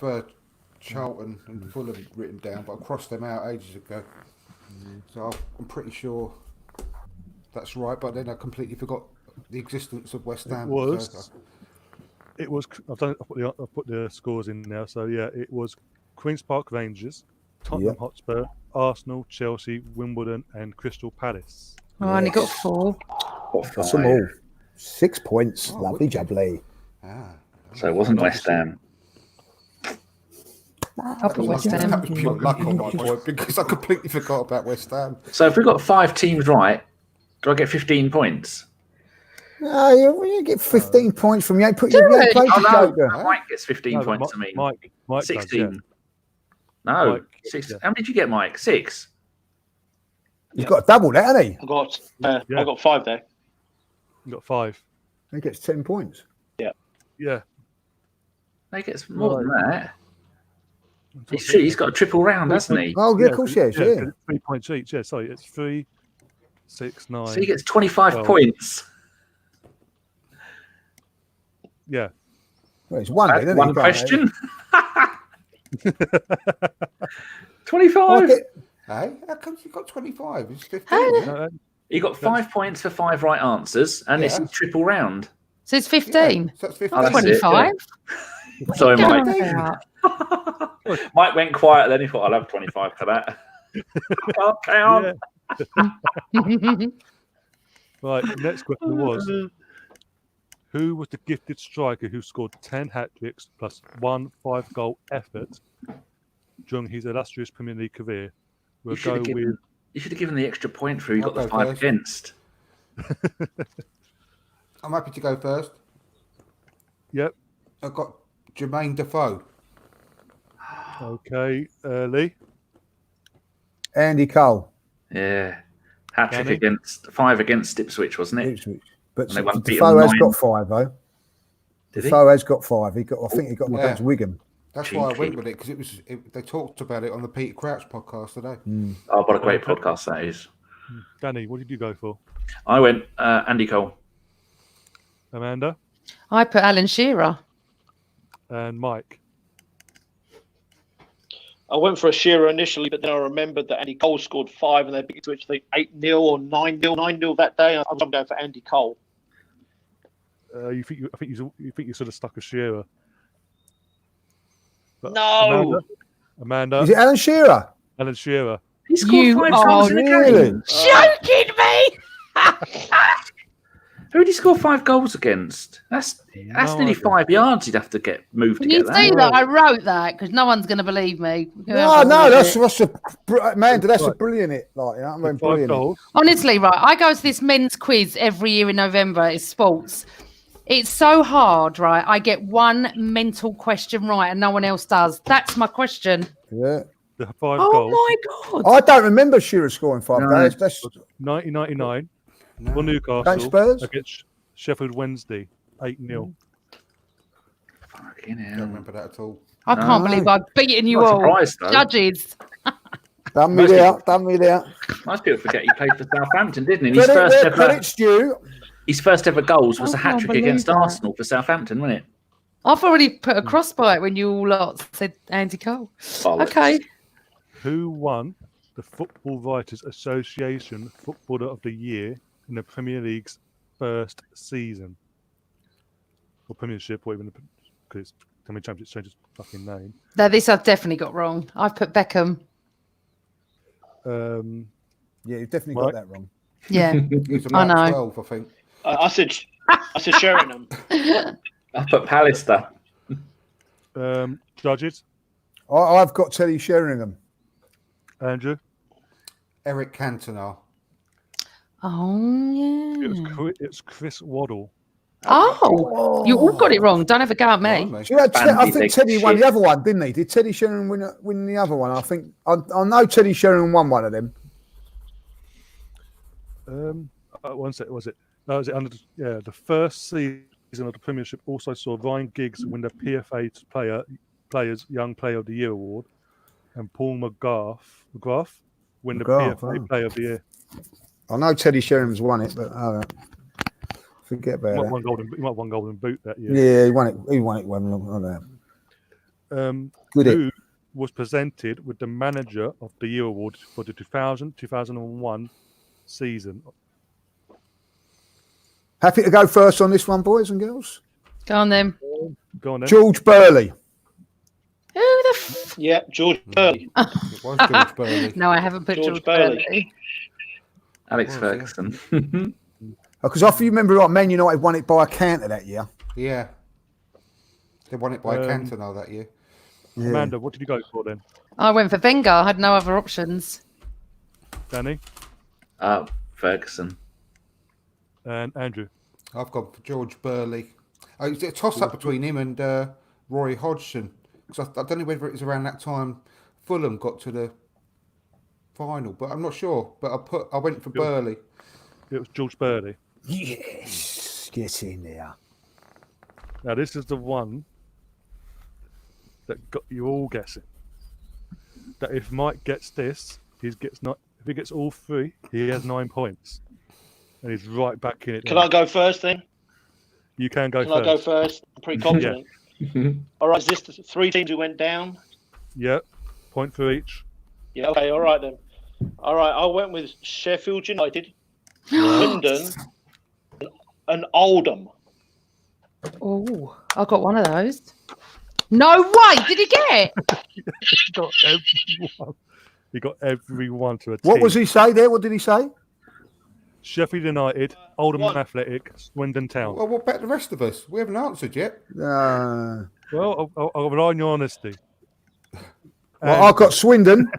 D: Charlton and Fulham written down, but I crossed them out ages ago. So I'm pretty sure that's right, but then I completely forgot the existence of West Ham.
B: It was. I've put the scores in now. So yeah, it was Queens Park Rangers, Tottenham
E: Yep.
B: Hotspur, Arsenal, Chelsea, Wimbledon, and Crystal Palace.
C: I only got 4.
F: Got
E: Some
F: 5.
E: all 6 points.
D: Oh,
E: Lovely
D: wicked.
E: jubbly.
F: So it wasn't West Ham.
C: I put West
D: That
C: Ham.
D: was pure luck on my point because I completely forgot about West Ham.
F: So if we've got 5 teams right, do I get 15 points?
E: No, you get 15 points from you. Ain't put your
C: Do it?
E: played
F: Oh,
E: the
F: no.
E: joker.
F: Mike gets 15
B: No,
F: points. I mean,
B: Mike does,
F: 16.
B: yeah.
F: No,
B: Mike,
F: 6.
B: yeah.
F: How many did you get, Mike? 6.
E: He's got a double there, hasn't he?
A: I got
B: Yeah.
A: I got 5 there.
B: You got 5.
E: He gets 10 points.
B: Yeah.
F: No, he gets more than that. He's got a triple round, hasn't he?
E: Oh, yeah, of course he has, yeah.
B: 'cause it's 3 points each. Yeah, sorry, it's 3, 6, 9.
F: So he gets 25
B: 12.
F: points.
B: Yeah.
E: Well, it's one,
F: That's
E: then, isn't
F: one
E: he? Can't
F: question. 25.
E: he?
D: Hey, how come you got 25? It's 15.
C: How-
D: isn't it?
F: He got 5 points for 5 right answers, and it's
D: Yeah.
F: a triple round.
C: So it's 15.
D: So that's 15.
F: Oh, that's it.
C: 25.
F: Sorry,
C: What are you
F: Mike.
C: going on about?
F: Mike went quiet then. He thought, I'll have 25 for that. I can't count.
B: Yeah. Right, the next question was who was the gifted striker who scored 10 hat tricks plus 1 5-goal effort during his illustrious Premier League career? We'll
F: You should
B: go
F: have given,
B: with
F: you should have given the extra point for who
D: I'll
F: got the
D: go
F: 5
D: first.
F: against.
D: I'm happy to go first.
B: yep.
D: I've got Jermaine Defoe.
B: Okay, Lee.
E: Andy Cole.
F: Yeah. Hat trick
B: Danny?
F: against 5 against Ipswich, wasn't it?
E: Ipswich. But
F: And they won
E: Defoe
F: beat
E: has
F: them
E: got
F: 9.
E: 5, though.
F: Did he?
E: Defoe has got 5. I think he got them
D: Yeah.
E: against Wigan.
D: That's why I
F: Cheeky.
D: went with it because they talked about it on the Peter Crouch podcast today.
F: Oh, what a great podcast that is.
B: Danny, what did you go for?
F: I went Andy Cole.
B: Amanda
C: I put Alan Shearer.
B: and Mike.
A: I went for a Shearer initially, but then I remembered that Andy Cole scored 5 and they beat Ipswich 8-0 or 9-0 that day. I'm going for Andy Cole.
B: I think you sort of stuck a Shearer. But
A: No.
B: Amanda,
E: Is it Alan Shearer?
B: Alan Shearer.
F: He scored 5 goals in a
E: really?
F: game.
C: Joking me?
F: Who did he score 5 goals against? That's
B: No
F: nearly
B: idea.
F: 5 yards he'd have to get moved
C: Can
F: to
C: you
F: get
C: see
F: that.
C: that I wrote that? Because no one's going to believe me.
E: No, that's Amanda. That's a brilliant it. Like, you know, what I mean,
B: 5
E: brilliant.
B: goals.
C: Honestly, right, I go to this men's quiz every year in November. It's sports. It's so hard, right? I get one mental question right and no one else does. That's my question.
E: Yeah.
B: The 5
C: Oh
B: goals.
C: my God.
E: I don't remember Shearer scoring 5
F: No.
E: goals. That's
B: 1999
D: No.
B: for Newcastle
E: Against Spurs?
B: against Sheffield Wednesday, 8-0.
F: Fucking
D: I don't
F: hell.
D: remember that at all.
C: I can't believe I've beaten you
F: Not
C: all.
F: surprised, though.
C: Judges.
E: done me there.
F: Most people forget he played for Southampton, didn't he? And
E: Credit's due.
F: his first ever goals was
C: I
F: a
C: can't
F: hat trick
C: believe
F: against
C: that.
F: Arsenal for Southampton, wasn't it?
C: I've already put a cross by it when you all lot said Andy Cole.
F: Bollocks.
C: Okay.
B: Who won the Football Writers Association Footballer of the Year in the Premier League's first season? Or Premiership, or even because Premier Championship changed its fucking name.
C: Now, this I've definitely got wrong. I've put Beckham.
E: Yeah, you've definitely
B: Right.
E: got that wrong.
C: Yeah.
D: He's
C: I
D: about
C: know.
D: 12, I think.
A: I said Sheringham.
F: I put Pallister.
B: Judges,
E: I've got Teddy Sheringham.
B: Andrew.
D: Eric Cantona.
C: Oh,
B: It's Chris Waddle.
C: Oh, you all got it wrong. Don't ever go at me.
D: Blimey.
E: Do you know, I
F: Bandy
E: think
F: leg
E: Teddy won
F: shit.
E: the other one, didn't he? Did Teddy Sheringham win the other one? I think I know Teddy Sheringham won one of them.
B: One sec, was it? No, was it under? The first season of the Premiership also saw Ryan Giggs win the PFA Players Young Player of the Year award, and Paul McGrath win the PFA Player of the Year.
E: I know Teddy Sheringham's won it, but forget
B: He
E: about
B: might
E: that.
B: have won golden boot that year.
E: Yeah, he won it. He won it when like that. Good it.
B: Who was presented with the Manager of the Year award for the 2000-2001 season?
E: Happy to go first on this one, boys and girls.
C: Go on then.
B: Go on then.
E: George Burley.
C: Who the
A: Yeah, George Burley.
D: It was George Burley.
C: No, I haven't put
A: George
C: George
A: Burley.
C: Burley.
F: Alex
D: What was
F: Ferguson.
E: Because if you remember right, Man United won it by a counter that year.
D: Yeah. They won it by Cantona that year.
E: Yeah.
B: Amanda, what did you go for then?
C: I went for Wenger. I had no other options.
B: Danny
F: Ferguson.
B: and Andrew.
D: I've gone for George Burley. It's a toss-up between him and Roy Hodgson. Because I don't know whether it was around that time Fulham got to the final, but I'm not sure. But I went for Burley.
B: It was George Burley.
E: Yes, get in there.
B: Now this is the one that got you all guessing. That if Mike gets this, if he gets all 3, he has 9 points, and he's right back in it.
A: Can
B: now.
A: I go first then?
B: You can go
A: Can
B: first.
A: I go first? I'm pretty confident. All right, is this the 3 teams who went down?
B: Yep, point for each.
A: Yeah, okay, all right then. All right, I went with Sheffield United, Swindon, and Oldham.
C: Oh, I got one of those. No way! Did he get it?
B: He got everyone. He got everyone to a team.
E: What was he say there? What did he say?
B: Sheffield United, Oldham
A: What?
B: Athletic, Swindon Town.
D: Well, what about the rest of us? We haven't answered yet.
E: Well,
B: Well, I'll rely on your honesty.
E: I got Swindon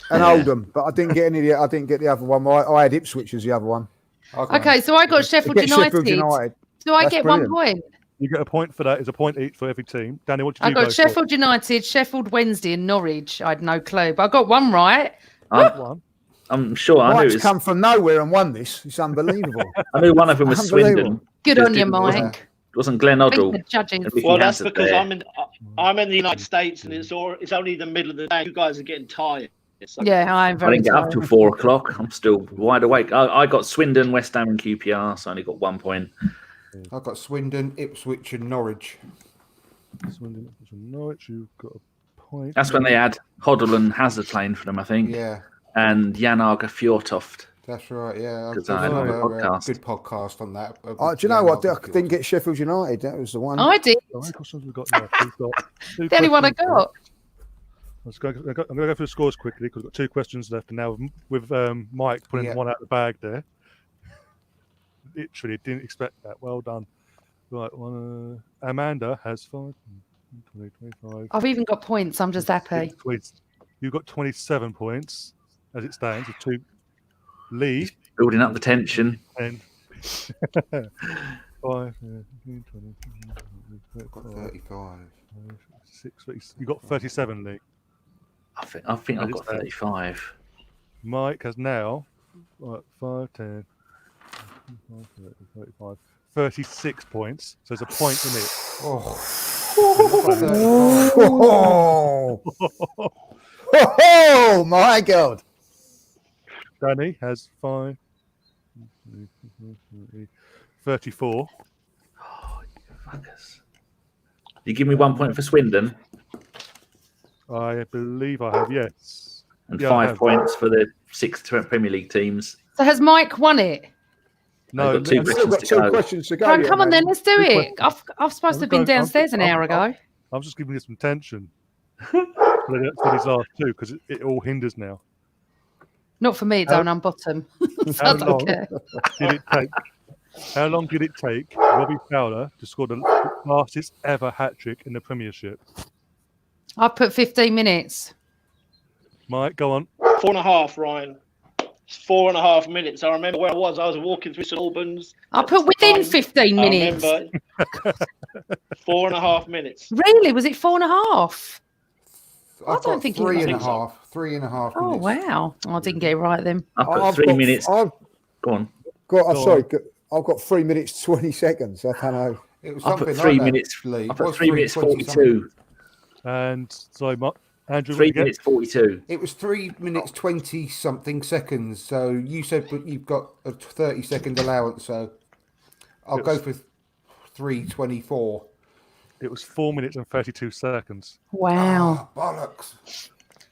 E: and Oldham, but I didn't get any. I didn't get the other one. I had Ipswich as the other one.
C: Okay, so I got Sheffield
E: Get
C: United.
E: Sheffield United.
C: So I
E: That's
C: get
E: brilliant.
C: 1 point.
B: You get a point for that. It's a point each for every team. Danny, what did
C: I
B: you go
C: got Sheffield United, Sheffield Wednesday, and Norwich. I had no clue, but I got one right.
B: for? One.
F: I'm sure I knew,
E: Mike's
F: it was,
E: come from nowhere and won this. It's unbelievable.
F: I knew one of them was
E: Unbelievable.
F: Swindon.
C: Good
F: Just
C: on you,
F: didn't-
C: Mike.
F: It wasn't Glenn
C: Thank
F: Oddle.
C: the judges.
F: If he
A: Well, that's
F: answered
A: because
F: there.
A: I'm in the United States and it's only the middle of the day. You guys are getting tired. So
C: Yeah, I'm
F: I
C: very
F: didn't get up
C: tired.
F: till 4 o'clock. I'm still wide awake. I got Swindon, West Ham, and QPR, so I only got 1 point.
D: I've got Swindon, Ipswich, and Norwich.
B: Swindon, Norwich, you've got a point.
F: That's when they had Hoddle and Hazard playing for them, I think.
D: Yeah.
F: and Jan Arge Fjortoft.
D: That's right. Yeah,
F: Because
D: there's
F: I know
D: another,
F: podcast.
D: good podcast on that.
E: Do you know what? I didn't get Sheffield United. That was the one.
C: I did.
B: How many questions have we got left? We've got two
C: The only one I
B: questions
C: got.
B: left. I'm going to go through the scores quickly because we've got 2 questions left. And now with Mike pulling one out of the bag there. Literally didn't expect that. Well done. Right, Amanda has 5, 20, 25.
C: I've even got points. I'm just happy.
B: You've got 27 points as it stands with 2. Lee
F: Building up the tension.
B: and 5, 20,
D: 35.
B: 6, you got 37, Lee.
F: I think I've got 35.
B: Mike has now 5, 10, 35, 36 points. So there's a point in it.
E: Oh my God.
B: Danny has 5, 34.
F: Oh, you fuckers. You give me 1 point for Swindon
B: I believe I have, yes.
F: and
B: Yeah, I
F: 5
B: have.
F: points for the 6 Premier League teams.
C: So has Mike won it?
B: No,
F: I've got 2
B: and-
E: Still got
F: questions to
E: 2
F: go.
E: questions to go.
C: Right,
E: yet,
C: come on
E: man.
C: then, let's do
B: Two
C: it.
B: questions.
C: I've supposed to have been downstairs an hour ago.
B: I'm just giving you some tension for these last 2 because it all hinders now.
C: Not for me,
B: How-
C: don't. I'm bottom. So
B: How
C: I don't
B: long
C: care.
B: did it take? How long did it take Robbie Fowler to score the fastest ever hat trick in the Premiership?
C: I put 15 minutes.
B: Mike, go on.
A: 4.5, Ryan. It's 4.5 minutes. I remember where I was. I was walking through St Albans.
C: I put within 15
A: I
C: minutes.
A: remember 4.5 minutes.
C: Really? Was it 4.5?
D: I've
C: don't
D: got
C: think he
D: 3.5.
C: was.
D: 3.5
C: Oh,
D: minutes.
C: wow. I didn't get it right then.
F: I've got
E: I've
F: 3
E: got-
F: minutes.
E: I've
F: Go on.
E: got.
B: Go
E: Sorry, I've got 3 minutes 20 seconds. I don't know.
D: It was
F: I
D: something
F: put
D: like
F: 3
D: that,
F: minutes.
D: Lee.
F: I
D: It
F: put
D: was
F: 3 minutes
D: 3:20
F: 42.
B: And sorry, Andrew,
F: 3
B: what did you get?
F: minutes 42.
D: It was 3 minutes 20 something seconds. So you said but you've got a 30-second allowance. So I'll go for 3:24.
B: It was 4 minutes and 32 seconds.
C: Wow.
D: Ah, bollocks.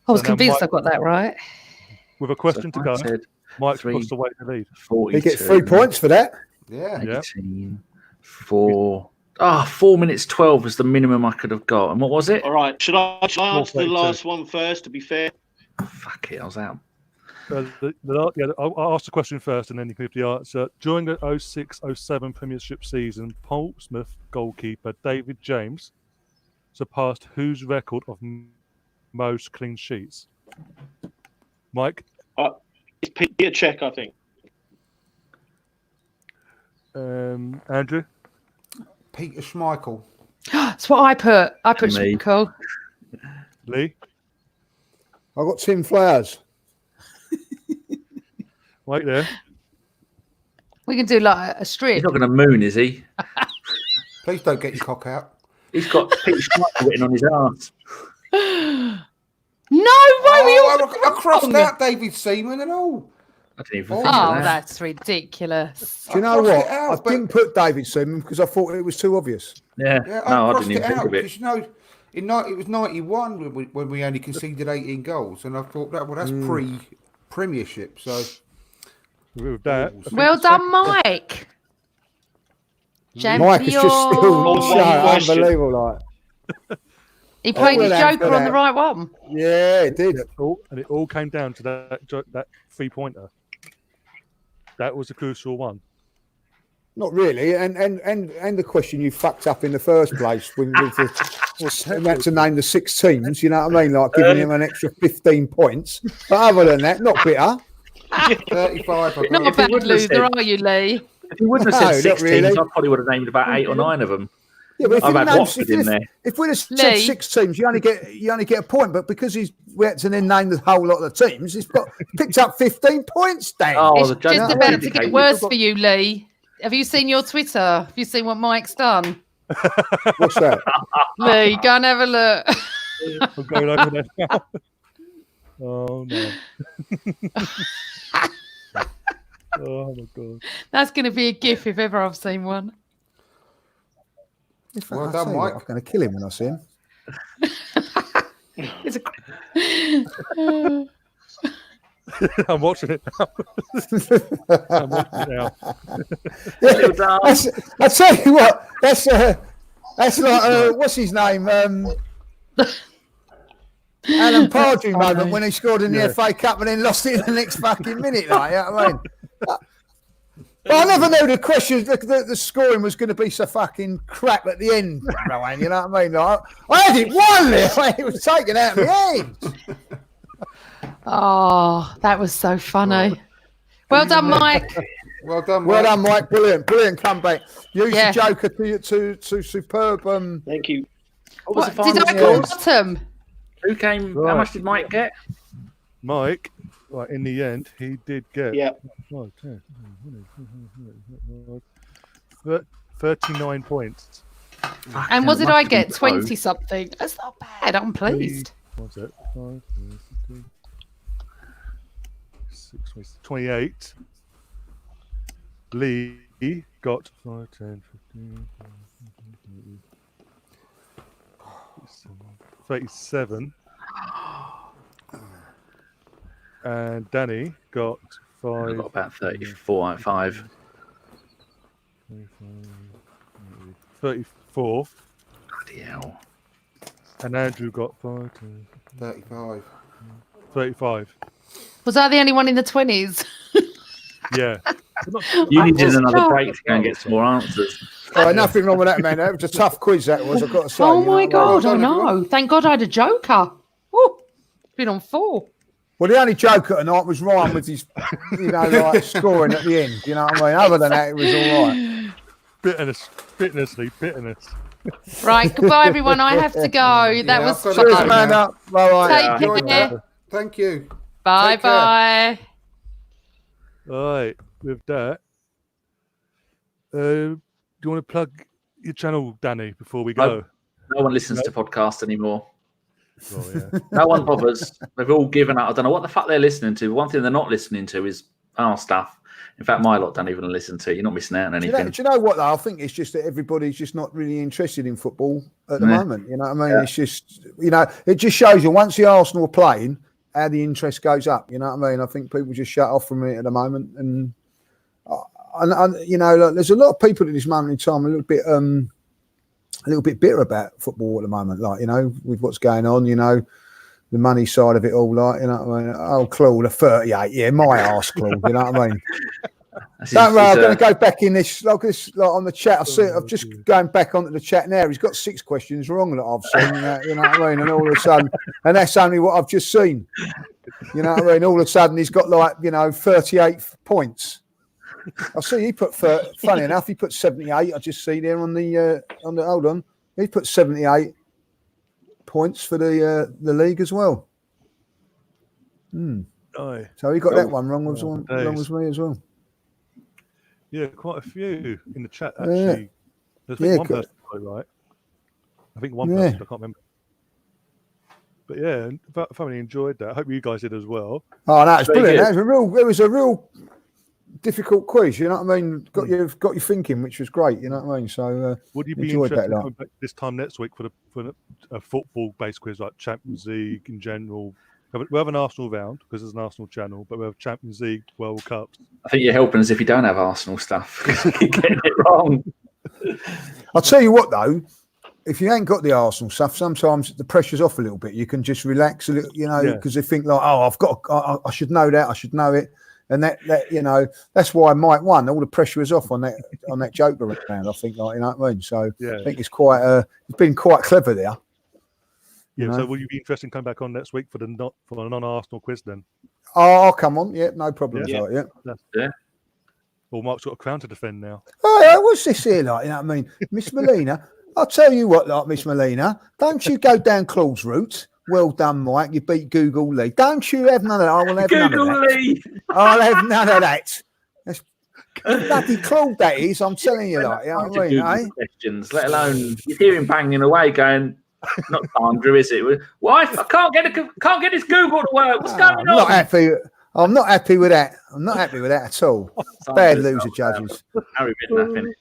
C: I was
B: So now
C: convinced I
B: Mike-
C: got that right.
B: With a question to
F: I
B: go,
F: said
B: Mike's
F: 3,
B: across the way to lead.
F: 42.
E: He gets 3 points for that.
D: Yeah.
B: Yeah.
F: 18, 4. 4 minutes 12 was the minimum I could have got. And what was it?
A: All right. Should I answer the
B: 4:32.
A: last one first, to be fair?
F: Fuck it, I was out.
B: I'll ask the question first and then you can give the answer. During the 06-07 Premiership season, Portsmouth goalkeeper David James surpassed whose record of most clean sheets? Mike?
A: It's Peter Check, I think.
B: Andrew?
D: Peter Schmeichel.
C: That's what I put. I put
F: Me.
C: Schmeichel.
B: Lee?
E: I got Tim Flowers.
B: Right there.
C: We can do like a
F: He's
C: strip.
F: not going to moon, is he?
D: Please don't get your cock out.
F: He's got Pete Schmeichel written on his arse.
C: No, why were you
D: Oh, I crossed
C: wrong?
D: out David Seaman and all.
F: I didn't even
D: Oh,
F: think
C: Oh,
F: of that.
C: that's ridiculous.
E: Do you know
D: crossed
E: what?
D: it out,
E: I
D: but-
E: didn't put David Seaman because I thought it was too obvious.
F: Yeah,
D: Yeah,
F: no, I
D: crossed
F: didn't even think
D: out
F: of it.
D: because it was 91 when we only conceded 18 goals, and I thought that's pre-Premiership. So
B: With that,
C: Well done, Mike.
E: Mike is just still
A: One
E: so
A: question.
E: unbelievable. Like,
C: He played his
E: well done for
C: joker on the
E: that.
C: right one.
E: yeah, it did.
B: it all came down to that 3-pointer. That was the crucial one.
E: Not really. And the question you fucked up in the first place with the, and that's to name the 6 teams. You know what I mean? Like giving him an extra 15 points. But other than that, not bitter.
D: 35. I
C: Not a
D: got.
C: bad
F: wouldn't have
C: loser,
F: said-
C: are you, Lee?
F: If he wouldn't have
E: No,
F: said 6
E: not really.
F: teams, I probably would have named about 8 or 9 of them.
E: Yeah, but if
F: I've
E: you'd
F: had
E: named-
F: Watford in there.
E: if we'd have said
C: Lee.
E: 6 teams, you only get a point. But because we had to then name the whole lot of the teams, he's picked up 15 points. Dan.
F: Oh,
C: It's
F: the judge
C: just
F: has
C: about to
F: indicated.
C: get worse for you, Lee. Have you seen your Twitter? Have you seen what Mike's done?
E: What's that?
C: Lee, go and have a look.
B: I'm going over there now. Oh, no. Oh, my God.
C: That's going to be a gif if ever I've seen one.
D: Well
E: I'll
D: done,
E: tell you what,
D: Mike.
E: I'm going to kill him when I see him.
C: It's a...
B: I'm watching it now. I'm watching it now.
E: I tell you what, that's like what's his name? Alan Pardew moment when he scored in the FA Cup and then lost it in the next fucking minute. Like, you know what I mean? But I never knew the questions, the scoring was going to be so fucking crap at the end, Rowan. You know what I mean? Like, I had it one there. It was taken out of my hands.
C: Oh, that was so funny. Well done, Mike.
D: Well done,
E: Well
D: Mike.
E: done, Mike. Brilliant comeback. Use the Joker to superb.
A: Thank you.
F: What was the
C: Did
F: final
C: I call
F: scores?
C: bottom?
F: Who came?
B: Right.
F: How much did Mike get?
B: Mike, right, in the end, he did get 39 points.
C: And what did
F: Must
C: I
F: have been
C: get?
F: close.
C: 20 something. That's not bad. I'm pleased.
B: What's it? 28. Lee got 5, 10, 15, 37. And Danny got 5.
F: I got about 34, 5.
B: 34.
F: Bloody hell.
B: And Andrew got 5, 10,
D: 35.
B: 35.
C: Was that the only one in the 20s?
B: Yeah.
F: You needed
C: just
F: another
C: shocked.
F: break to go and get some more answers.
E: Nothing wrong with that, man. That was a tough quiz, that was, I've got to say.
C: Oh
E: you know
C: my
E: what I mean?
C: God,
D: Well
C: I
D: done,
C: know.
D: everyone.
C: Thank God I had a joker. Woo. Been on 4.
E: Well, the only joke at the night was Ryan with his, like scoring at the end. You know what I mean? Other than that, it was all right.
B: Bitterness.
C: Right, goodbye, everyone. I have to go. That was
D: I've got to
E: Cheers,
D: go
E: man.
D: now.
E: Up. Bye.
C: Take
D: Enjoyed
C: care.
D: that. Thank you.
C: Bye
D: Take care.
C: bye.
B: All right. With that, do you want to plug your channel, Danny, before we go?
F: No one listens to podcasts anymore.
B: Oh, yeah.
F: No one bothers. They've all given up. I don't know what the fuck they're listening to. One thing they're not listening to is our stuff. In fact, my lot don't even listen to. You're not missing out on anything.
E: Do you know what, though? I think it's just that everybody's just not really interested in football at the
F: Yeah.
E: moment. You know what I mean?
F: Yeah.
E: It's just, it just shows you once the Arsenal are playing, how the interest goes up. You know what I mean? I think people just shut off from it at the moment. And look, there's a lot of people at this moment in time a little bit bitter about football at the moment. Like, with what's going on, the money side of it all, like, you know what I mean? Oh, Claude, 38, yeah, my arse, Claude, you know what I mean? Don't worry, I'm going to go back in this, like on the chat. I've just going back onto the chat now. He's got 6 questions wrong that I've seen, you know what I mean? And all of a sudden, and that's only what I've just seen. You know what I mean? All of a sudden, he's got 38 points. I see he put, funny enough, he put 78. I just see there on the hold on. He put 78 points for the league as well.
B: Aye.
E: So he got that one wrong as well,
B: days.
E: wrong as me as well.
B: Yeah, quite a few in the chat,
E: Yeah.
B: actually. There's
E: Yeah,
B: one
E: good.
B: person got it right. I think one person, I can't remember. But yeah, thoroughly enjoyed that. I hope you guys did as well.
E: Oh, no, it's
F: Very
E: brilliant.
F: good.
E: It was a real difficult quiz. You know what I mean? Got you thinking, which was great. You know what I mean? So
B: Would you be
E: enjoyed that
B: interested in
E: lot.
B: coming back this time next week for a football-based quiz like Champions League in general? We have an Arsenal round because there's an Arsenal channel, but we have Champions League, World Cups.
F: I think you're helping us if you don't have Arsenal stuff. You're getting it wrong.
E: I'll tell you what, though. If you ain't got the Arsenal stuff, sometimes the pressure's off a little bit. You can just relax a little, because they think like, oh, I should know that, I should know it, and that that's why Mike won. All the pressure is off on that joker round. I think, like, you know what I mean. So
B: Yeah.
E: I think it's it's been quite clever there.
B: Yeah.
E: You know?
B: So will you be interested in coming back on next week for a non-Arsenal quiz then?
E: Oh, I'll come on. Yeah, no problem.
B: Yeah.
E: Like, yeah.
B: Well, Mark's got a crown to defend now.
E: Oh, yeah, what's this here like? You know what I mean? Miss Molina, I'll tell you what, like, Miss Molina, don't you go down Claude's route. Well done, Mike. You beat Google Lee. Don't you have none of that. I will have none of
F: Google
E: that.
F: Lee.
E: I'll have none of that. That's bloody Claude, that is. I'm telling you, like, you know what I mean, eh?
F: Questions, let alone you hear him banging away, going, "Not Sandra, is it? Wife, I can't get his Google to work. What's going
E: I'm not
F: on?"
E: happy. I'm not happy with that. I'm not happy with that at all. Bad loser judges.
F: Harry Redknapp.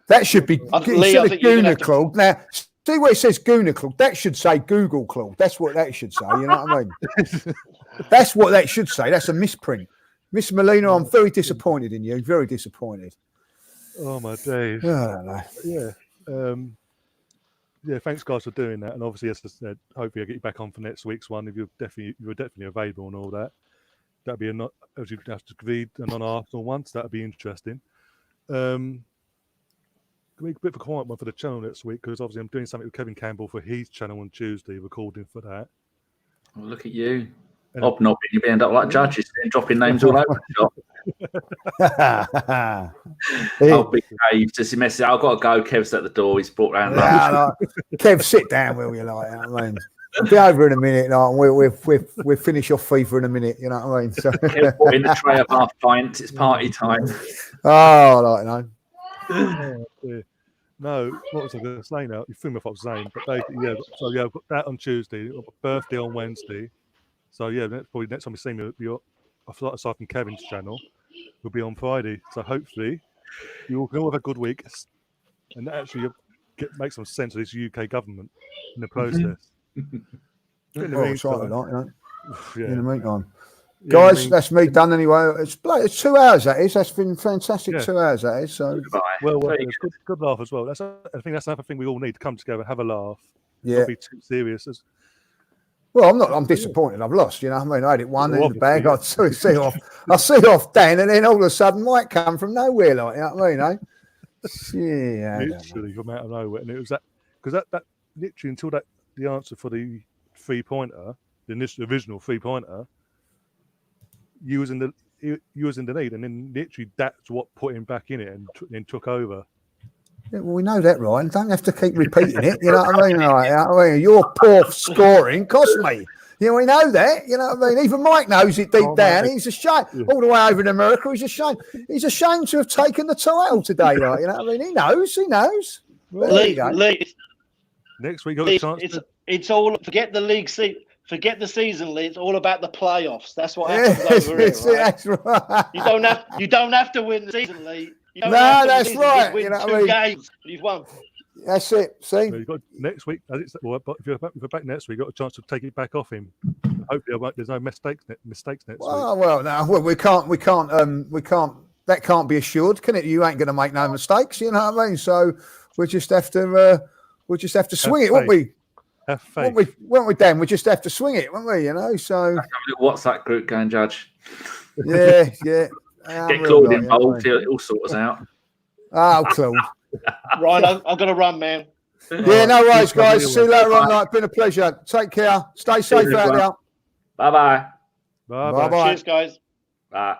E: That should be
A: Lee, I
E: instead of
A: think you're gonna
E: Gooner
A: have to-
E: Claude. Now, see where it says Gooner Claude. That should say Google Claude. That's what that should say. You know what I mean? That's what that should say. That's a misprint. Miss Molina, I'm very disappointed in you. Very disappointed.
B: Oh my days.
E: I don't know.
B: Yeah. Yeah, thanks guys for doing that. And obviously, as I said, hopefully I'll get you back on for next week's one if you're definitely available and all that. That'd be as you have to read a non-Arsenal one, so that'd be interesting. Be a bit of a quiet one for the channel next week because obviously I'm doing something with Kevin Campbell for his channel on Tuesday, recording for that.
F: Well, look at you. Hobnobbing, you'll end up like judges and dropping names all over the shop. Oh, big Dave, just a message. I've got to go. Kev's at the door. He's brought round lunch.
E: Kev, sit down, will you? Like, you know what I mean? We'll be over in a minute. Like, we'll finish off FIFA in a minute. You know what I mean? So
F: Kev brought in a tray of half pints. It's party time.
E: Oh, like no.
B: No, what was I going to say now? You threw me off what I was saying. But basically, yeah, so yeah, I've got that on Tuesday. I've got a birthday on Wednesday. So yeah, probably next time you see me, aside from Kevin's channel, will be on Friday. So hopefully you all can all have a good week and actually make some sense of this UK government in the process. In the
E: meantime. Guys, that's me done anyway. It's 2 hours, that is. That's been fantastic.
B: Yeah.
E: 2 hours, that is. So
B: well it's good laugh as well. I think that's another thing we all need to come together, have a laugh.
E: Yeah.
B: Not be too serious.
E: Well, I'm disappointed. I've lost. You know what I mean? I had it one in the bag. I see off Dan, and then all of a sudden Mike come from nowhere. Like, you know what I mean? Yeah.
B: Literally from out of nowhere, and it was that because that literally until the answer for the 3-pointer, the original 3-pointer, you was in the lead, and then literally that's what put him back in it and then took over.
E: Yeah, well, we know that, Ryan. Don't have to keep repeating it. You know what I mean? Right, you know what I mean? Your poor scoring cost me. You know, we know that. You know what I mean? Even Mike knows it deep down. He's ashamed.
B: Yeah.
E: All the way over in America, he's ashamed. He's ashamed to have taken the title today. Right? You know what I mean? He knows. Well,
A: Lee,
B: next week, got a chance.
A: It's all forget the league seat. Forget the season, Lee. It's all about the playoffs. That's what happens over here, right?
E: That's right.
A: You don't have to win the season, Lee.
E: No, that's right.
A: You know what I mean? Games, you've won.
E: That's it. See,
B: So you've got next week. But if you're back next week, you've got a chance to take it back off him. Hopefully, there's no mistakes next week.
E: Well, no, we can't. That can't be assured, can it? You ain't going to make no mistakes. You know what I mean? So we just have to swing it, won't we?
B: Have faith.
E: Won't we, Dan? We just have to swing it, won't we? You know. So
F: What's that group going, Judge?
E: Yeah.
F: Get Claude involved. He'll sort us out.
E: Oh, Claude.
A: Ryan, I've got to run, man.
E: Yeah, no worries, guys. See you later on. It's been a pleasure. Take care. Stay safe out there.
F: Bye-bye.
B: Bye-bye.
E: Bye-bye.
A: Cheers, guys.
F: Bye.